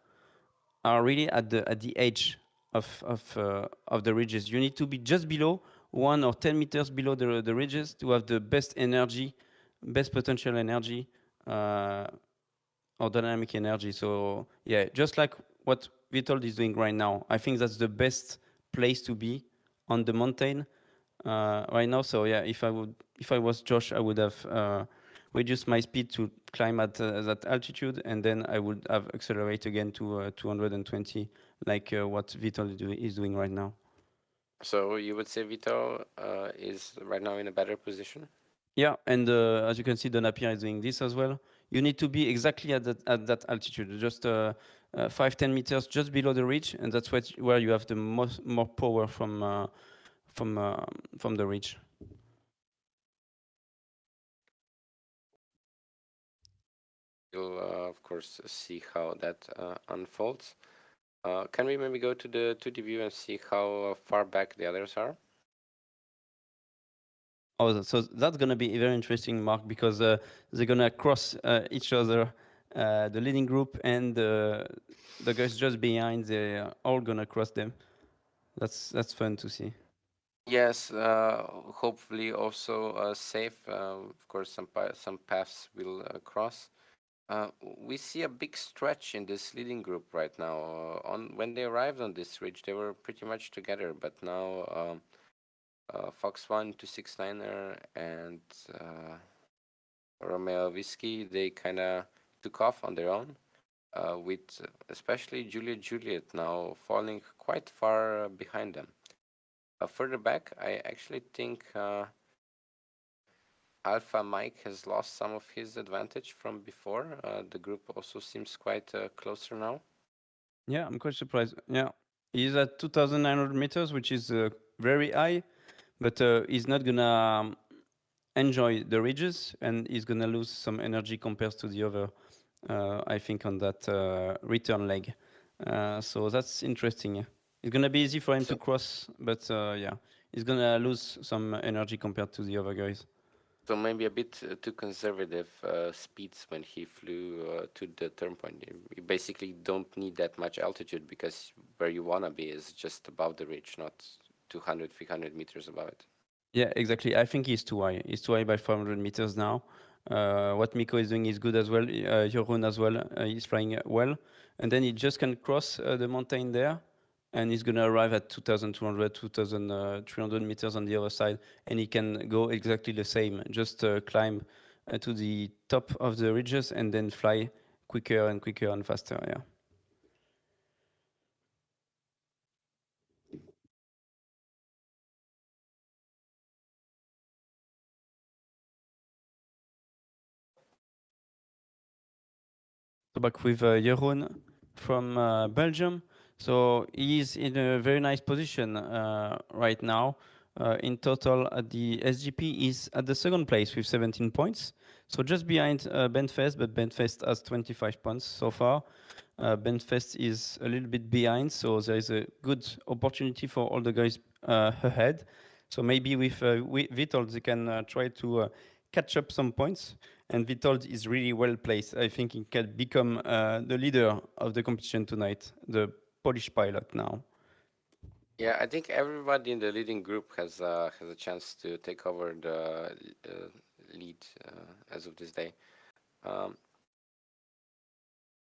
Speaker 1: are really at the edge of the ridges. You need to be just below 1 or 10 meters below the ridges to have the best energy, best potential energy, or dynamic energy. So yeah, just like what Vitold is doing right now, I think that's the best place to be on the mountain right now. So yeah, if I was Josh, I would have reduced my speed to climb at that altitude, and then I would have accelerate again to 220, like what Vitold is doing right now.
Speaker 3: So you would say Vito is right now in a better position?
Speaker 1: Yeah, and as you can see, the Napier is doing this as well. You need to be exactly at that altitude, just 5-10 meters just below the ridge, and that's where you have the more power from the ridge.
Speaker 3: we'll of course see how that unfolds. Can we maybe go to the view and see how far back the others are?
Speaker 1: Oh, so that's gonna be very interesting, Mark, because they're gonna cross each other, the leading group and the guys just behind. They're all gonna cross them. That's fun to see.
Speaker 3: Yes, hopefully also safe. Of course, some paths will cross. We see a big stretch in this leading group right now. On when they arrived on this ridge, they were pretty much together, but now Fox 1, 269er, and Romeo Whiskey, they kind of took off on their own, with especially Juliet now falling quite far behind them. Further back, I actually think Alpha Mike has lost some of his advantage from before. The group also seems quite closer now.
Speaker 1: Yeah, I'm quite surprised. Yeah, he's at 2,900 meters, which is very high, but he's not gonna enjoy the ridges, and he's gonna lose some energy compared to the other. I think on that return leg. So that's interesting. It's gonna be easy for him to cross, but yeah, he's gonna lose some energy compared to the other guys.
Speaker 3: So maybe a bit too conservative speeds when he flew to the turn point. You basically don't need that much altitude because where you wanna be is just above the ridge, not 200, 300 meters above it.
Speaker 1: Yeah, exactly. I think he's too high. He's too high by 500 meters now. What Miko is doing is good as well. Jeroen as well. He's flying well. And then he just can cross the mountain there. And he's going to arrive at 2,200, 2,300 meters on the other side. And he can go exactly the same. Just climb to the top of the ridges and then fly quicker and faster. Yeah. So back with Jeroen from Belgium. So he's in a very nice position right now. In total, the SGP is at the second place with 17 points. So just behind Bentfest, but Bentfest has 25 points so far. Bentfest is a little bit behind, so there is a good opportunity for all the guys ahead. So maybe with Vitold, they can try to catch up some points. And Vitold is really well placed. I think he can become the leader of the competition tonight, the Polish pilot now.
Speaker 3: Yeah, I think everybody in the leading group has a chance to take over the lead as of this day. I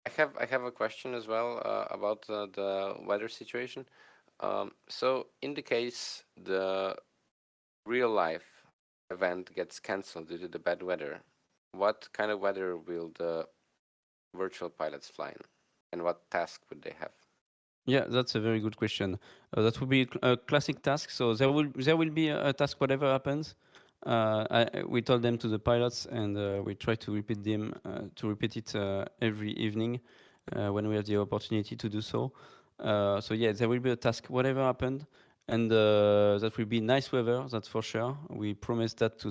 Speaker 3: have a question as well about the weather situation. So in the case the real life event gets cancelled due to the bad weather, what kind of weather will the virtual pilots fly in, and what task would they have?
Speaker 1: Yeah, that's a very good question. That would be a classic task. So there will be a task whatever happens. We told them to the pilots, and we try to repeat it every evening when we have the opportunity to do so. So yeah, there will be a task whatever happened, and that will be nice weather. That's for sure. We promised that to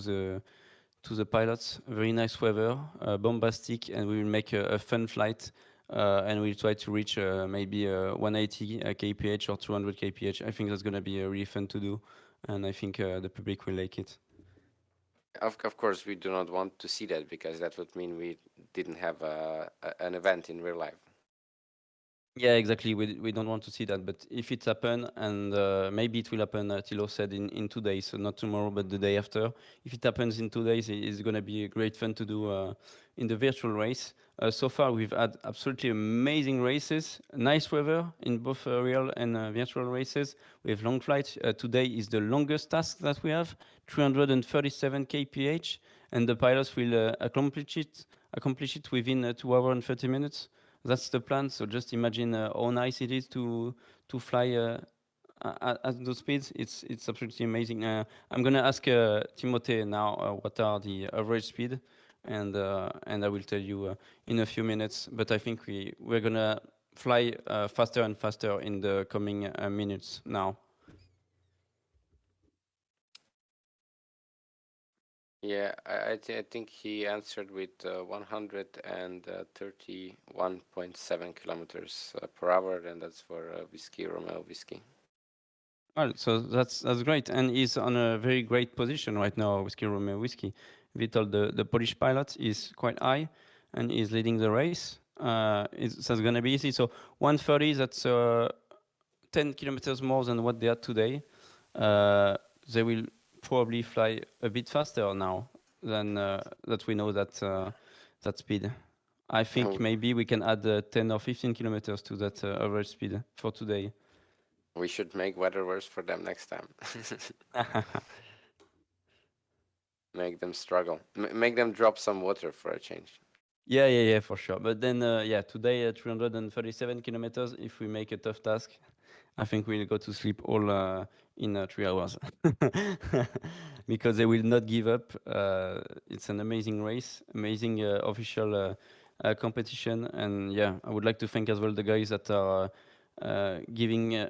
Speaker 1: the pilots. Very nice weather, bombastic, and we will make a fun flight. And we'll try to reach maybe 180 kph or 200 kph. I think that's going to be really fun to do, and I think the public will like it.
Speaker 3: Of course, we do not want to see that because that would mean we didn't have an event in real life.
Speaker 1: Yeah, exactly. We don't want to see that, but if it happen, and maybe it will happen, Thilo said, in 2 days, so not tomorrow, but the day after. If it happens in 2 days, it's going to be great fun to do in the virtual race. So far, we've had absolutely amazing races, nice weather in both real and virtual races. We have long flights. Today is the longest task that we have, 337 kph, and the pilots will accomplish it within 2 hours and 30 minutes. That's the plan. So just imagine how nice it is to fly at those speeds. It's absolutely amazing. I'm gonna ask Timothée now what are the average speed, and I will tell you in a few minutes. But I think we're gonna fly faster and faster in the coming minutes now.
Speaker 3: Yeah, I think he answered with 131.7 kilometers per hour, and that's for Whiskey Romeo Whiskey.
Speaker 1: Well, so that's great, and he's on a very great position right now. Whiskey Romeo Whiskey, Vital, the Polish pilot, is quite high, and is leading the race. It's going to be easy. So 130, that's 10 kilometers more than what they had today. They will probably fly a bit faster now than that we know that that speed. I think maybe we can add 10 or 15 kilometers to that average speed for today.
Speaker 3: We should make weather worse for them next time. Make them struggle. Make them drop some water for a change.
Speaker 1: Yeah, for sure. But then, yeah, today 337 kilometers. If we make a tough task, I think we'll go to sleep all in 3 hours because they will not give up. It's an amazing race, amazing official competition, and yeah, I would like to thank as well the guys that are giving.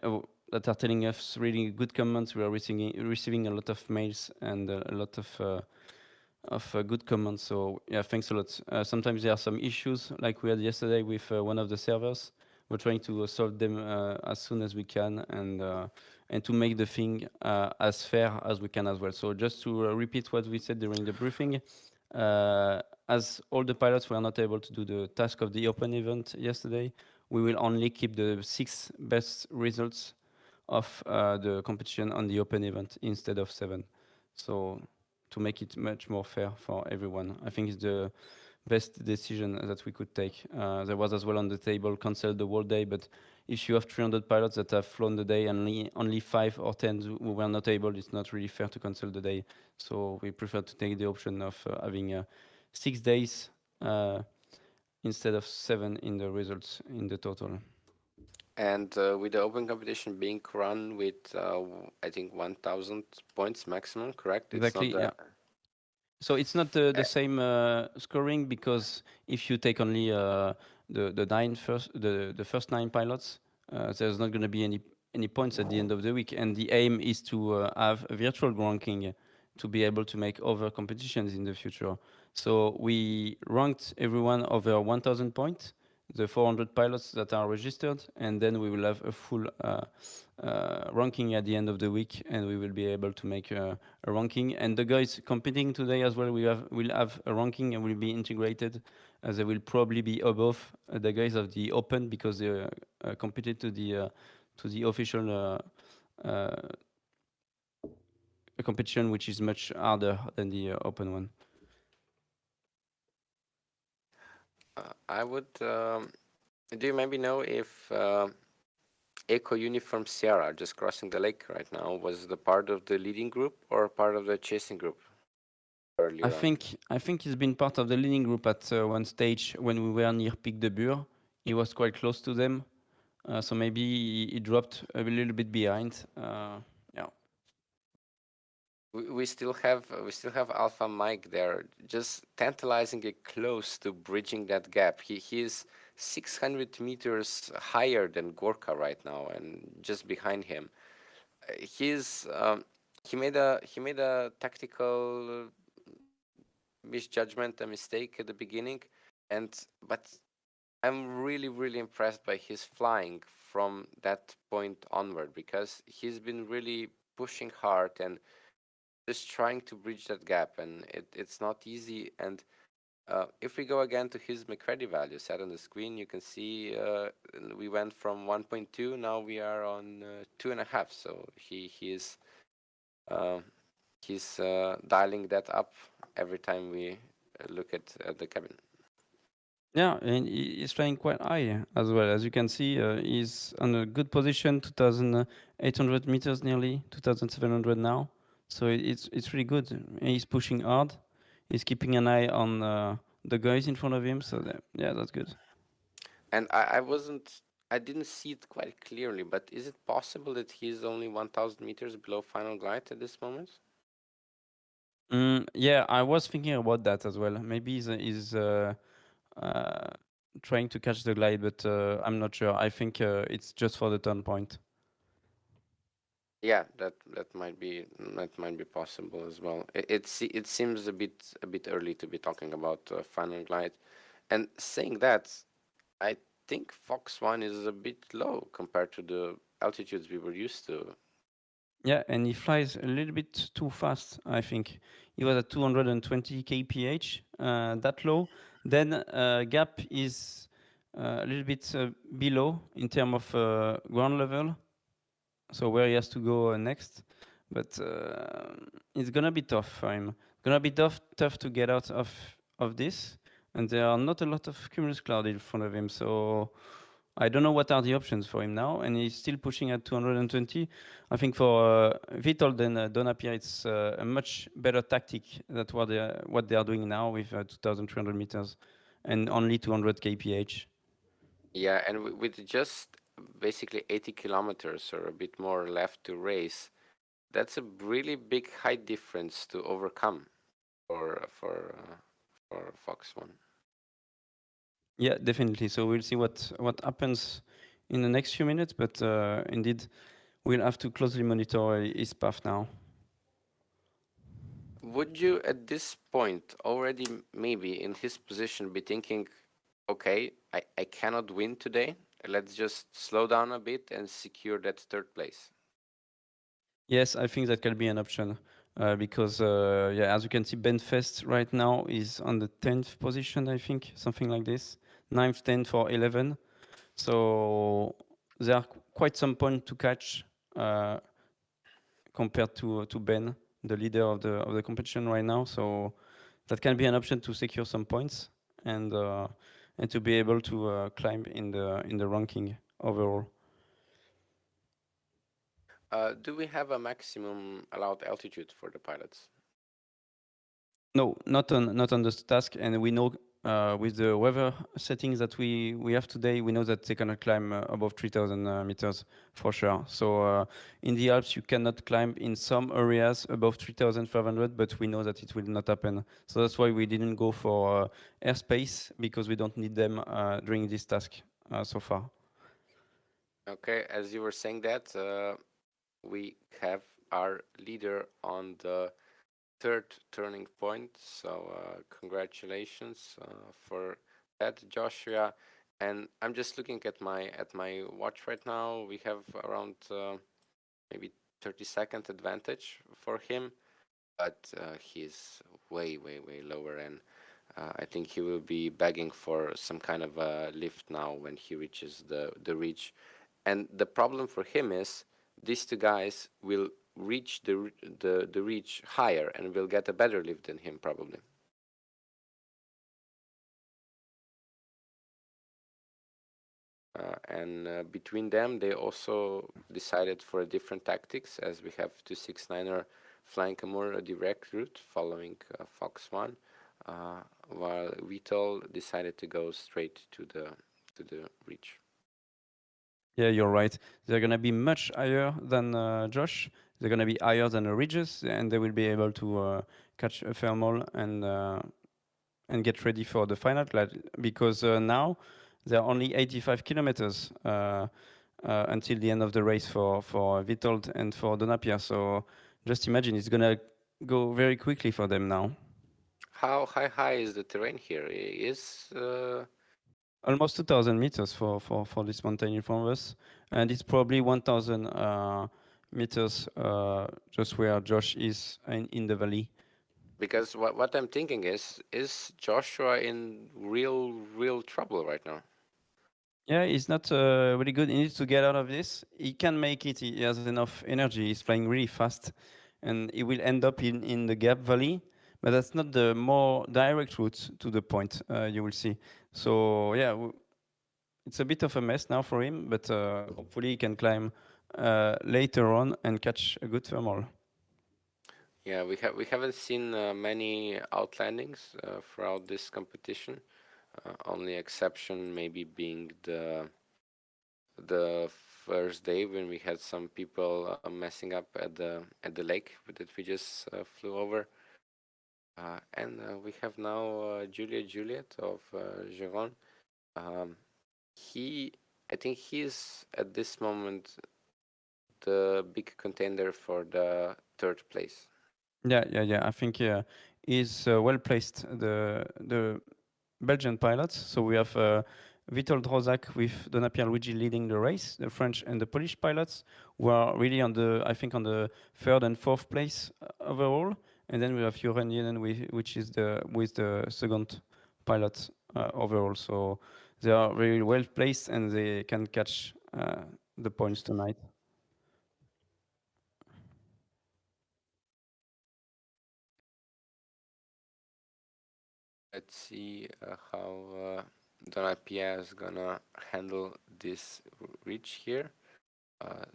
Speaker 1: That are telling us really good comments. We are receiving a lot of mails and a lot of good comments. So yeah, thanks a lot. Sometimes there are some issues, like we had yesterday with one of the servers. We're trying to solve them as soon as we can, and to make the thing as fair as we can as well. So just to repeat what we said during the briefing, as all the pilots were not able to do the task of the open event yesterday, we will only keep the 6 best results of the competition on the open event instead of 7. So to make it much more fair for everyone, I think it's the best decision that we could take. There was as well on the table cancel the whole day, but if you have 300 pilots that have flown the day and only 5 or 10 who were not able, it's not really fair to cancel the day. So we prefer to take the option of having 6 days instead of 7 in the results in the total.
Speaker 3: And with the open competition being run with, I think, 1,000 points maximum, correct?
Speaker 1: Exactly,
Speaker 3: It's not
Speaker 1: yeah. So it's not the same scoring, because if you take only the first 9 pilots, there's not going to be any points at the end of the week, and the aim is to have a virtual ranking to be able to make other competitions in the future. So we ranked everyone over 1,000 points, the 400 pilots that are registered, and then we will have a full ranking at the end of the week, and we will be able to make a ranking. And the guys competing today as well, will have a ranking and will be integrated. They will probably be above the guys of the open, because they competed to the official competition, which is much harder than the open one.
Speaker 3: I would. Do you maybe know if Eco Uniform Sierra, just crossing the lake right now, was the part of the leading group or part of the chasing group earlier on?
Speaker 1: I think he's been part of the leading group at one stage when we were near Pic de Bure. He was quite close to them, so maybe he dropped a little bit behind. Yeah.
Speaker 3: We still have Alpha Mike there, just tantalizingly close to bridging that gap. He is 600 meters higher than Gorka right now, and just behind him. He made a tactical misjudgment, a mistake at the beginning, but I'm really impressed by his flying from that point onward, because he's been really pushing hard and just trying to bridge that gap, and it's not easy. And if we go again to his McCready value set on the screen, you can see we went from 1.2, now we are on 2.5. So he's dialing that up every time we look at the cabin.
Speaker 1: Yeah, and he's flying quite high as well. As you can see, he's on a good position, 2,800 meters nearly, 2,700 now. So it's really good. And he's pushing hard. He's keeping an eye on the guys in front of him. So yeah, that's good.
Speaker 3: And I didn't see it quite clearly, but is it possible that he's only 1,000 meters below final glide at this moment?
Speaker 1: Yeah, I was thinking about that as well. Maybe he's trying to catch the glide, but I'm not sure. I think it's just for the turn point.
Speaker 3: Yeah, that might be possible as well. It seems a bit early to be talking about final glide, and saying that, I think Fox 1 is a bit low compared to the altitudes we were used to.
Speaker 1: Yeah, and he flies a little bit too fast, I think. He was at 220 kph, that low. Then gap is a little bit below in terms of ground level, so where he has to go next. But it's gonna be tough for him. Gonna be tough to get out of this, and there are not a lot of cumulus cloud in front of him. So I don't know what are the options for him now, and he's still pushing at 220. I think for Vitold and Donapier, it's a much better tactic than what they are doing now with 2,300 meters and only 200 kph.
Speaker 3: Yeah, and with just basically 80 kilometers or a bit more left to race, that's a really big height difference to overcome for Fox 1.
Speaker 1: Yeah, definitely. So we'll see what happens in the next few minutes, but indeed, we'll have to closely monitor his path now.
Speaker 3: Would you, at this point, already maybe in his position, be thinking, okay, I cannot win today. Let's just slow down a bit and secure that third place?
Speaker 1: Yes, I think that can be an option because, yeah, as you can see, Benfest right now is on the 10th position, I think, something like this, 9th, 10th, or 11. So there are quite some points to catch compared to Ben, the leader of the competition right now. So that can be an option to secure some points and to be able to climb in the ranking overall.
Speaker 3: Do we have a maximum allowed altitude for the pilots?
Speaker 1: No, not on this task, and we know with the weather settings that we have today, we know that they cannot climb above 3,000 meters for sure. So in the Alps, you cannot climb in some areas above 3,500, but we know that it will not happen. So that's why we didn't go for airspace, because we don't need them during this task so far.
Speaker 3: Okay, as you were saying that, we have our leader on the third turning point. So congratulations for that, Joshua. And I'm just looking at my watch right now. We have around maybe 30-second advantage for him, but he's way lower, and I think he will be begging for some kind of a lift now when he reaches the reach. And the problem for him is these two guys will reach the reach higher and will get a better lift than him probably. And between them, they also decided for a different tactics, as we have 269er flying a more direct route following Fox 1, while Vitol decided to go straight to the reach.
Speaker 1: Yeah, you're right. They're going to be much higher than Josh. They're going to be higher than the ridges, and they will be able to catch a thermal and get ready for the final glide. Because now there are only 85 kilometers until the end of the race for Vitold and for Donapier. So just imagine, it's going to go very quickly for them now.
Speaker 3: How high is the terrain here? Is
Speaker 1: Almost 2,000 meters for this mountain in front of us, and it's probably 1,000 meters just where Josh is in the valley.
Speaker 3: Because what I'm thinking is Joshua in real trouble right now?
Speaker 1: Yeah, he's not really good. He needs to get out of this. He can make it. He has enough energy. He's flying really fast, and he will end up in the Gap Valley. But that's not the more direct route to the point. You will see. So yeah, it's a bit of a mess now for him. But hopefully he can climb later on and catch a good thermal.
Speaker 3: Yeah, we haven't seen many outlandings throughout this competition. Only exception maybe being the first day when we had some people messing up at the lake that we just flew over. And we have now Juliet of Giron. I think he's at this moment the big contender for the third place.
Speaker 1: Yeah. I think he's well placed. The Belgian pilots. So we have Witold Rozak with Donapierre Luigi leading the race, the French and the Polish pilots, who are really on the third and fourth place overall. And then we have Joren Jenen, which is the second pilot overall. So they are very well placed and they can catch the points tonight.
Speaker 3: Let's see how Donapierre is gonna handle this reach here.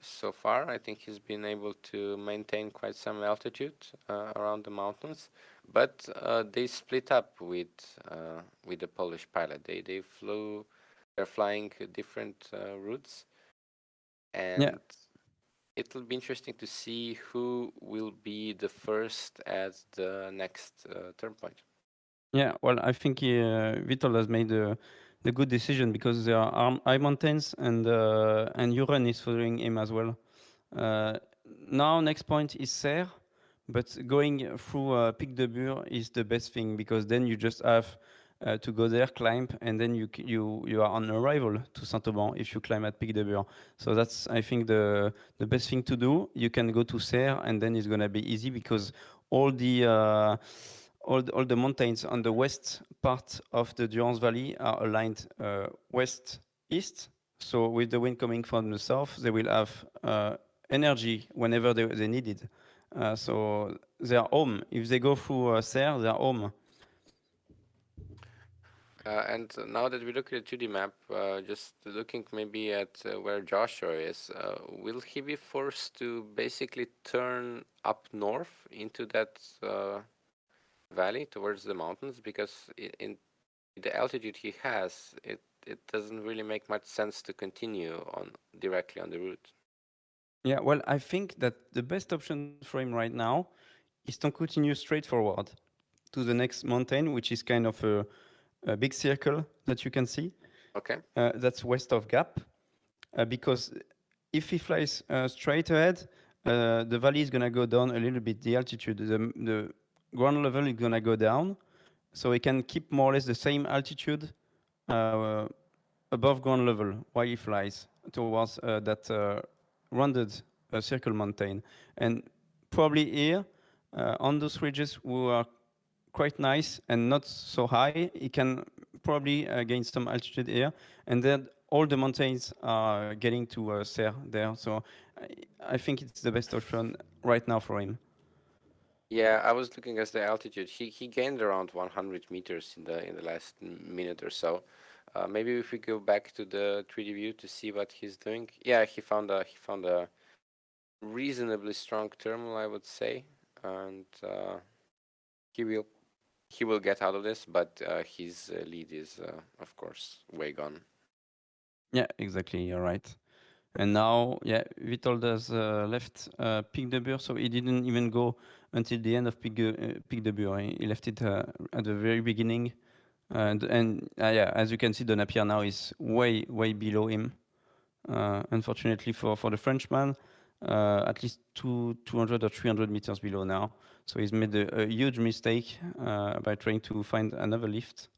Speaker 3: So far, I think he's been able to maintain quite some altitude around the mountains, but they split up with the Polish pilot. They're flying different routes, and it'll be interesting to see who will be the first at the next turn point.
Speaker 1: Yeah, well, I think Witold has made the good decision because there are high mountains and Joren is following him as well. Now, next point is Serie, but going through Pic de Bure is the best thing because then you just have to go there, climb, and then you are on arrival to Saint-Auban if you climb at Pic de Bure. So that's, I think, the best thing to do. You can go to Serie, and then it's gonna be easy because all the mountains on the west part of the Durance Valley are aligned west-east. So with the wind coming from the south, they will have energy whenever they need it. So they are home. If they go through Serie, they are home.
Speaker 3: And now that we look at the 2D map, just looking maybe at where Joshua is, will he be forced to basically turn up north into that valley towards the mountains? Because in the altitude he has, it doesn't really make much sense to continue directly on the route.
Speaker 1: Yeah, well, I think that the best option for him right now is to continue straight forward to the next mountain, which is kind of a big circle that you can see.
Speaker 3: Okay.
Speaker 1: That's west of Gap, because if he flies straight ahead, the valley is gonna go down a little bit. The altitude, the ground level is gonna go down, so he can keep more or less the same altitude above ground level while he flies towards that rounded circle mountain. And probably here, on those ridges who are quite nice and not so high, he can probably gain some altitude here. And then all the mountains are getting to Serre there. So I think it's the best option right now for him.
Speaker 3: Yeah, I was looking at the altitude. He gained around 100 meters in the last minute or so. Maybe if we go back to the 3D view to see what he's doing. Yeah, he found a reasonably strong terminal, I would say, and he will get out of this. But his lead is, of course, way gone.
Speaker 1: Yeah, exactly. You're right. And now, yeah, Witold has left Pic de Bure, so he didn't even go until the end of Pic de Bure. He left it at the very beginning. And yeah, as you can see, Donapierre now is way below him. Unfortunately for the Frenchman, at least 200 or 300 meters below now. So he's made a huge mistake by trying to find another lift.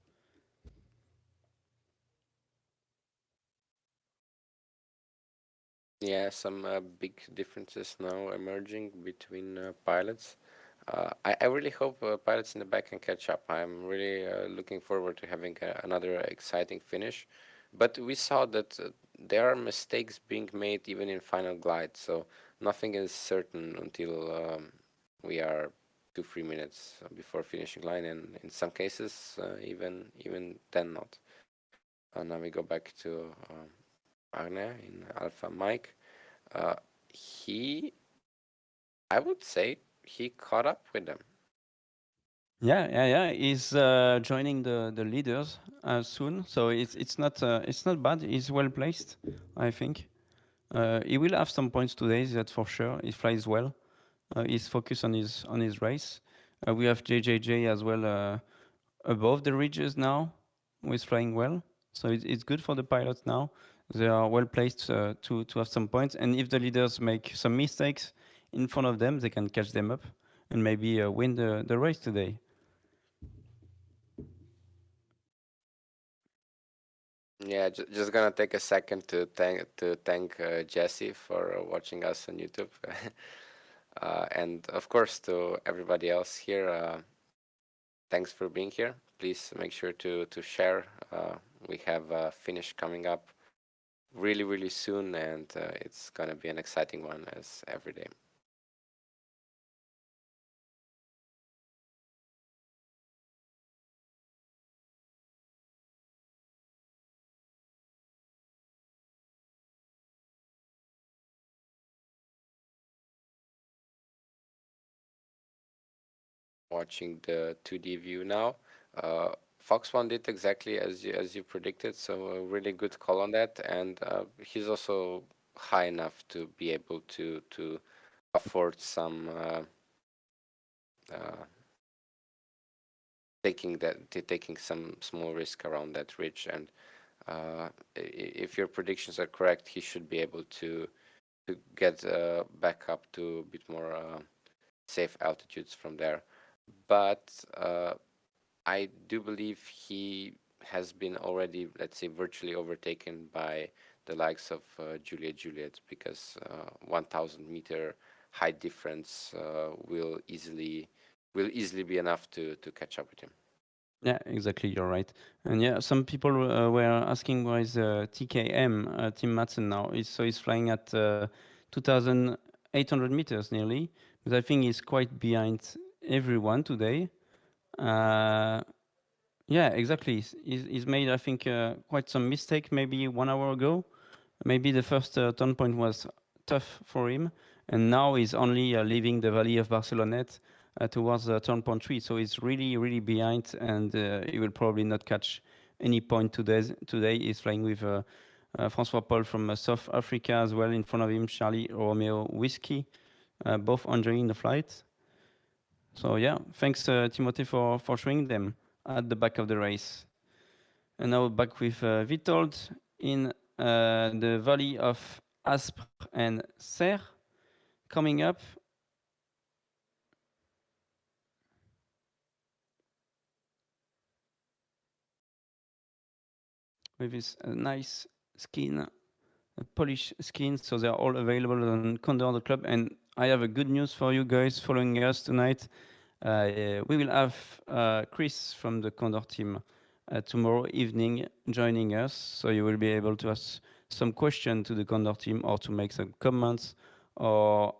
Speaker 3: Yeah, some big differences now emerging between pilots. I really hope pilots in the back can catch up. I'm really looking forward to having another exciting finish. But we saw that there are mistakes being made even in final glide, so nothing is certain until we are 2-3 minutes before finishing line, and in some cases even then not. Now we go back to Arne in Alpha Mike. I would say he caught up with them.
Speaker 1: Yeah. He's joining the leaders soon, so it's not bad. He's well placed, I think. He will have some points today, that's for sure. He flies well. He's focused on his race. We have JJJ as well above the ridges now, who is flying well. So it's good for the pilots now. They are well placed to have some points, and if the leaders make some mistakes in front of them, they can catch them up and maybe win the race today.
Speaker 3: Yeah, just gonna take a second to thank Jesse for watching us on YouTube, and of course to everybody else here. Thanks for being here. Please make sure to share. We have a finish coming up really soon, and it's gonna be an exciting one as every day. Watching the 2D view now. Fox One did exactly as you predicted, so a really good call on that, and he's also high enough to be able to afford some taking some small risk around that ridge, and if your predictions are correct, he should be able to get back up to a bit more safe altitudes from there. But I do believe he has been already, let's say, virtually overtaken by the likes of Juliet, because 1,000-meter height difference will easily be enough to catch up with him.
Speaker 1: Yeah, exactly. You're right. And yeah, some people were asking why is TKM Tim Madsen now? He's flying at 2,800 meters nearly, but I think he's quite behind everyone today. Yeah, exactly. He's made, I think, quite some mistake maybe 1 hour ago. Maybe the first turn point was tough for him, and now he's only leaving the Valley of Barcelonette towards turn point 3. So he's really behind, and he will probably not catch any point today. Today he's flying with Francois Paul from South Africa as well in front of him, Charlie Romeo Whiskey, both enjoying the flight. So yeah, thanks Timothée for showing them at the back of the race. And now back with Witold in the valley of Aspre and Serie coming up. With this nice skin, a Polish skin, so they're all available on Condor Club. And I have a good news for you guys following us tonight. We will have Chris from the Condor team tomorrow evening joining us, so you will be able to ask some question to the Condor team or to make some comments or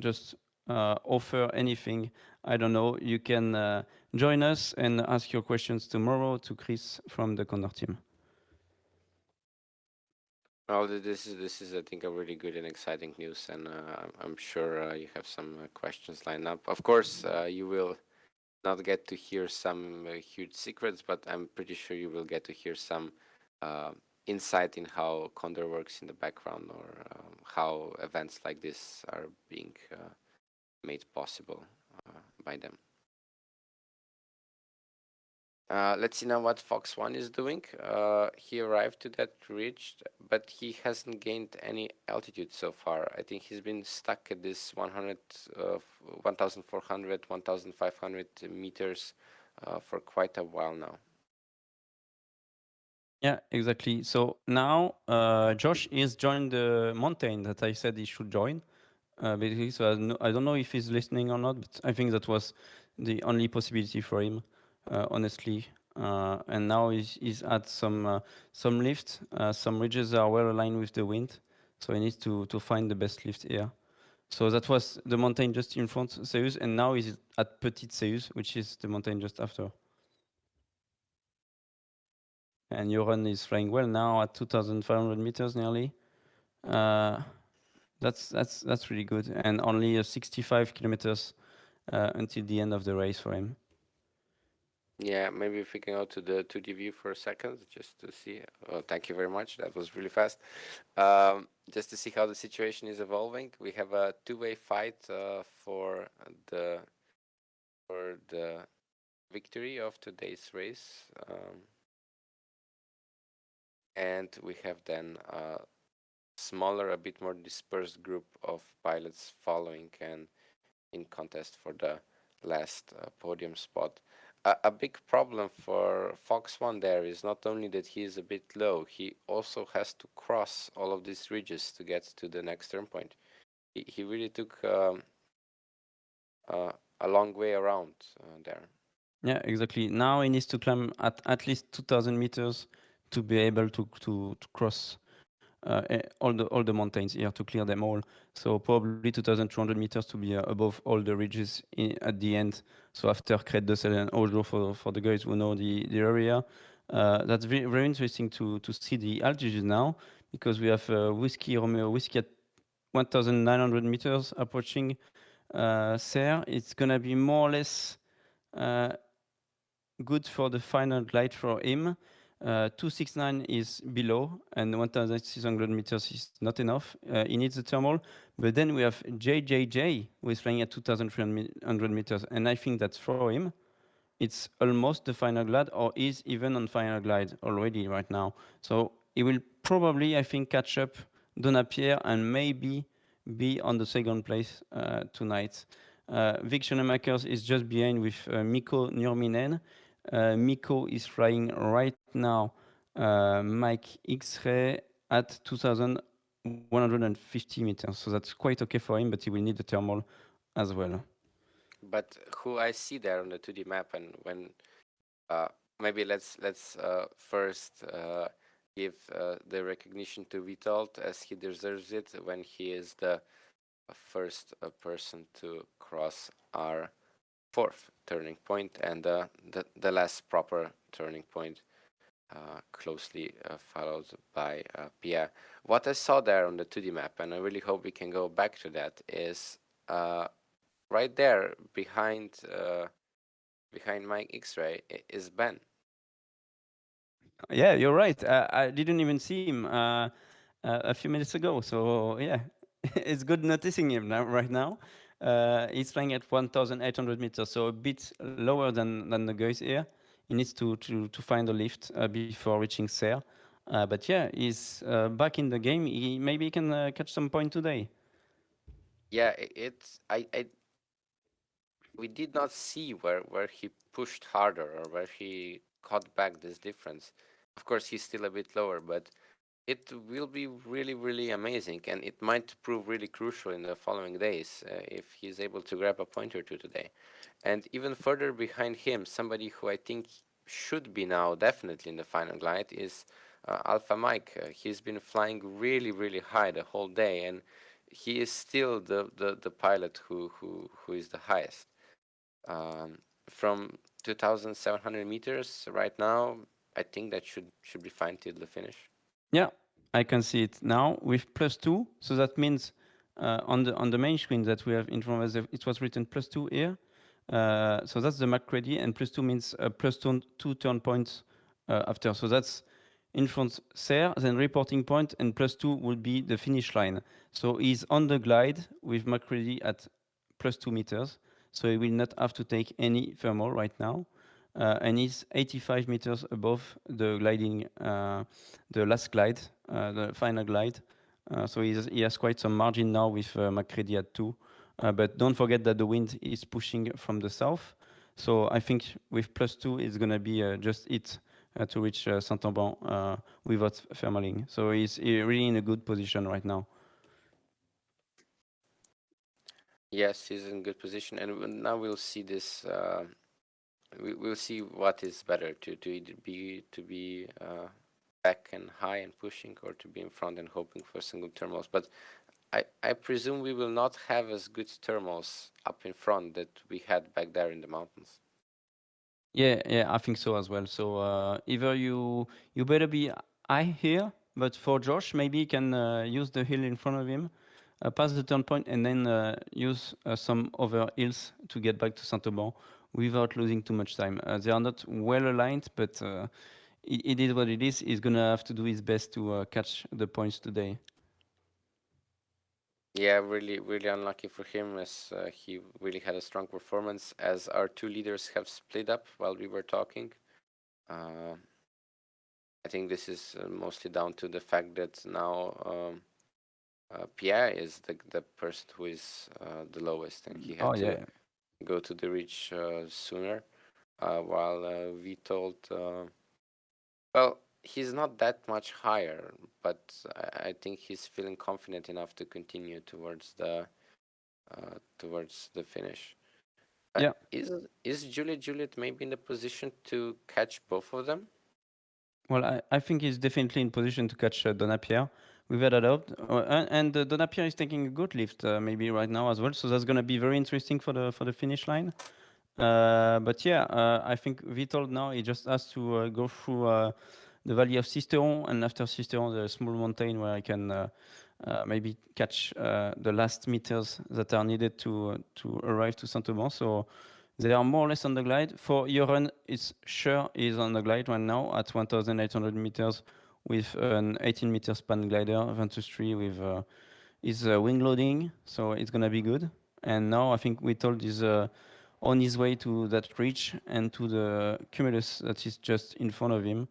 Speaker 1: just offer anything. I don't know. You can join us and ask your questions tomorrow to Chris from the Condor team.
Speaker 3: Oh, this is I think a really good and exciting news, and I'm sure you have some questions lined up. Of course, you will not get to hear some huge secrets, but I'm pretty sure you will get to hear some insight in how Condor works in the background, or how events like this are being made possible by them. Let's see now what Fox One is doing. He arrived to that ridge, but he hasn't gained any altitude so far. I think he's been stuck at this 1,400, 1,500 meters for quite a while now.
Speaker 1: Yeah, exactly. So now Josh is joined the mountain that I said he should join. Basically, so I don't know if he's listening or not, but I think that was the only possibility for him, honestly. And now he's at some lift. Some ridges are well aligned with the wind, so he needs to find the best lift here. So that was the mountain just in front, Seus, and now he's at Petite Seus, which is the mountain just after. And Joran is flying well now at 2,500 meters nearly. That's really good, and only 65 kilometers until the end of the race for him.
Speaker 3: Yeah, maybe if we can go to the 2D view for a second, just to see. Oh, thank you very much. That was really fast. Just to see how the situation is evolving. We have a two-way fight for the victory of today's race. And we have then a smaller, a bit more dispersed group of pilots following and in contest for the last podium spot. A big problem for Fox One there is not only that he is a bit low, he also has to cross all of these ridges to get to the next turn point. He really took a long way around there.
Speaker 1: Yeah, exactly. Now he needs to climb at least 2,000 meters to be able to cross all the mountains here, to clear them all. So probably 2,200 meters to be above all the ridges at the end. So after Crête de Sel and Ojo for the guys who know the area. That's very, very interesting to see the altitude now, because we have Whiskey Romeo Whiskey at 1,900 meters approaching Serie. It's gonna be more or less good for the final glide for him. 269 is below, and 1,600 meters is not enough. He needs the thermal. But then we have JJJ, who is flying at 2,300 meters, and I think that's for him. It's almost the final glide, or is even on final glide already right now. So he will probably, I think, catch up Donapierre and maybe be on the second place tonight. Vic Schoenemakers is just behind with Mikko Nurminen. Mikko is flying right now Mike X-ray at 2,150 meters. So that's quite okay for him, but he will need the thermal as well.
Speaker 3: But who I see there on the 2D map, and when maybe let's first give the recognition to Vitold as he deserves it, when he is the first person to cross our fourth turning point and the last proper turning point, closely followed by Pierre. What I saw there on the 2D map, and I really hope we can go back to that, is right there behind Mike X-ray is Ben.
Speaker 1: Yeah, you're right. I didn't even see him a few minutes ago. So yeah, it's good noticing him now, right now. He's flying at 1,800 meters, so a bit lower than the guys here. He needs to find a lift before reaching Serie. But yeah, he's back in the game. Maybe he can catch some point today.
Speaker 3: Yeah, we did not see where he pushed harder or where he caught back this difference. Of course, he's still a bit lower, but it will be really, really amazing, and it might prove really crucial in the following days if he's able to grab a point or two today. And even further behind him, somebody who I think should be now definitely in the final glide is Alpha Mike. He's been flying really, really high the whole day, and he is still the pilot who is the highest. From 2,700 meters right now, I think that should be fine till the finish.
Speaker 1: Yeah, I can see it now with +2. So that means on the main screen that we have in front of us, it was written +2 here. So that's the McCready, and +2 means +2 turn points after. So that's in front Serie, then reporting point, and +2 will be the finish line. So he's on the glide with McCready at +2 meters. So he will not have to take any thermal right now. And he's 85 meters above the gliding, the last glide, the final glide. So he has quite some margin now with McCready at 2. But don't forget that the wind is pushing from the south. So I think with +2, it's going to be just it to reach Saint-Auban without thermaling. So he's really in a good position right now.
Speaker 3: Yes, he's in good position, and now we'll see this. We'll see what is better to either be back and high and pushing, or to be in front and hoping for single thermals. But I presume we will not have as good thermals up in front that we had back there in the mountains.
Speaker 1: Yeah, I think so as well. So either you better be high here, but for Josh, maybe he can use the hill in front of him, pass the turn point, and then use some other hills to get back to Saint-Auban without losing too much time. They are not well aligned, but it is what it is. He's gonna have to do his best to catch the points today.
Speaker 3: Yeah, really, really unlucky for him, as he really had a strong performance, as our two leaders have split up while we were talking. I think this is mostly down to the fact that now Pierre is the person who is the lowest, and he had to go to the ridge sooner, while Vitold, well, he's not that much higher, but I think he's feeling confident enough to continue towards the finish. Is Juliet maybe in the position to catch both of them?
Speaker 1: Well, I think he's definitely in position to catch Donapierre. Without a doubt. And Donapierre is taking a good lift maybe right now as well. So that's going to be very interesting for the finish line. But yeah, I think Vitold now, he just has to go through the valley of Sisteron, and after Sisteron, the small mountain where I can maybe catch the last meters that are needed to arrive to Saint-Auban. So they are more or less on the glide. For Joren, it's sure is on the glide right now at 1,800 meters with an 18 meter span glider, Ventus 3 with his wing loading. So it's going to be good. And now I think Vitold is on his way to that ridge and to the cumulus that is just in front of him.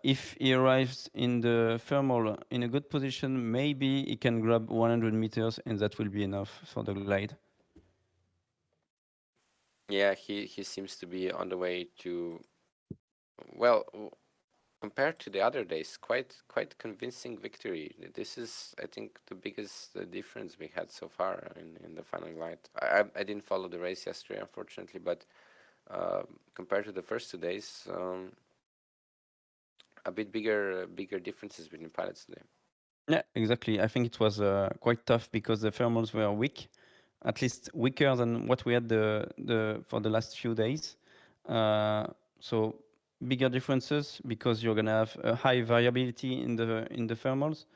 Speaker 1: If he arrives in the thermal in a good position, maybe he can grab 100 meters, and that will be enough for the glide.
Speaker 3: Yeah, he seems to be on the way to, well, compared to the other days, quite convincing victory. This is, I think, the biggest difference we had so far in the final glide. I didn't follow the race yesterday, unfortunately, but compared to the first 2 days, a bit bigger differences between pilots today.
Speaker 1: Yeah, exactly. I think it was quite tough because the thermals were weak, at least weaker than what we had for the last few days. So bigger differences because you're gonna have a high variability in the thermals.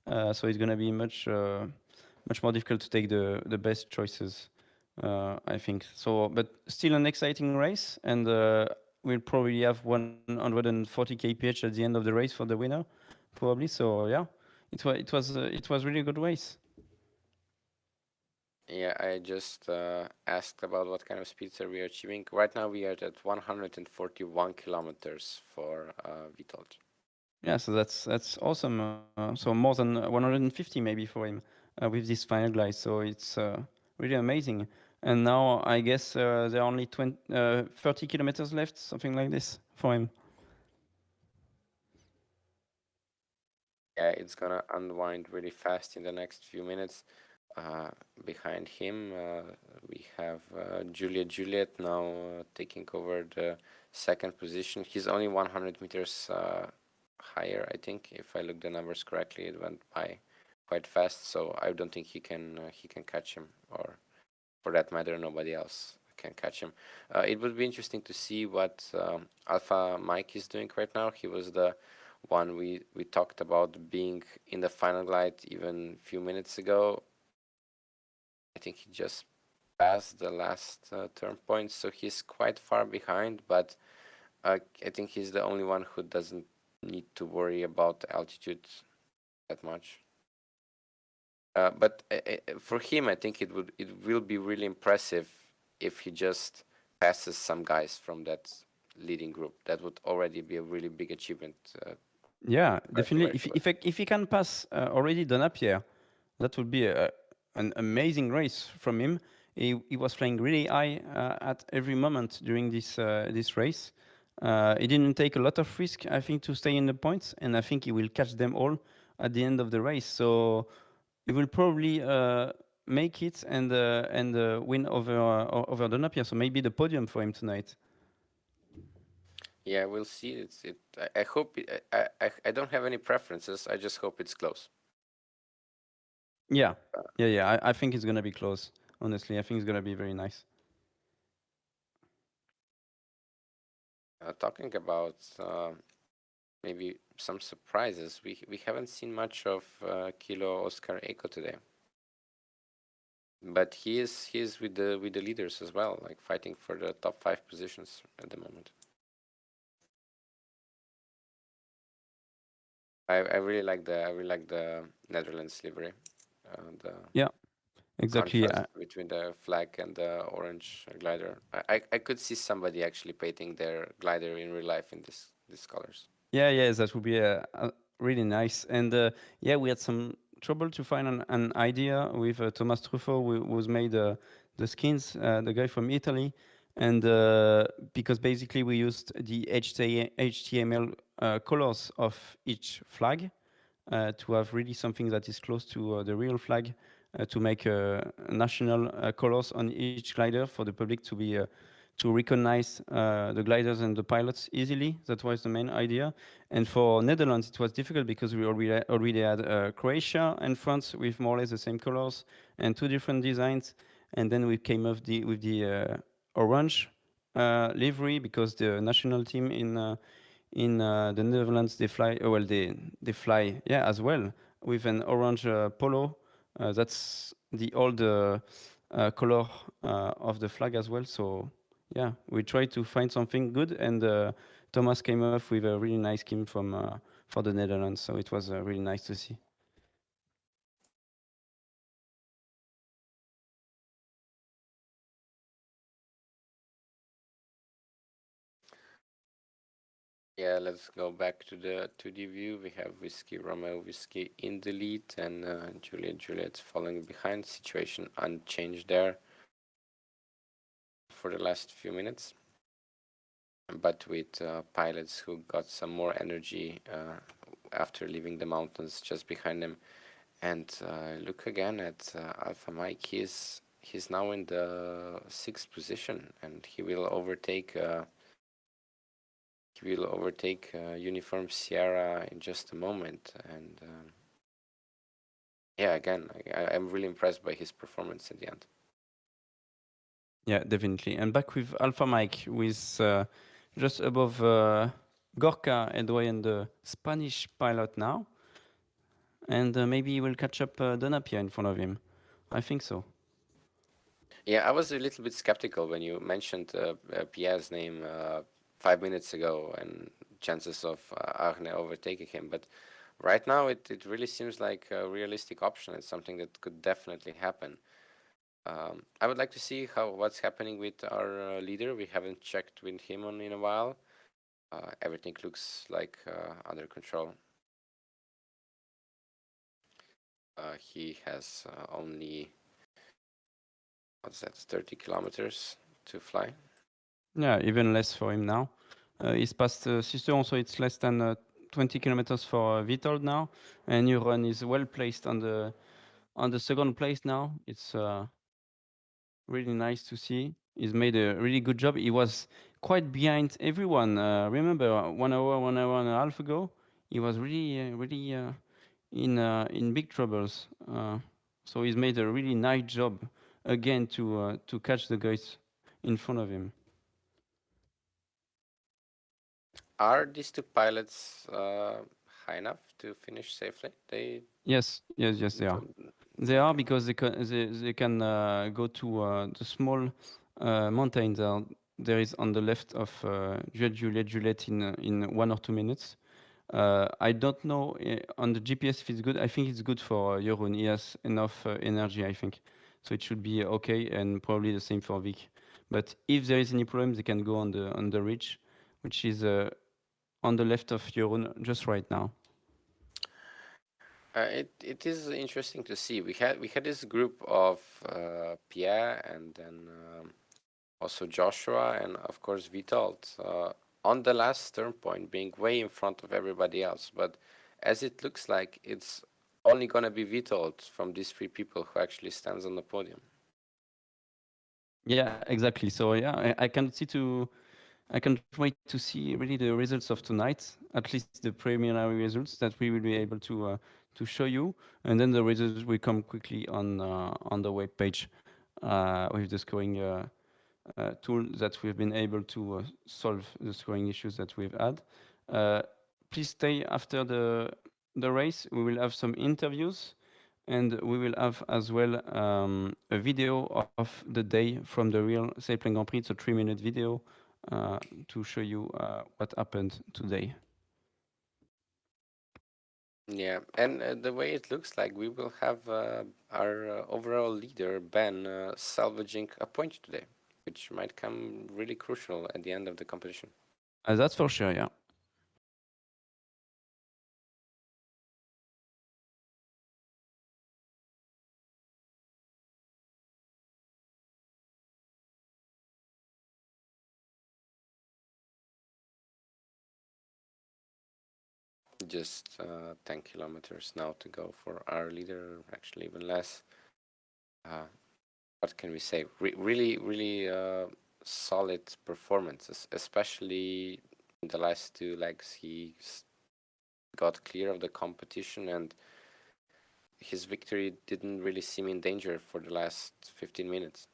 Speaker 1: So it's gonna be much more difficult to take the best choices. I think so, but still an exciting race, and we'll probably have 140 kph at the end of the race for the winner, probably. So yeah, it was really a good race.
Speaker 3: Yeah, I just asked about what kind of speeds are we achieving. Right now we are at 141 kilometers for Vitold.
Speaker 1: Yeah, so that's awesome. So more than 150 maybe for him with this final glide. So it's really amazing. And now I guess there are only 30 kilometers left, something like this for him.
Speaker 3: Yeah, it's gonna unwind really fast in the next few minutes. Behind him, we have Juliet now taking over the second position. He's only 100 meters higher, I think. If I look the numbers correctly, it went by quite fast. So I don't think he can catch him, or for that matter, nobody else can catch him. It would be interesting to see what Alpha Mike is doing right now. He was the one we talked about being in the final glide even a few minutes ago. I think he just passed the last turn point, so he's quite far behind, but I think he's the only one who doesn't need to worry about altitude that much. But for him, I think it will be really impressive if he just passes some guys from that leading group. That would already be a really big achievement.
Speaker 1: Yeah, definitely. If he can pass already Donapierre, that would be an amazing race from him. He was flying really high at every moment during this race. He didn't take a lot of risk, I think, to stay in the points, and I think he will catch them all at the end of the race. So he will probably make it and win over Donapierre. So maybe the podium for him tonight.
Speaker 3: Yeah, we'll see. I hope. I don't have any preferences. I just hope it's close.
Speaker 1: Yeah. I think it's gonna be close. Honestly, I think it's gonna be very nice.
Speaker 3: Talking about maybe some surprises, we haven't seen much of Kilo Oscar Eco today, but he is with the leaders as well, like fighting for the top 5 positions at the moment. I really like the Netherlands livery.
Speaker 1: Yeah, exactly.
Speaker 3: Between the flag and the orange glider, I could see somebody actually painting their glider in real life in these colors.
Speaker 1: Yeah, that would be really nice. And yeah, we had some trouble to find an idea with Thomas Truffaut, who's made the skins, the guy from Italy. And because basically we used the HTML colors of each flag to have really something that is close to the real flag, to make national colors on each glider for the public to be to recognize the gliders and the pilots easily. That was the main idea. And for Netherlands, it was difficult because we already had Croatia and France with more or less the same colors and two different designs. And then we came up with the orange livery because the national team in the Netherlands they fly well they fly as well with an orange polo. That's the old color of the flag as well. So yeah, we tried to find something good, and Thomas came up with a really nice scheme from for the Netherlands. So it was really nice to see.
Speaker 3: Yeah, let's go back to the view. We have Whiskey Romeo Whiskey in the lead, and Juliet following behind. Situation unchanged there for the last few minutes, but with pilots who got some more energy after leaving the mountains just behind them. And look again at Alpha Mike. He's now in the 6th position, and he will overtake. Uniform Sierra in just a moment. And yeah, again, I'm really impressed by his performance at the end.
Speaker 1: Yeah, definitely. And back with Alpha Mike, with just above Gorka Edway and the Spanish pilot now. And maybe we'll catch up Donapia in front of him. I think so.
Speaker 3: Yeah, I was a little bit skeptical when you mentioned Pierre's name 5 minutes ago and chances of Arne overtaking him. But right now, it really seems like a realistic option. It's something that could definitely happen. I would like to see what's happening with our leader. We haven't checked with him in a while. Everything looks like under control. He has only, what's that, 30 kilometers to fly.
Speaker 1: Yeah, even less for him now. He's past Sister, so it's less than 20 kilometers for Vitold now. And Euron is well placed on the second place now. It's really nice to see. He's made a really good job. He was quite behind everyone. Remember, 1 hour, 1 hour and a half ago, he was really in big troubles. So he's made a really nice job again to catch the guys in front of him.
Speaker 3: Are these two pilots high enough to finish safely?
Speaker 1: Yes, they are. They are because they can go to the small mountain there is on the left of Juliet in 1 or 2 minutes. I don't know on the GPS if it's good. I think it's good for Jeroen. He has enough energy, I think. So it should be okay, and probably the same for Vic. But if there is any problem, they can go on the ridge, which is on the left of Jeroen just right now.
Speaker 3: It is interesting to see. We had this group of Pierre and then also Joshua and of course Vitold on the last turn point, being way in front of everybody else. But as it looks like, it's only gonna be Vitold from these 3 people who actually stands on the podium.
Speaker 1: Yeah, exactly. So yeah, I can't wait to see really the results of tonight, at least the preliminary results that we will be able to show you, and then the results will come quickly on the web page with the scoring tool that we've been able to solve the scoring issues that we've had. Please stay after the race. We will have some interviews, and we will have as well a video of the day from the real Sailplane Grand Prix. It's a 3-minute video to show you what happened today.
Speaker 3: Yeah, and the way it looks like, we will have our overall leader, Ben, salvaging a point today, which might come really crucial at the end of the competition.
Speaker 1: That's for sure, yeah.
Speaker 3: Just 10 kilometers now to go for our leader, actually even less. What can we say? Really solid performances, especially in the last two legs. He got clear of the competition, and his victory didn't really seem in danger for the last 15 minutes.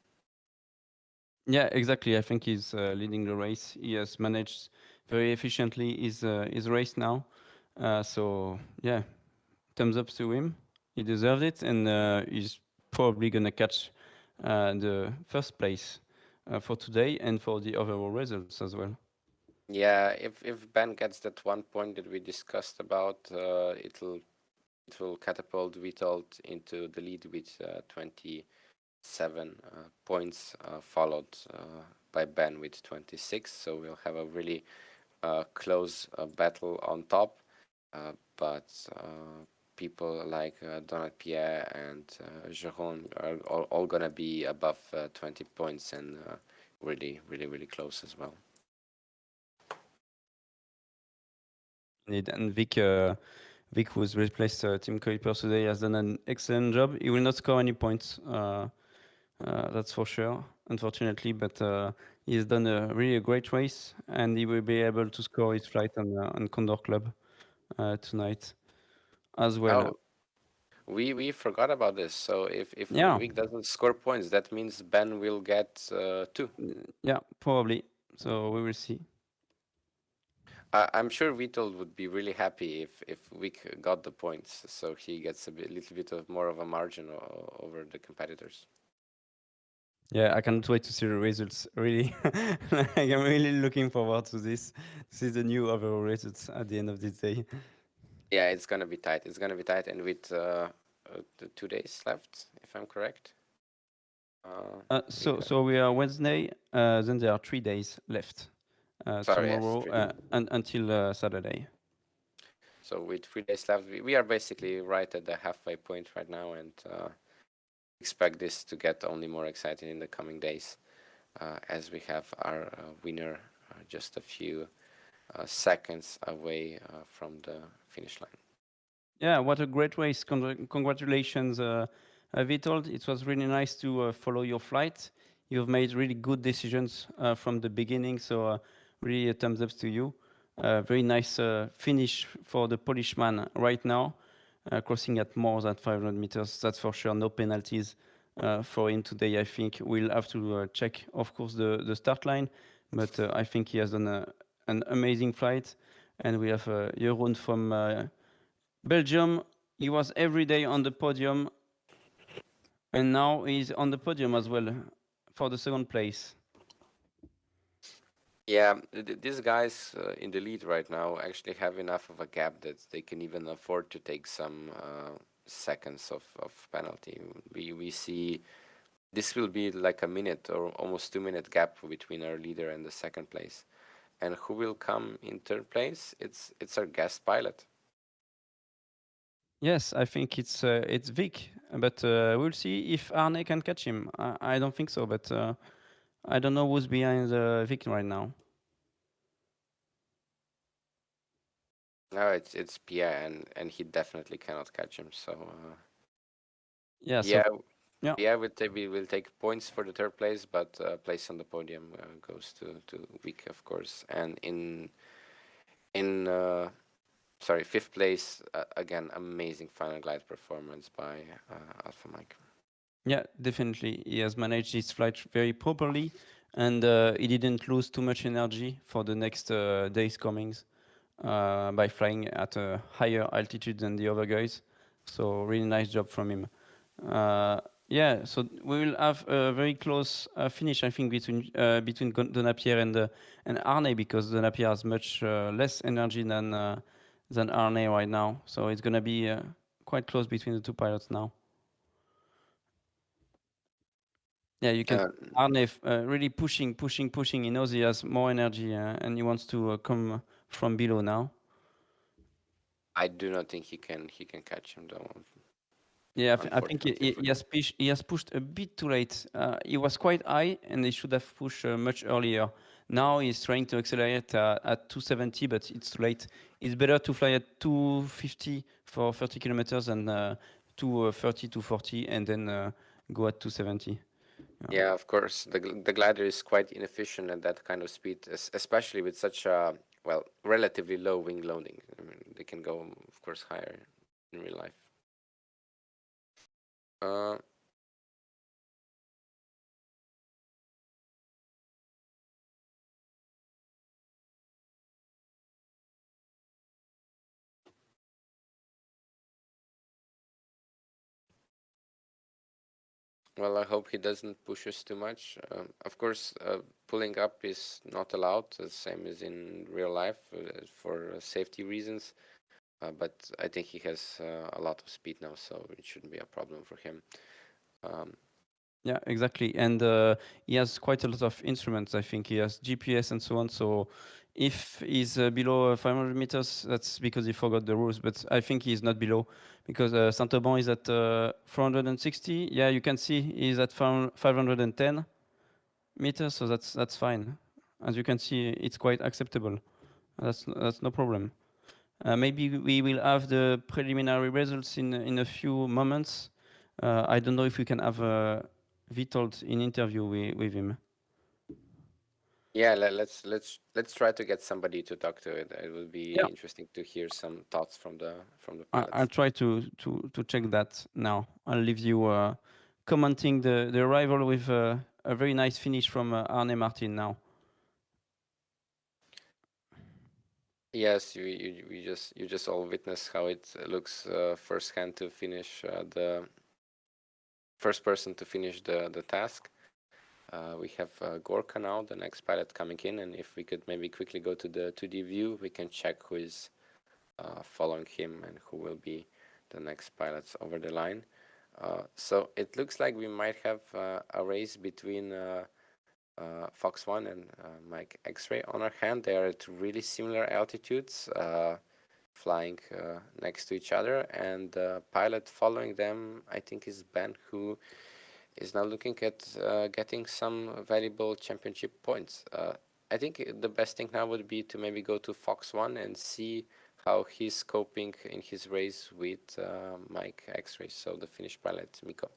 Speaker 1: Yeah, exactly. I think he's leading the race. He has managed very efficiently his race now. So yeah, thumbs up to him. He deserved it, and he's probably gonna catch the first place for today and for the overall results as well.
Speaker 3: Yeah, if Ben gets that 1 point that we discussed about, it will catapult Vitold into the lead with 27 points, followed by Ben with 26. So we'll have a really close battle on top. But people like Donat Pierre and Jérôme are all gonna be above 20 points and really close as well.
Speaker 1: And Vic, who's replaced Tim Kuiper today, has done an excellent job. He will not score any points, that's for sure, unfortunately, but he has done a great race, and he will be able to score his flight on Condor Club tonight as well.
Speaker 3: Oh, we forgot about this. So if
Speaker 1: Yeah.
Speaker 3: Vic doesn't score points, that means Ben will get 2.
Speaker 1: Yeah, probably. So we will see.
Speaker 3: I'm sure Vitold would be really happy if Vic got the points, so he gets little bit of more of a margin over the competitors.
Speaker 1: Yeah, I cannot wait to see the results. Really, like, I'm really looking forward to this. To see the new overall results at the end of this day.
Speaker 3: Yeah, it's gonna be tight. It's gonna be tight, and with the 2 days left, if I'm correct.
Speaker 1: So we are Wednesday. Then there are 3 days left.
Speaker 3: Sorry,
Speaker 1: Tomorrow
Speaker 3: yes,
Speaker 1: until Saturday.
Speaker 3: So with 3 days left, we are basically right at the halfway point right now, and expect this to get only more exciting in the coming days, as we have our winner just a few seconds away from the finish line.
Speaker 1: Yeah, what a great race! Congratulations, Vitold. It was really nice to follow your flight. You've made really good decisions from the beginning, so really a thumbs up to you. Very nice finish for the Polishman right now, crossing at more than 500 meters. That's for sure. No penalties for him today. I think we'll have to check, of course, the start line, but I think he has done an amazing flight. And we have Jeroen from Belgium. He was every day on the podium, and now he's on the podium as well for the second place.
Speaker 3: Yeah, these guys in the lead right now actually have enough of a gap that they can even afford to take some seconds of penalty. We see this will be like a minute or almost 2-minute gap between our leader and the second place. And who will come in third place? It's our guest pilot.
Speaker 1: Yes, I think it's Vic, but we'll see if Arne can catch him. I don't think so, but I don't know who's behind Vic right now.
Speaker 3: No, it's Pierre, and he definitely cannot catch him. So
Speaker 1: Yeah.
Speaker 3: Pierre will take points for the third place, but place on the podium goes to Vic, of course. And in fifth place, again, amazing final glide performance by Alpha Mike.
Speaker 1: Yeah, definitely. He has managed his flight very properly, and he didn't lose too much energy for the next days comings by flying at a higher altitude than the other guys. So really nice job from him. Yeah, so we will have a very close finish, I think, between Donapierre and Arne, because Donapierre has much less energy than Arne right now. So it's gonna be quite close between the two pilots now. Yeah, you can Arne really pushing. He knows he has more energy and he wants to come from below now.
Speaker 3: I do not think he can catch him though.
Speaker 1: Yeah, I think he has pushed a bit too late. He was quite high, and he should have pushed much earlier. Now he's trying to accelerate at 270, but it's too late. It's better to fly at 250 for 30 kilometers than 230, 240, and then go at 270.
Speaker 3: Yeah, of course. The glider is quite inefficient at that kind of speed, especially with such a, well, relatively low wing loading. I mean, they can go, of course, higher in real life. Well, I hope he doesn't push us too much. Of course, pulling up is not allowed, the same as in real life for safety reasons. But I think he has a lot of speed now, so it shouldn't be a problem for him.
Speaker 1: Yeah, exactly. And he has quite a lot of instruments. I think he has GPS and so on. So if he's below 500 meters, that's because he forgot the rules. But I think he's not below because Saint-Auban is at 460. Yeah, you can see he's at 510 meters. So that's fine. As you can see, it's quite acceptable. That's no problem. Maybe we will have the preliminary results in a few moments. I don't know if we can have Vitold in interview with him.
Speaker 3: Yeah, let's try to get somebody to talk to it. It will be interesting to hear some thoughts from the pilots.
Speaker 1: I'll try to check that now. I'll leave you commenting the arrival with a very nice finish from Arne Martin now.
Speaker 3: Yes, you just all witness how it looks firsthand to finish the first person to finish the task. We have Gorka now, the next pilot coming in, and if we could maybe quickly go to the 2D view, we can check who is following him and who will be the next pilots over the line. So it looks like we might have a race between Fox 1 and Mike X-Ray on our hand. They are at really similar altitudes, flying next to each other, and the pilot following them, I think, is Ben, who is now looking at getting some valuable championship points. I think the best thing now would be to maybe go to Fox 1 and see how he's coping in his race with Mike X-Ray, so the Finnish pilot Mikko.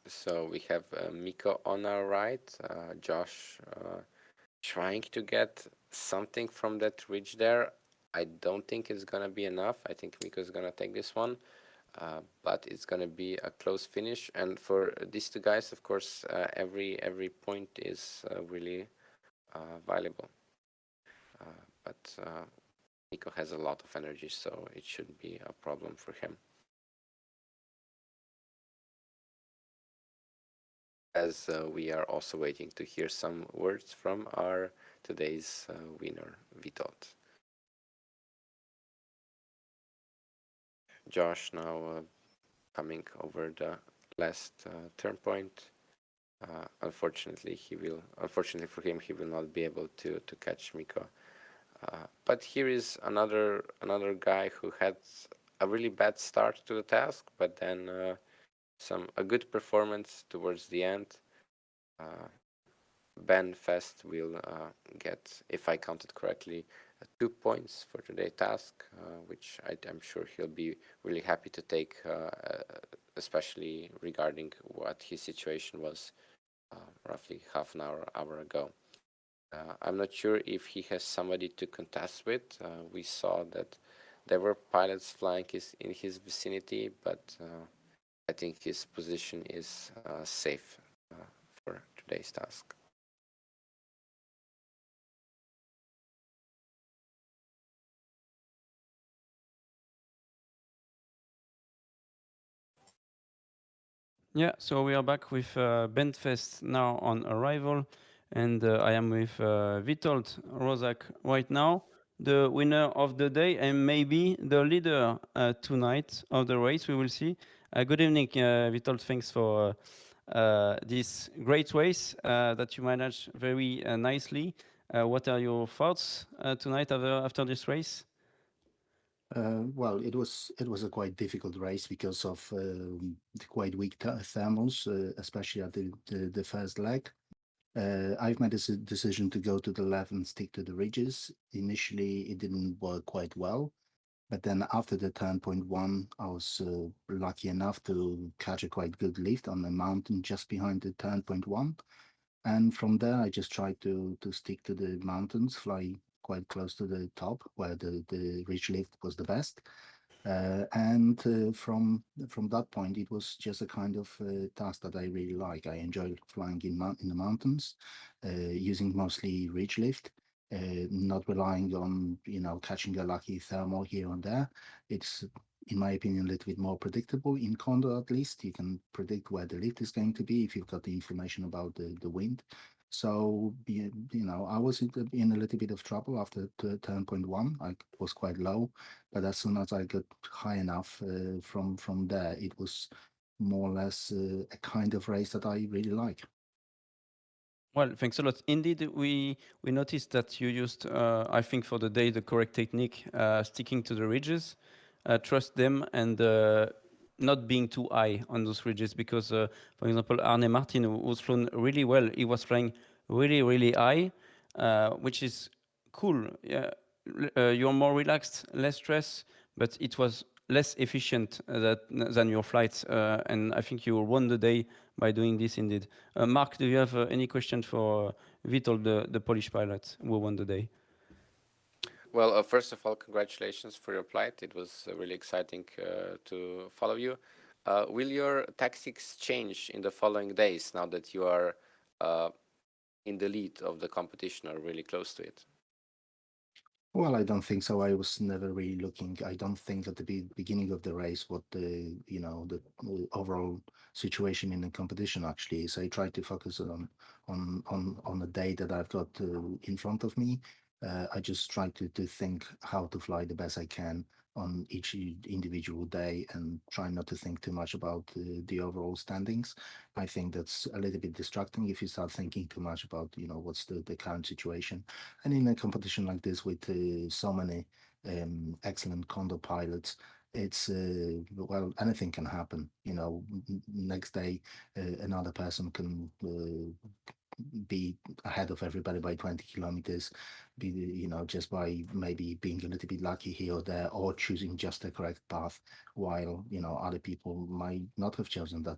Speaker 3: So we have Mikko on our right, Josh trying to get something from that ridge there. I don't think it's gonna be enough. I think Mikko's gonna take this one, but it's gonna be a close finish. And for these two guys, of course, every point is really valuable. But Mikko has a lot of energy, so it shouldn't be a problem for him. As we are also waiting to hear some words from our today's winner, Vitold. Josh now coming over the last turn point. Unfortunately for him, he will not be able to catch Mikko. But here is another guy who had a really bad start to the task, but then a good performance towards the end. Ben Fest will get, if I counted correctly, 2 points for today's task, which I'm sure he'll be really happy to take, especially regarding what his situation was roughly half an hour ago. I'm not sure if he has somebody to contest with. We saw that there were pilots flying in his vicinity, but I think his position is safe for today's task.
Speaker 1: Yeah, so we are back with Bentfest now on arrival, and I am with Witold Rozak right now, the winner of the day and maybe the leader tonight of the race. We will see. Good evening, Witold. Thanks for this great race that you managed very nicely. What are your thoughts tonight after this race?
Speaker 5: Well, it was a quite difficult race because of the quite weak thermals, especially at the first leg. I've made a decision to go to the left and stick to the ridges. Initially, it didn't work quite well, but then after the turn point one, I was lucky enough to catch a quite good lift on the mountain just behind the turn point one. And from there, I just tried to stick to the mountains, fly quite close to the top where the ridge lift was the best. And from that point, it was just a kind of task that I really like. I enjoy flying in the mountains, using mostly ridge lift, not relying on catching a lucky thermal here and there. It's in my opinion a little bit more predictable in Condor. At least you can predict where the lift is going to be if you've got the information about the wind. So I was in a little bit of trouble after turn point one. I was quite low, but as soon as I got high enough from there, it was more or less a kind of race that I really like.
Speaker 1: Well, thanks a lot. Indeed, we noticed that you used, I think, for the day the correct technique, sticking to the ridges, trust them, and not being too high on those ridges. Because, for example, Arne Martin, who was flown really well, he was flying really, really high, which is cool. Yeah, you're more relaxed, less stress, but it was less efficient than your flights. And I think you won the day by doing this indeed. Mark, do you have any question for Witold, the Polish pilot who won the day?
Speaker 3: Well, first of all, congratulations for your flight. It was really exciting to follow you. Will your tactics change in the following days now that you are in the lead of the competition or really close to it?
Speaker 5: Well, I don't think so. I was never really looking. I don't think at the beginning of the race what the overall situation in the competition actually is. I try to focus on the day that I've got in front of me. I just try to think how to fly the best I can on each individual day and try not to think too much about the overall standings. I think that's a little bit distracting if you start thinking too much about what's the current situation. And in a competition like this with so many excellent Condor pilots, it's well, anything can happen. Next day another person can be ahead of everybody by 20 kilometers, just by maybe being a little bit lucky here or there, or choosing just the correct path, while other people might not have chosen that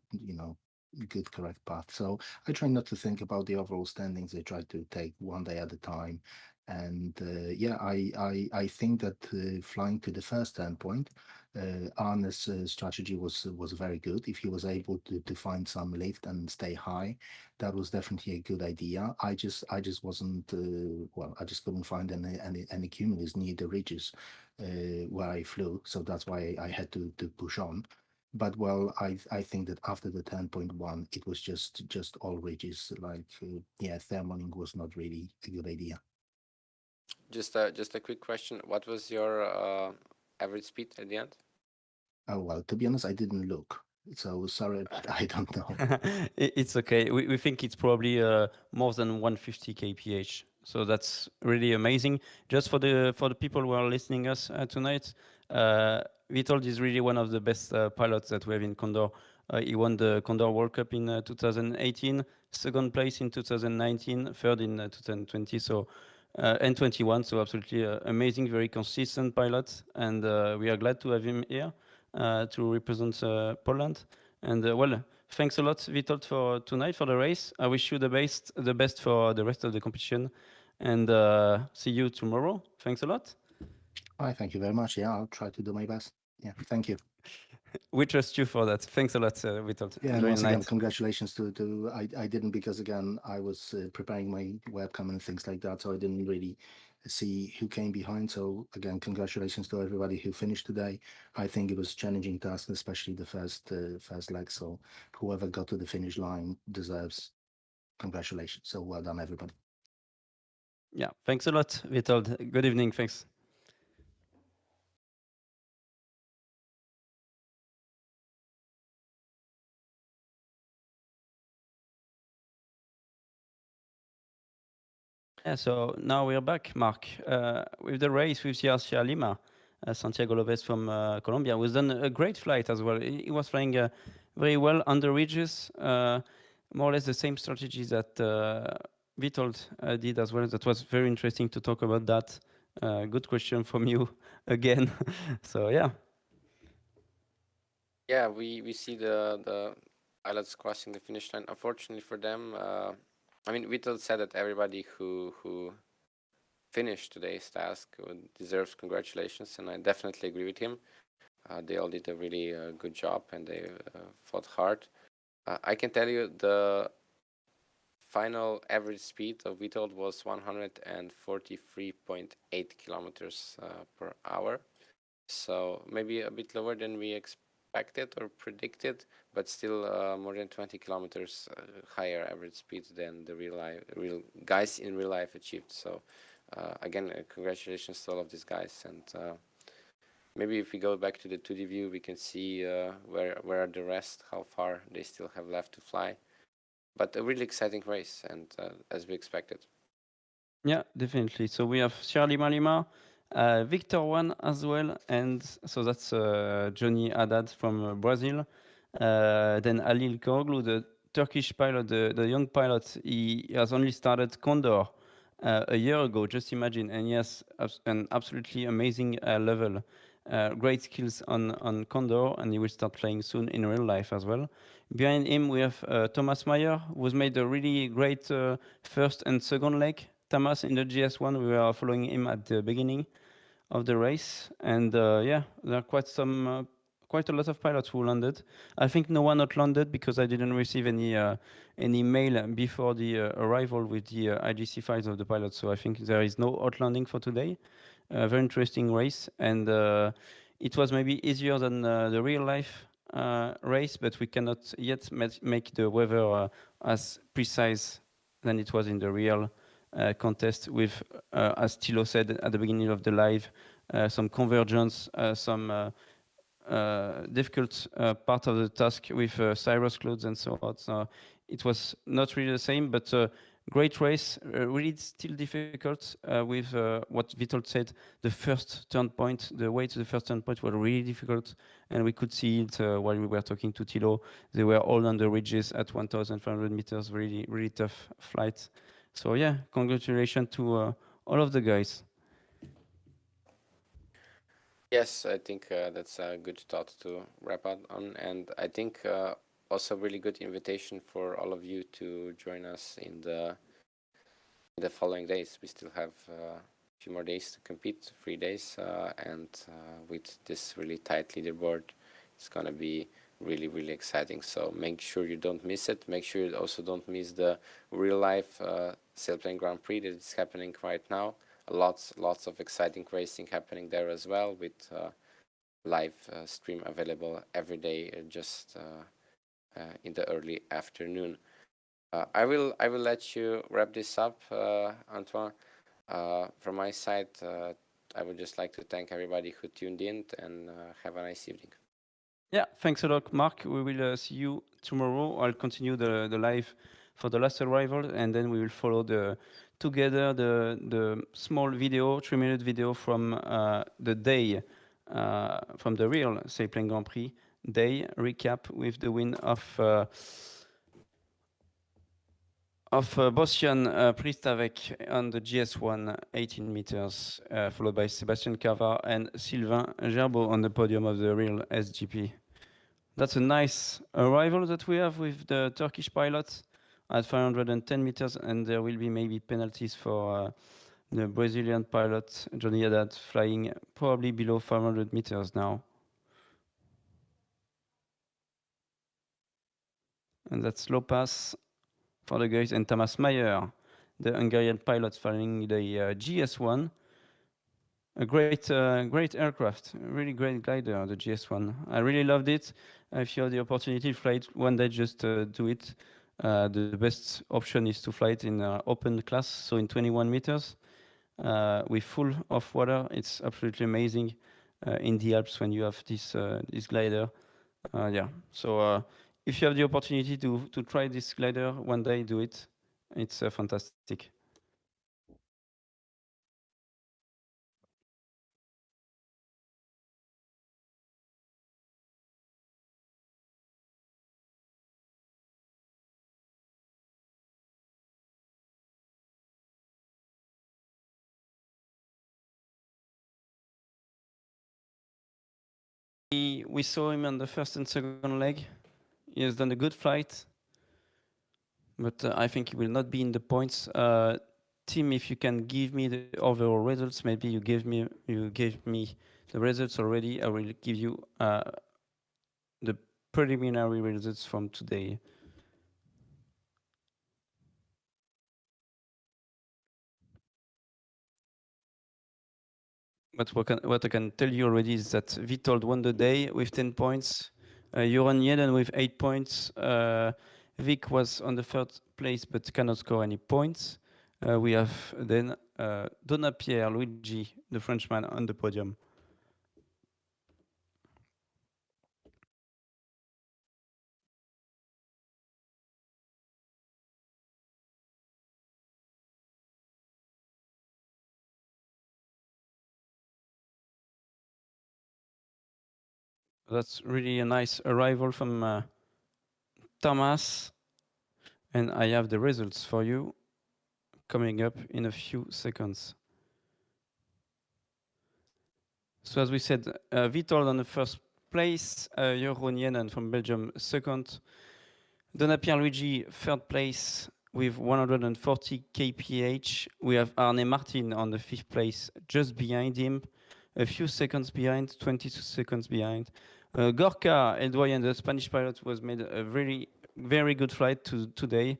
Speaker 5: good correct path. So I try not to think about the overall standings. I try to take one day at a time. And yeah, I think that flying to the first endpoint, Arne's strategy was very good. If he was able to find some lift and stay high, that was definitely a good idea. I just wasn't well. I just couldn't find any cumulus near the ridges where I flew, so that's why I had to push on. But well, I think that after the 10.1, it was just all ridges. Like yeah, thermaling was not really a good idea.
Speaker 3: Just a quick question. What was your average speed at the end?
Speaker 5: Oh well, to be honest, I didn't look. So sorry, but I don't know.
Speaker 1: It's okay. We think it's probably more than 150 kph. So that's really amazing. Just for the people who are listening us tonight, Witold is really one of the best pilots that we have in Condor. He won the Condor World Cup in 2018, second place in 2019, third in 2020. So and 21. So absolutely amazing, very consistent pilot, and we are glad to have him here to represent Poland. And well, thanks a lot, Witold, for tonight for the race. I wish you the best for the rest of the competition, and see you tomorrow. Thanks a lot.
Speaker 5: I thank you very much. Yeah, I'll try to do my best. Yeah, thank you.
Speaker 1: We trust you for that. Thanks a lot, Witold.
Speaker 5: Yeah, and
Speaker 1: Enjoy
Speaker 5: once
Speaker 1: the
Speaker 5: again,
Speaker 1: night.
Speaker 5: congratulations to I didn't, because again I was preparing my webcam and things like that, so I didn't really see who came behind. So again, congratulations to everybody who finished today. I think it was a challenging task, especially the first leg. So whoever got to the finish line deserves congratulations. So well done, everybody.
Speaker 1: Yeah, thanks a lot, Witold. Good evening. Thanks. Yeah, so now we're back, Mark, with the race with Yarcia Lima.
Speaker 6: Santiago Lopez from Colombia, who's done a great flight as well. He was flying very well under ridges, more or less the same strategies that Witold did as well. That was very interesting to talk about that. Good question from you again. So yeah.
Speaker 3: Yeah, we see the pilots crossing the finish line. Unfortunately for them, I mean, Witold said that everybody who finished today's task deserves congratulations, and I definitely agree with him. They all did a really good job, and they fought hard. I can tell you the final average speed of Witold was 143.8 kilometers per hour. So maybe a bit lower than we expected or predicted, but still more than 20 kilometers higher average speed than the real guys in real life achieved. So again, congratulations to all of these guys. And maybe if we go back to the 2D view, we can see where are the rest, how far they still have left to fly. But a really exciting race, and as we expected.
Speaker 6: Yeah, definitely. So we have Sierra Lima, Victor One as well, and so that's Johnny Haddad from Brazil. Then Halil Koroglu, the Turkish pilot, the young pilot, he has only started Condor a year ago. Just imagine, and he has an absolutely amazing level. Great skills on Condor, and he will start playing soon in real life as well. Behind him, we have Thomas Meyer, who's made a really great first and second leg. Thomas in the GS1, we were following him at the beginning of the race, and yeah, there are quite a lot of pilots who landed. I think no one not landed because I didn't receive any mail before the arrival with the IGC files of the pilots. So I think there is no outlanding for today. Very interesting race, and it was maybe easier than the real life race, but we cannot yet make the weather as precise than it was in the real contest with, as Thilo said at the beginning of the live, some convergence, some difficult part of the task with Cyrus clouds and so on. So it was not really the same, but great race, really still difficult with what Witold said, the first turn point, the way to the first turn point was really difficult, and we could see it while we were talking to Thilo. They were all on the ridges at 1,500 meters, really, really tough flight. So yeah, congratulations to all of the guys.
Speaker 3: Yes, I think that's a good thought to wrap up on, and I think also a really good invitation for all of you to join us in the following days. We still have a few more days to compete, 3 days, and with this really tight leaderboard, it's gonna be really, really exciting. So make sure you don't miss it. Make sure you also don't miss the real life Sailplane Grand Prix that is happening right now. Lots of exciting racing happening there as well, with live stream available every day, just in the early afternoon. I will let you wrap this up, Antoine. From my side, I would just like to thank everybody who tuned in, and have a nice evening.
Speaker 6: Yeah, thanks a lot, Mark. We will see you tomorrow. I'll continue the live for the last arrival, and then we will follow the small video, 3-minute video from the day, from the real Sailplane Grand Prix day recap with the win of Bosjan Pristavec on the GS1 18 meters, followed by Sébastien Cavard and Sylvain Gerbeau on the podium of the real SGP. That's a nice arrival that we have with the Turkish pilots at 510 meters, and there will be maybe penalties for the Brazilian pilot, Johnny Haddad, flying probably below 500 meters now. And that's low pass for the guys, and Thomas Meyer, the Hungarian pilot flying the GS1. A great aircraft, a really great glider, the GS1. I really loved it. If you have the opportunity to fly it one day, just do it. The best option is to fly it in open class, so in 21 meters, with full of water. It's absolutely amazing in the Alps when you have this glider. Yeah, so if you have the opportunity to try this glider one day, do it. It's fantastic. we saw him on the first and second leg. He has done a good flight, but I think he will not be in the points. Tim, if you can give me the overall results, maybe you gave me the results already. I will give you the preliminary results from today. But what I can tell you already is that Vitold won the day with 10 points. Joran Jeden with 8 points. Vic was on the third place but cannot score any points. We have then Donapierre Luigi, the Frenchman, on the podium. That's really a nice arrival from Thomas. And I have the results for you coming up in a few seconds. So as we said, Vitold on the first place, Jeroen Jenen from Belgium second, Donapierre Luigi third place with 140 kph. We have Arne Martin on the fifth place, just behind him, a few seconds behind, 22 seconds behind. Gorka El Doyen, the Spanish pilot, was made a very good flight today,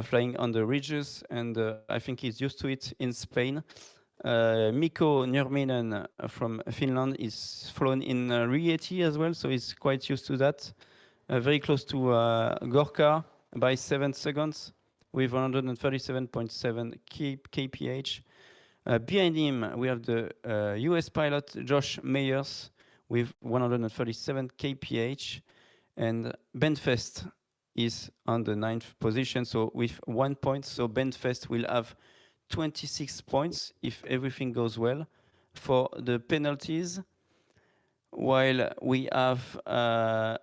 Speaker 6: flying on the ridges, and I think he's used to it in Spain. Mikko Nurminen from Finland is flown in Rieti as well, so he's quite used to that. Very close to Gorka by 7 seconds with 137.7 kph. Behind him, we have the US pilot Josh Meyers with 137 kph, and Benfest is on the 9th position, so with 1 point. So Benfest will have 26 points if everything goes well for the penalties, while we have I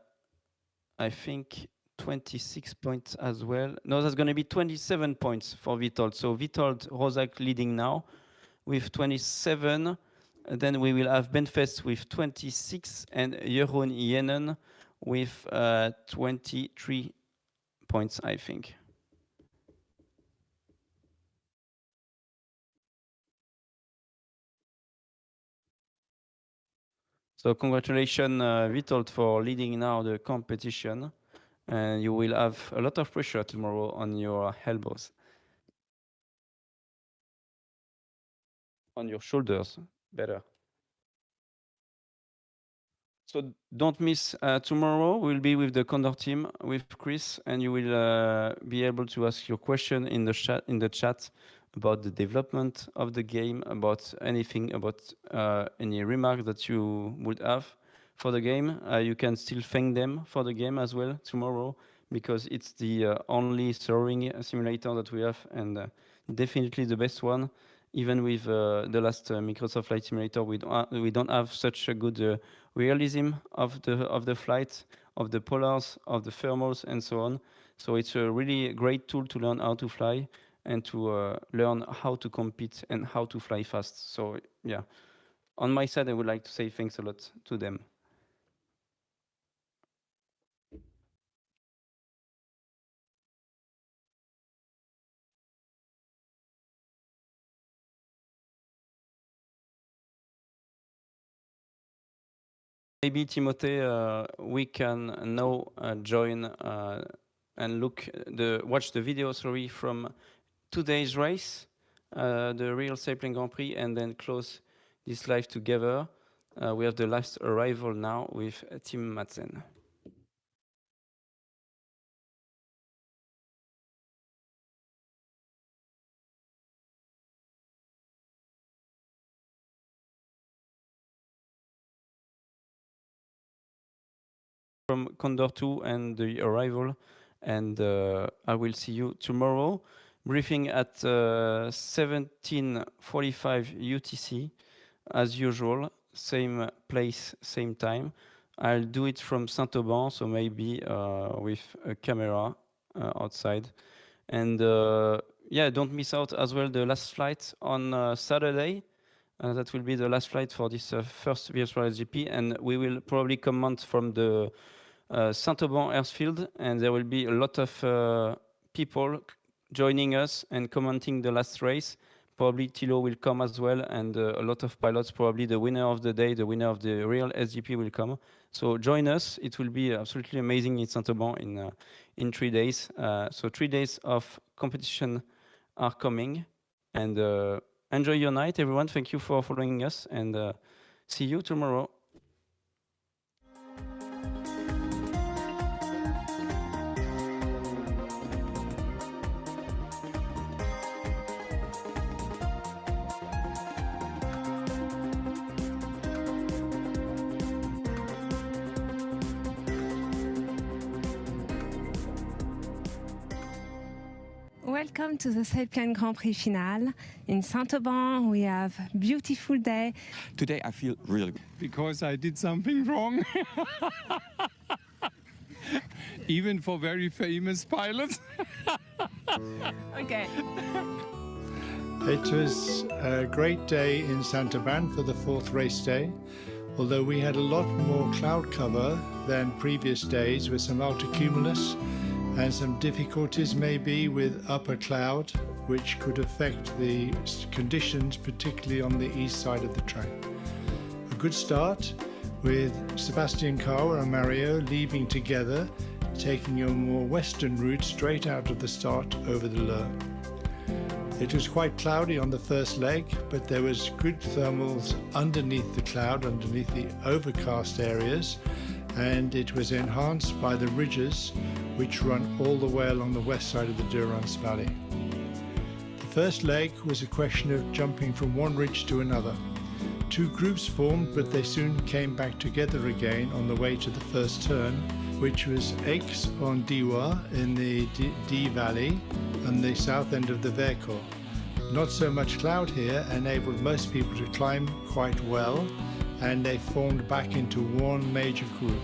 Speaker 6: think 26 points as well. No, that's going to be 27 points for Vitold. So Vitold Rozak leading now with 27. Then we will have Benfest with 26 and Jeroen Jenen with 23 points, I think. So congratulations, Vitold, for leading now the competition. And you will have a lot of pressure tomorrow on your elbows. On your shoulders, better. So don't miss tomorrow. We'll be with the Condor team with Chris, and you will be able to ask your question in the chat about the development of the game, about anything, about any remarks that you would have for the game. You can still thank them for the game as well tomorrow, because it's the only soaring simulator that we have, and definitely the best one. Even with the last Microsoft Flight Simulator, we don't have such a good realism of the flight, of the polars, of the thermals, and so on. So it's a really great tool to learn how to fly and to learn how to compete and how to fly fast. So yeah, on my side, I would like to say thanks a lot to them. Maybe Timothée, we can now join and watch the video, from today's race, the real Sailplane Grand Prix, and then close this live together. We have the last arrival now with Tim Madsen. From Condor 2 and the arrival, and I will see you tomorrow. Briefing at 17:45 UTC, as usual, same place, same time. I'll do it from Saint-Auban, so maybe with a camera outside. And yeah, don't miss out as well the last flight on Saturday. That will be the last flight for this first virtual SGP, and we will probably comment from the Saint-Auban airfield, and there will be a lot of people joining us and commenting the last race. Probably Thilo will come as well, and a lot of pilots, probably the winner of the day, the winner of the real SGP will come. So join us. It will be absolutely amazing in Saint-Auban in 3 days. So 3 days of competition are coming. And enjoy your night, everyone. Thank you for following us, and see you tomorrow.
Speaker 7: Welcome to the Sailplane Grand Prix Final. In Saint-Auban, we have a beautiful day.
Speaker 8: Today I feel really good.
Speaker 9: Because I did something wrong. Even for very famous pilots.
Speaker 7: Okay.
Speaker 10: It was a great day in Saint-Auban for the 4th race day. Although we had a lot more cloud cover than previous days with some altocumulus and some difficulties maybe with upper cloud, which could affect the conditions, particularly on the east side of the track. A good start with Sebastian Carr and Mario leaving together, taking a more western route straight out of the start over the Leur. It was quite cloudy on the first leg, but there was good thermals underneath the cloud, underneath the overcast areas, and it was enhanced by the ridges which run all the way along the west side of the Durance Valley. The first leg was a question of jumping from one ridge to another. 2 groups formed, but they soon came back together again on the way to the first turn, which was Aix on Diwa in the D Valley and the south end of the Vercors. Not so much cloud here enabled most people to climb quite well, and they formed back into one major group.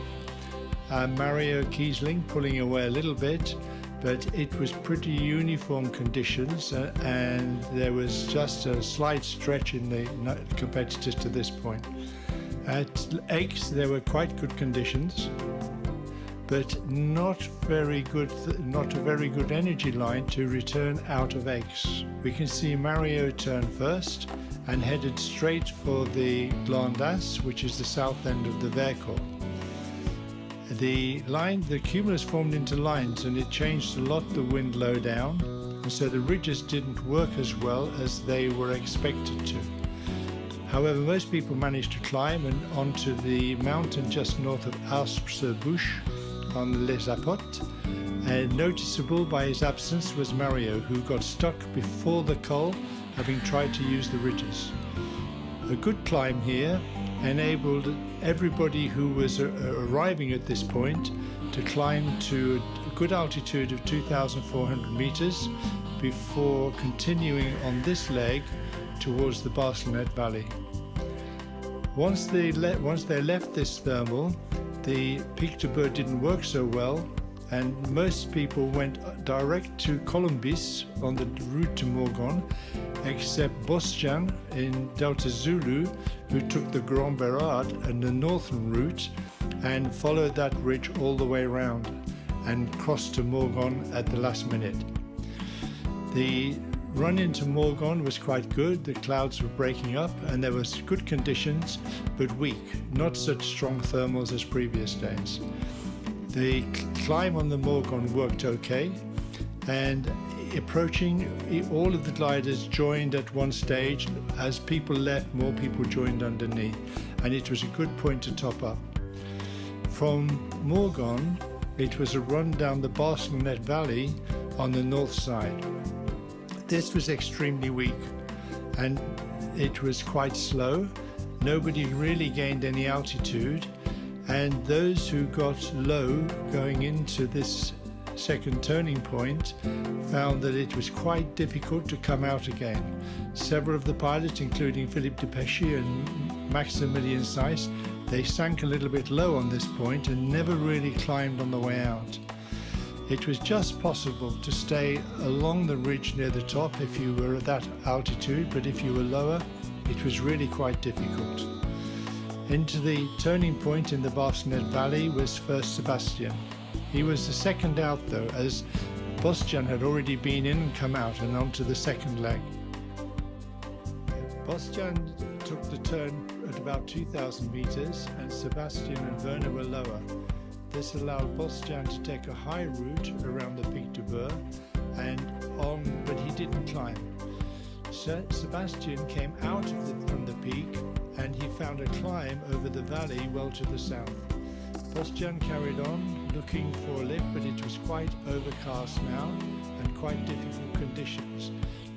Speaker 10: Mario Kiesling pulling away a little bit, but it was pretty uniform conditions, and there was just a slight stretch in the competitors to this point. At Aix there were quite good conditions, but not a very good energy line to return out of Aix. We can see Mario turn first and headed straight for the Glandas, which is the south end of the Vercors. The cumulus formed into lines, and it changed a lot the wind low down, and so the ridges didn't work as well as they were expected to. However, most people managed to climb and onto the mountain just north of Aspres-sur-Bouche on Les Apotes, and noticeable by his absence was Mario, who got stuck before the col, having tried to use the ridges. A good climb here enabled everybody who was arriving at this point to climb to a good altitude of 2,400 meters before continuing on this leg towards the Barcelonnette Valley. Once they left this thermal, the Pic de Bœuf didn't work so well, and most people went direct to Colombis on the route to Morgon, except Bosjan in Delta Zulu, who took the Grand Berard and the northern route and followed that ridge all the way around and crossed to Morgon at the last minute. The run into Morgon was quite good. The clouds were breaking up and there was good conditions, but weak, not such strong thermals as previous days. The climb on the Morgon worked okay, and approaching, all of the gliders joined at one stage. As people left, more people joined underneath, and it was a good point to top up. From Morgon, it was a run down the Barcelonnette Valley on the north side. This was extremely weak, and it was quite slow. Nobody really gained any altitude, and those who got low going into this second turning point found that it was quite difficult to come out again. Several of the pilots, including Philippe de Pesci and Maximilien Seiss, they sank a little bit low on this point and never really climbed on the way out. It was just possible to stay along the ridge near the top if you were at that altitude, but if you were lower, it was really quite difficult. Into the turning point in the Barcelona Valley was first Sebastian. He was the second out though, as Bostian had already been in and come out and onto the second leg. Bostian took the turn at about 2,000 meters and Sebastian and Werner were lower. This allowed Bostian to take a high route around the Pic du Bourg but he didn't climb. Sebastian came out from the peak and he found a climb over the valley well to the south. Bostian carried on looking for a lift, but it was quite overcast now and quite difficult conditions.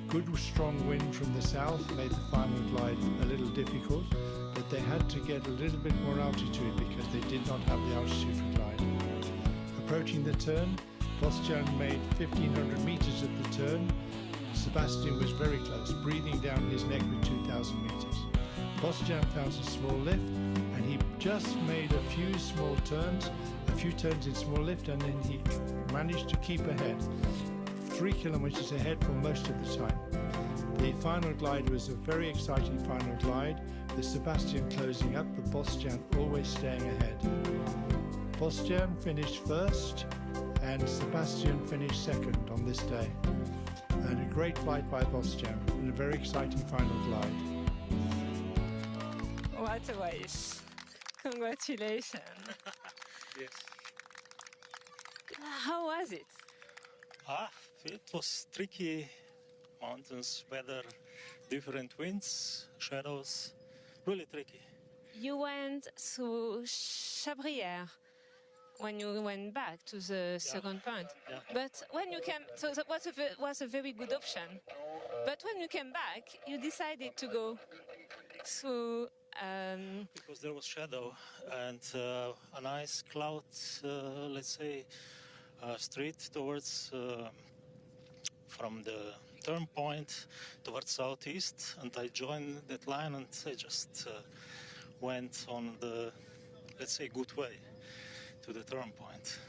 Speaker 10: Good strong wind from the south made the final glide a little difficult, but they had to get a little bit more altitude because they did not have the altitude to glide. Approaching the turn, Bostian made 1,500 meters at the turn. Sebastian was very close, breathing down his neck with 2,000 meters. Bostian found a small lift and he just made a few turns in small lift, and then he managed to keep ahead. 3 kilometers ahead for most of the time. The final glide was a very exciting final glide, with Sebastian closing up, but Bostian always staying ahead. Bostian finished first and Sebastian finished second on this day. And a great flight by Bostian and a very exciting final glide.
Speaker 7: What a race. Congratulations.
Speaker 11: Yes.
Speaker 7: How was it?
Speaker 11: It was tricky. Mountains, weather, different winds, shadows, really tricky.
Speaker 7: You went through Chabrière when you went back to the second point.
Speaker 11: Yeah.
Speaker 7: But when you came, so that was a very good option. But when you came back, you decided to go through...
Speaker 11: Because there was shadow and a nice cloud, let's say, street towards, from the turn point towards southeast, and I joined that line and I just went on the, let's say, good way to the turn point.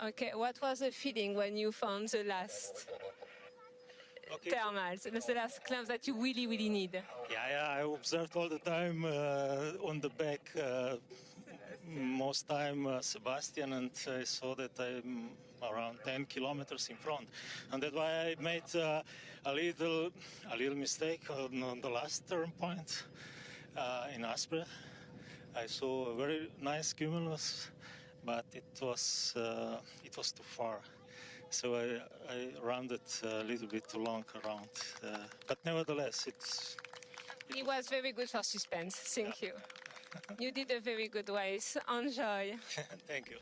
Speaker 7: Okay, what was the feeling when you found the last thermals, the last clamps that you really, really need?
Speaker 11: Yeah, I observed all the time on the back, most time Sebastian, and I saw that I'm around 10 kilometers in front, and that's why I made a little mistake on the last turn point in Aspre. I saw a very nice cumulus, but it was too far. So I rounded a little bit too long around, but nevertheless,
Speaker 7: It was very good for suspense. Thank you. You did a very good race. Enjoy.
Speaker 11: Thank you.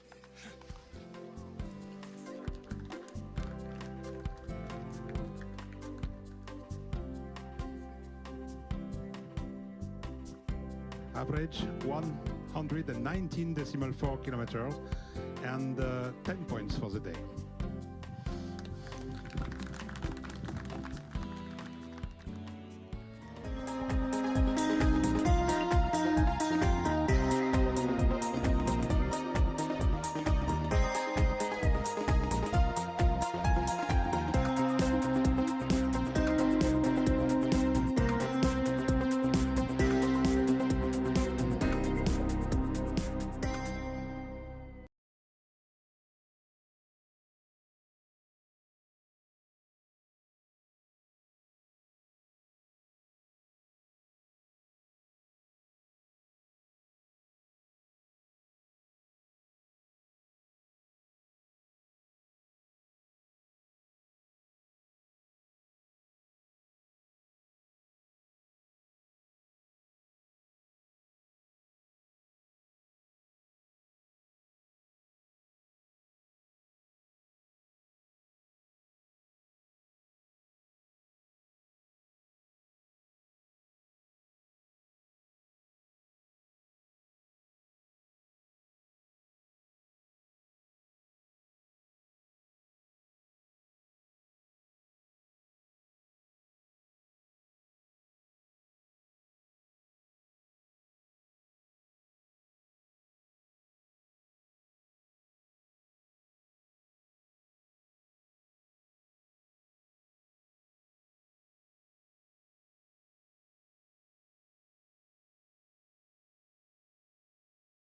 Speaker 12: Average 119.4 kilometers and 10 points for the day.